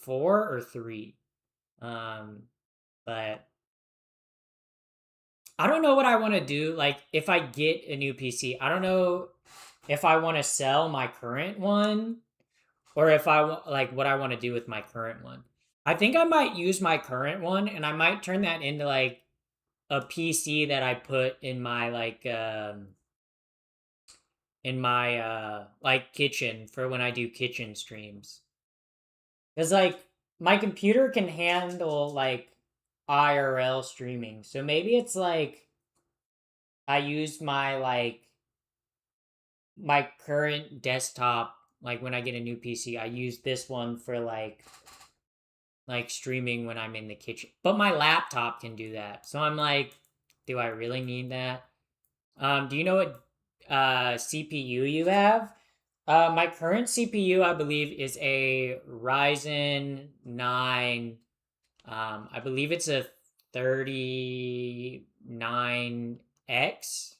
or 3. But I don't know what I want to do. Like, if I get a new PC, I don't know if I want to sell my current one or if like what I want to do with my current one. I think I might use my current one and I might turn that into like a PC that I put in my like kitchen for when I do kitchen streams. Cuz like my computer can handle like IRL streaming. So maybe it's like I use my current desktop, like when I get a new PC, I use this one for like streaming when I'm in the kitchen. But my laptop can do that. So I'm like, do I really need that? Do you know what CPU you have? My current CPU, I believe, is a Ryzen 9. I believe it's a 39X.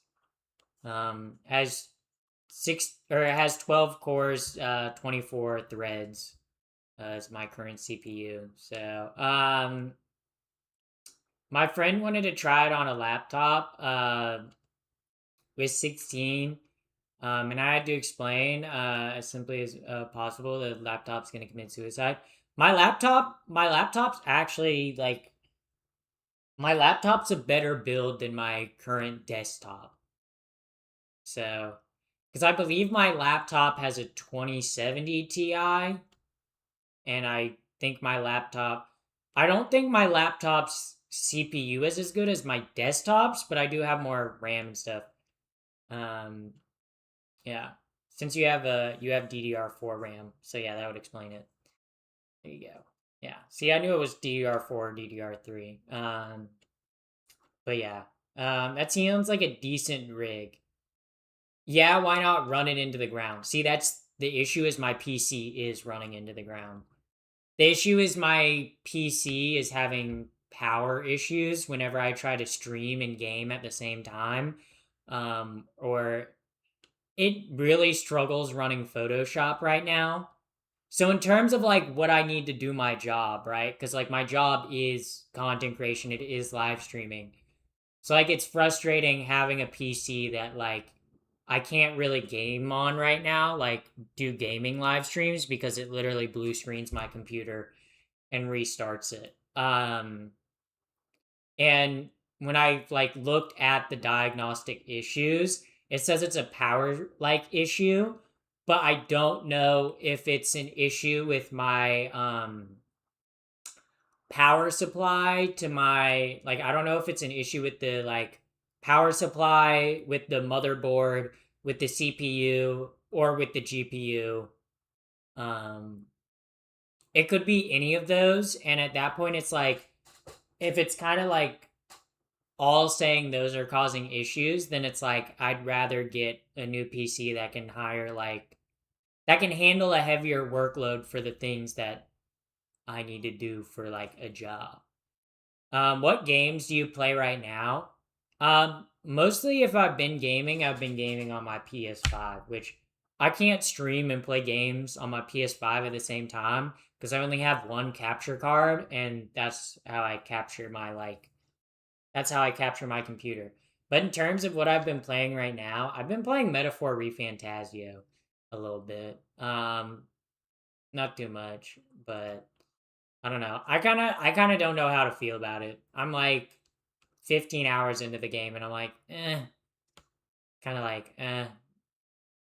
Has it has 12 cores, 24 threads. Is my current CPU. So, my friend wanted to try it on a laptop, with 16. And I had to explain, as simply as possible, the laptop's gonna commit suicide. My laptop's actually like my laptop's a better build than my current desktop. So, because I believe my laptop has a 2070 Ti, and I don't think my laptop's CPU is as good as my desktop's, but I do have more RAM and stuff. Um, yeah. Since you have DDR4 RAM, so yeah, that would explain it. There you go. Yeah. See, I knew it was DDR4 or DDR3. But yeah. That seems like a decent rig. Yeah, why not run it into the ground? See, that's the issue is my PC is running into the ground. The issue is my PC is having power issues whenever I try to stream and game at the same time. Or it really struggles running Photoshop right now. So in terms of like what I need to do my job, right? Cuz like my job is content creation, it is live streaming. So like it's frustrating having a PC that like I can't really game on right now, like do gaming live streams because it literally blue screens my computer and restarts it. And when I like looked at the diagnostic issues, it says it's a power like issue, but I don't know if it's an issue with my power supply to my like I don't know if it's an issue with the like power supply with the motherboard, with the CPU or with the GPU. Um it could be any of those, and at that point it's like if it's kind of like all saying those are causing issues, then it's like I'd rather get a new PC that can hire like that can handle a heavier workload for the things that I need to do for like a job. What games do you play right now? Mostly if I've been gaming on my PS5, which I can't stream and play games on my PS5 at the same time because I only have one capture card, and that's how I capture my computer. But in terms of what I've been playing right now, I've been playing Metaphor ReFantasio a little bit. Not too much, but I don't know. I kind of don't know how to feel about it. I'm like 15 hours into the game and I'm like, kind of like, I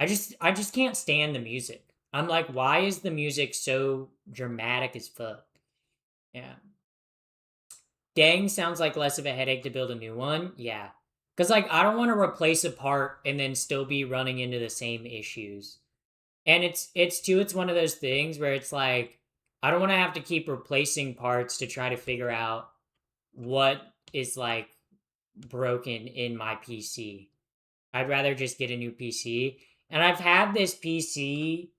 just can't stand the music. I'm like, why is the music so dramatic as fuck? Yeah. Dang sounds like less of a headache to build a new one. Yeah. Cuz like I don't want to replace a part and then still be running into the same issues. And it's one of those things where it's like I don't want to have to keep replacing parts to try to figure out what is like broken in my PC. I'd rather just get a new PC. And I've had this PC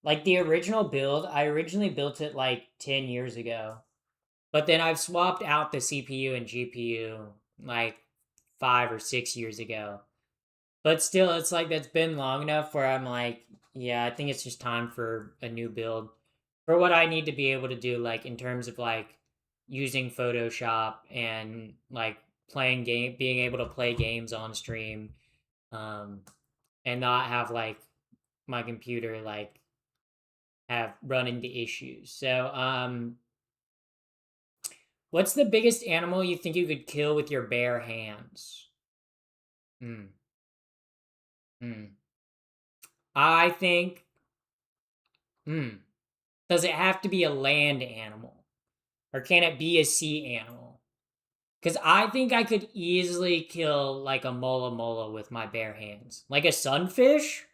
like the original build, I originally built it like 10 years ago. But then I've swapped out the CPU and GPU like 5 or 6 years ago. But still, it's like that's been long enough where I'm like, yeah, I think it's just time for a new build for what I need to be able to do, like in terms of like using Photoshop and like being able to play games on stream, um, and not have like my computer like have run into issues. So, what's the biggest animal you think you could kill with your bare hands? Hmm. Hmm. I think. Hmm. Does it have to be a land animal, or can it be a sea animal? Because I think I could easily kill like a mola mola with my bare hands, like a sunfish.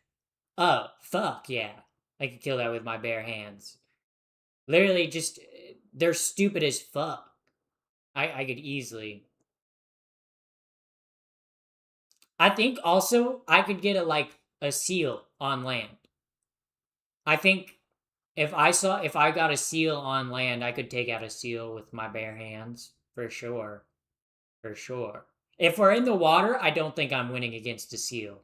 Oh fuck yeah, I could kill that with my bare hands. Literally, just they're stupid as fuck. I could easily. I think also I could get a like a seal on land. I think if I got a seal on land, I could take out a seal with my bare hands for sure. For sure. If we're in the water, I don't think I'm winning against a seal.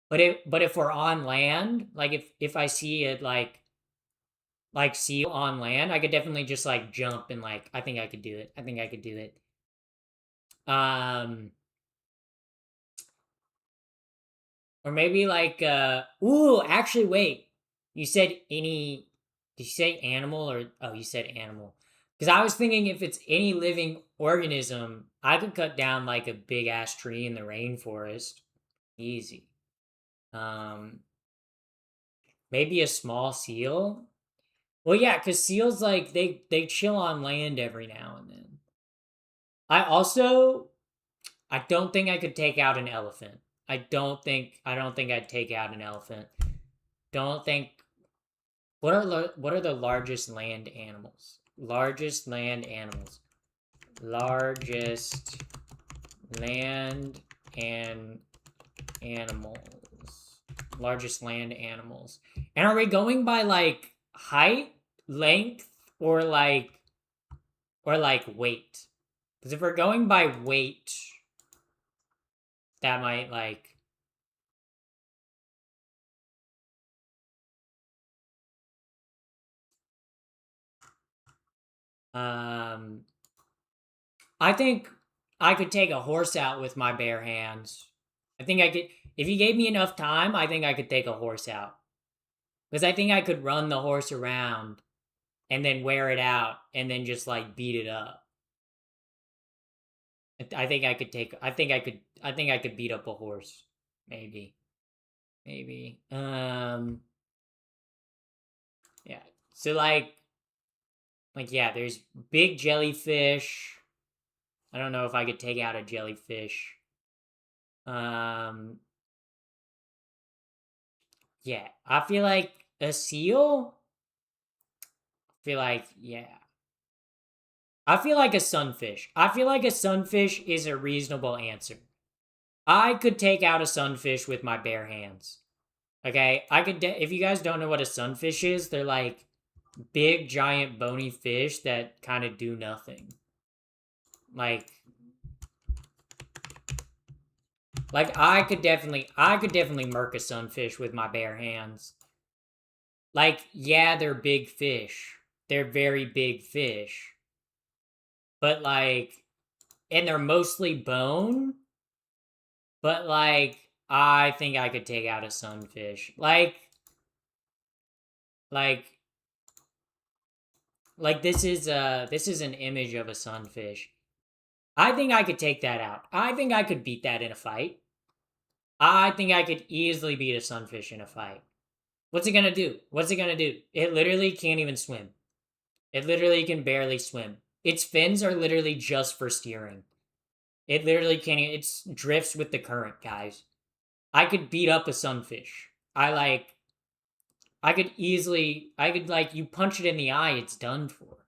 But if we're on land, like if I see it like seal on land, I could definitely just like jump and like I think I could do it. I think I could do it. Or maybe like ooh, actually wait. You said any did you say animal or oh you said animal. Because I was thinking if it's any living organism, I could cut down like a big ass tree in the rainforest. Easy. Um Maybe a small seal. Well yeah, because seals like they chill on land every now and then. I don't think I could take out an elephant. I don't think I'd take out an elephant. Don't think what are the largest land animals? Largest land animals. Largest land and animals. Largest land animals. And are we going by like height, length, or like weight? Because if we're going by weight, that might like I think I could take a horse out with my bare hands. I think I could if you gave me enough time, I think I could take a horse out. Because I think I could run the horse around and then wear it out and then just like beat it up. I think I could take I think I could beat up a horse. Maybe. Maybe. Yeah. So like yeah, there's big jellyfish. I don't know if I could take out a jellyfish. Yeah, I feel like a seal. I feel like yeah. I feel like a sunfish. I feel like a sunfish is a reasonable answer. I could take out a sunfish with my bare hands. Okay, I could. If you guys don't know what a sunfish is, they're like big, giant, bony fish that kind of do nothing. Like I could definitely murk a sunfish with my bare hands. Like, yeah, they're big fish. They're very big fish. But like and they're mostly bone, but like I think I could take out a sunfish. Like this is an image of a sunfish. I think I could take that out. I think I could beat that in a fight. I think I could easily beat a sunfish in a fight. What's it gonna do? What's it gonna do? It literally can't even swim. It literally can barely swim. Its fins are literally just for steering. It literally can't. It drifts with the current, guys. I could beat up a sunfish. I could easily. I could like you punch it in the eye. It's done for.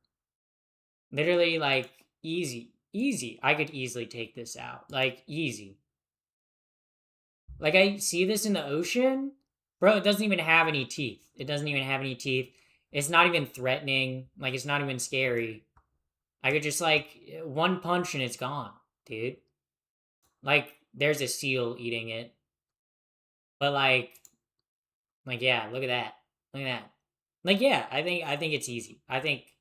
Literally, like easy, easy. I could easily take this out. Like easy. Like I see this in the ocean, bro. It doesn't even have any teeth. It doesn't even have any teeth. It's not even threatening. Like it's not even scary. I could just like one punch and it's gone, dude. Like there's a seal eating it. But like yeah, look at that. Look at that. Like yeah, I think it's easy. I think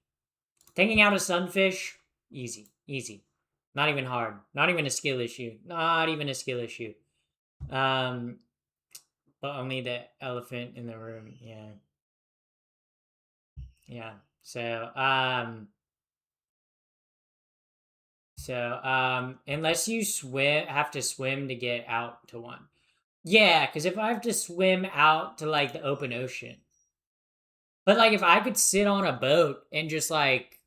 taking out a sunfish, easy. Easy. Not even hard. Not even a skill issue. Not even a skill issue. Um but only the elephant in the room. Yeah. Yeah. Unless you have to swim to get out to one. Yeah, because if I have to swim out to like the open ocean, but like if I could sit on a boat and just like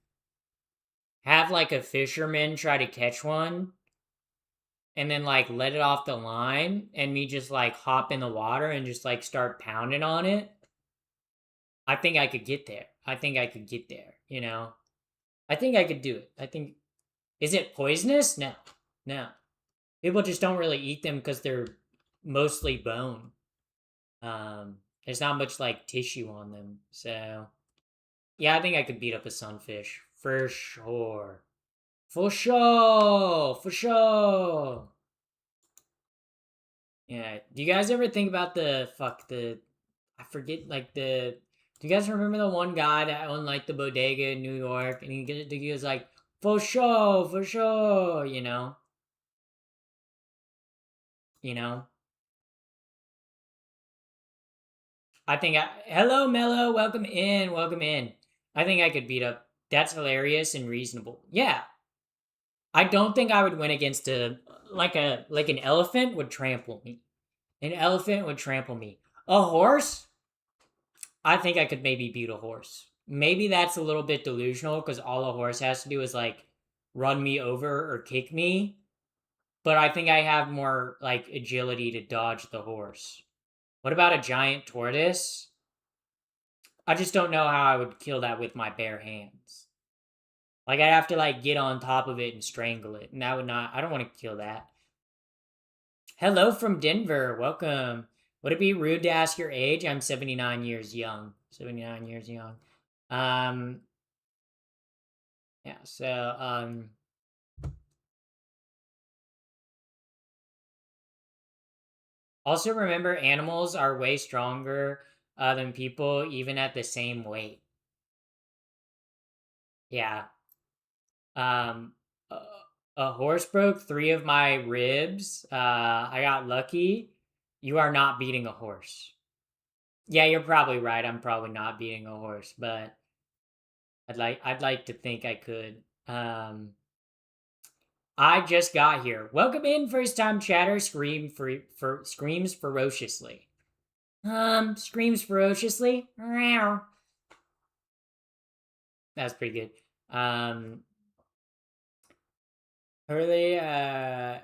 have like a fisherman try to catch one and then like let it off the line and me just like hop in the water and just like start pounding on it, I think I could get there. I think I could get there, you know? I think I could do it. I think is it poisonous? No. No. People just don't really eat them because they're mostly bone. There's not much like tissue on them. So yeah, I think I could beat up a sunfish for sure. For sure. For sure. Yeah. Do you guys ever think about I forget like do you guys remember the one guy that owned like the bodega in New York and he was like, for sure, you know? You know? Hello Mello, welcome in, welcome in. I think I could beat up. That's hilarious and reasonable. Yeah. I don't think I would win against like an elephant would trample me. An elephant would trample me. A horse? I think I could maybe beat a horse. Maybe that's a little bit delusional because all a horse has to do is like run me over or kick me. But I think I have more like agility to dodge the horse. What about a giant tortoise? I just don't know how I would kill that with my bare hands. Like I'd have to like get on top of it and strangle it, and that would not. I don't want to kill that. Hello from Denver. Welcome. Would it be rude to ask your age? I'm 79 years young. 79 years young. Yeah, so also remember animals are way stronger than people even at the same weight. Yeah. Um a, a horse broke 3 of my ribs. I got lucky. You are not beating a horse. Yeah, you're probably right. I'm probably not beating a horse, but I'd like to think I could. I just got here. Welcome in, first time chatter. Screams ferociously. Screams ferociously. Meow. That's pretty good. Purely, yeah.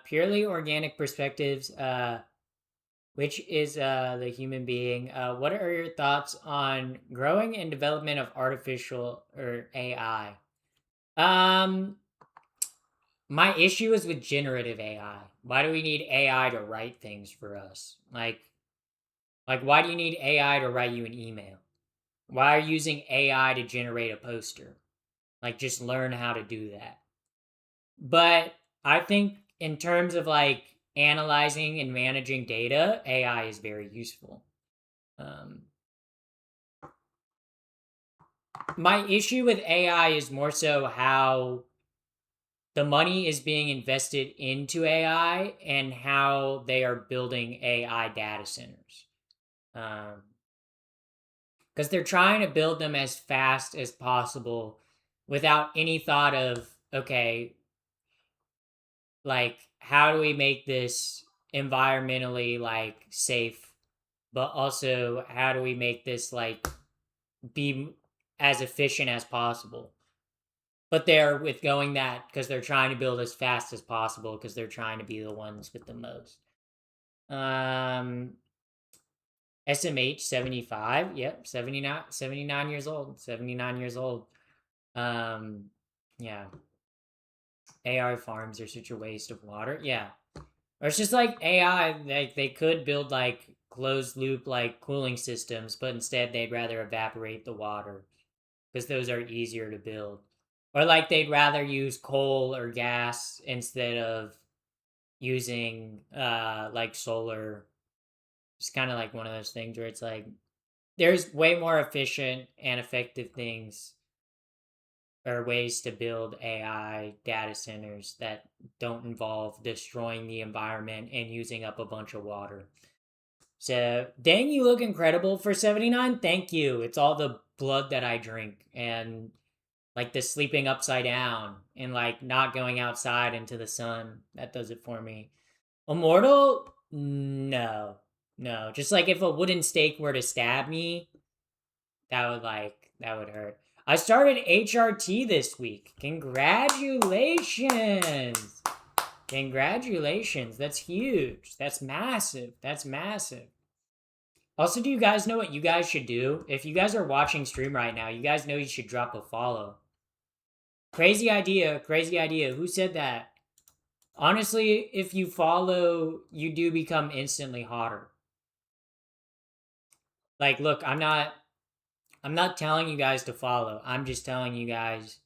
Purely organic perspectives. Which is the human being. What are your thoughts on growing and development of artificial or AI? Um, my issue is with generative AI. Why do we need AI to write things for us? Like why do you need AI to write you an email? Why are you using AI to generate a poster? Like just learn how to do that. But I think in terms of like analyzing and managing data, AI is very useful. My issue with AI is more so how the money is being invested into AI and how they are building AI data centers. Because they're trying to build them as fast as possible without any thought of, okay, like, how do we make this environmentally, like, safe? But also, how do we make this, like, be as efficient as possible? But they're with going that because they're trying to build as fast as possible because they're trying to be the ones with the most. SMH 75. Yep, 79 years old. 79 years old. Yeah. AI farms are such a waste of water. Yeah. Or it's just like AI, like they could build like closed loop like cooling systems, but instead they'd rather evaporate the water because those are easier to build. Or like they'd rather use coal or gas instead of using like solar. It's kind of like one of those things where it's like there's way more efficient and effective things or ways to build AI data centers that don't involve destroying the environment and using up a bunch of water. So, dang, you look incredible for 79. Thank you. It's all the blood that I drink and like the sleeping upside down and like not going outside into the sun. That does it for me. Immortal? No. No. Just like if a wooden stake were to stab me, that would hurt. I started HRT this week. Congratulations. Congratulations. That's huge. That's massive. That's massive. Also, do you guys know what you guys should do? If you guys are watching stream right now, you guys know you should drop a follow. Crazy idea. Crazy idea. Who said that? Honestly, if you follow, you do become instantly hotter. Like, look, I'm not telling you guys to follow. I'm just telling you guys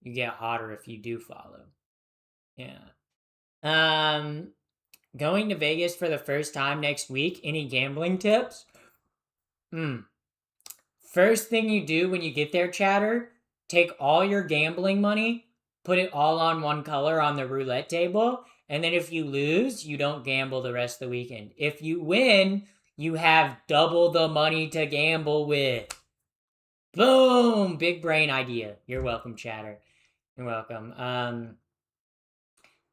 you get hotter if you do follow. Yeah. Going to Vegas for the first time next week. Any gambling tips? First thing you do when you get there, chatter, take all your gambling money, put it all on one color on the roulette table, and then if you lose, you don't gamble the rest of the weekend. If you win, you have double the money to gamble with. Boom! Big brain idea. You're welcome, chatter. You're welcome.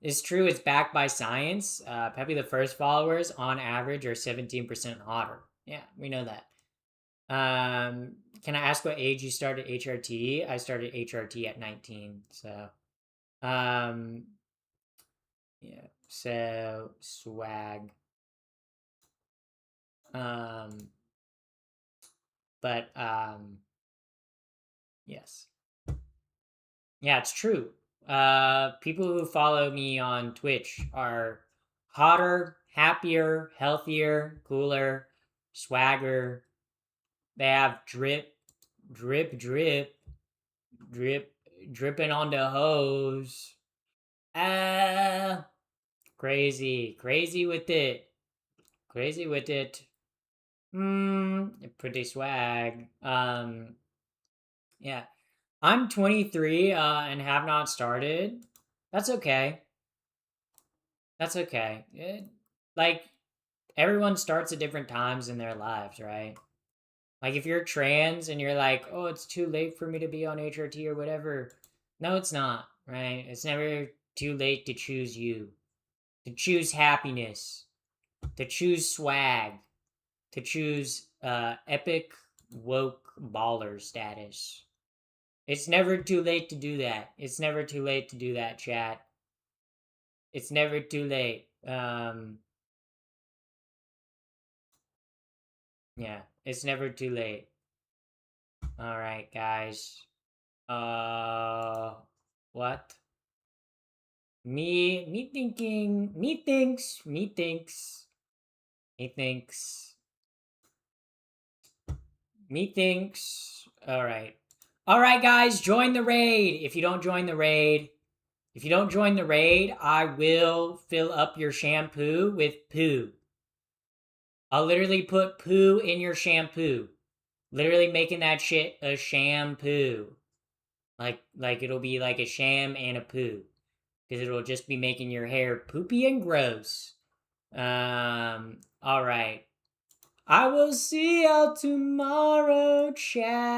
It's true, it's backed by science. Peppy the First followers, on average, are 17% hotter. Yeah, we know that. Can I ask what age you started HRT? I started HRT at 19, so. Yeah, so, swag. Yes. Yeah, it's true. People who follow me on Twitch are hotter, happier, healthier, cooler, swagger. They have drip, drip, drip, drip, dripping on the hose. Crazy with it. Crazy with it. Pretty swag. Yeah. I'm 23 and have not started. That's okay. That's okay. Like, everyone starts at different times in their lives, right? Like, if you're trans and you're like, oh, it's too late for me to be on HRT or whatever. No, it's not, right? It's never too late to choose you, to choose happiness, to choose swag, to choose epic woke baller status. It's never too late to do that. It's never too late to do that, chat. It's never too late. Yeah, it's never too late. All right, guys. What? Me thinking, me thinks. All right. All right, guys, join the raid. If you don't join the raid, I will fill up your shampoo with poo. I'll literally put poo in your shampoo. Literally making that shit a shampoo. Like it'll be like a sham and a poo. Because it'll just be making your hair poopy and gross. Alright. I will see y'all tomorrow, chat.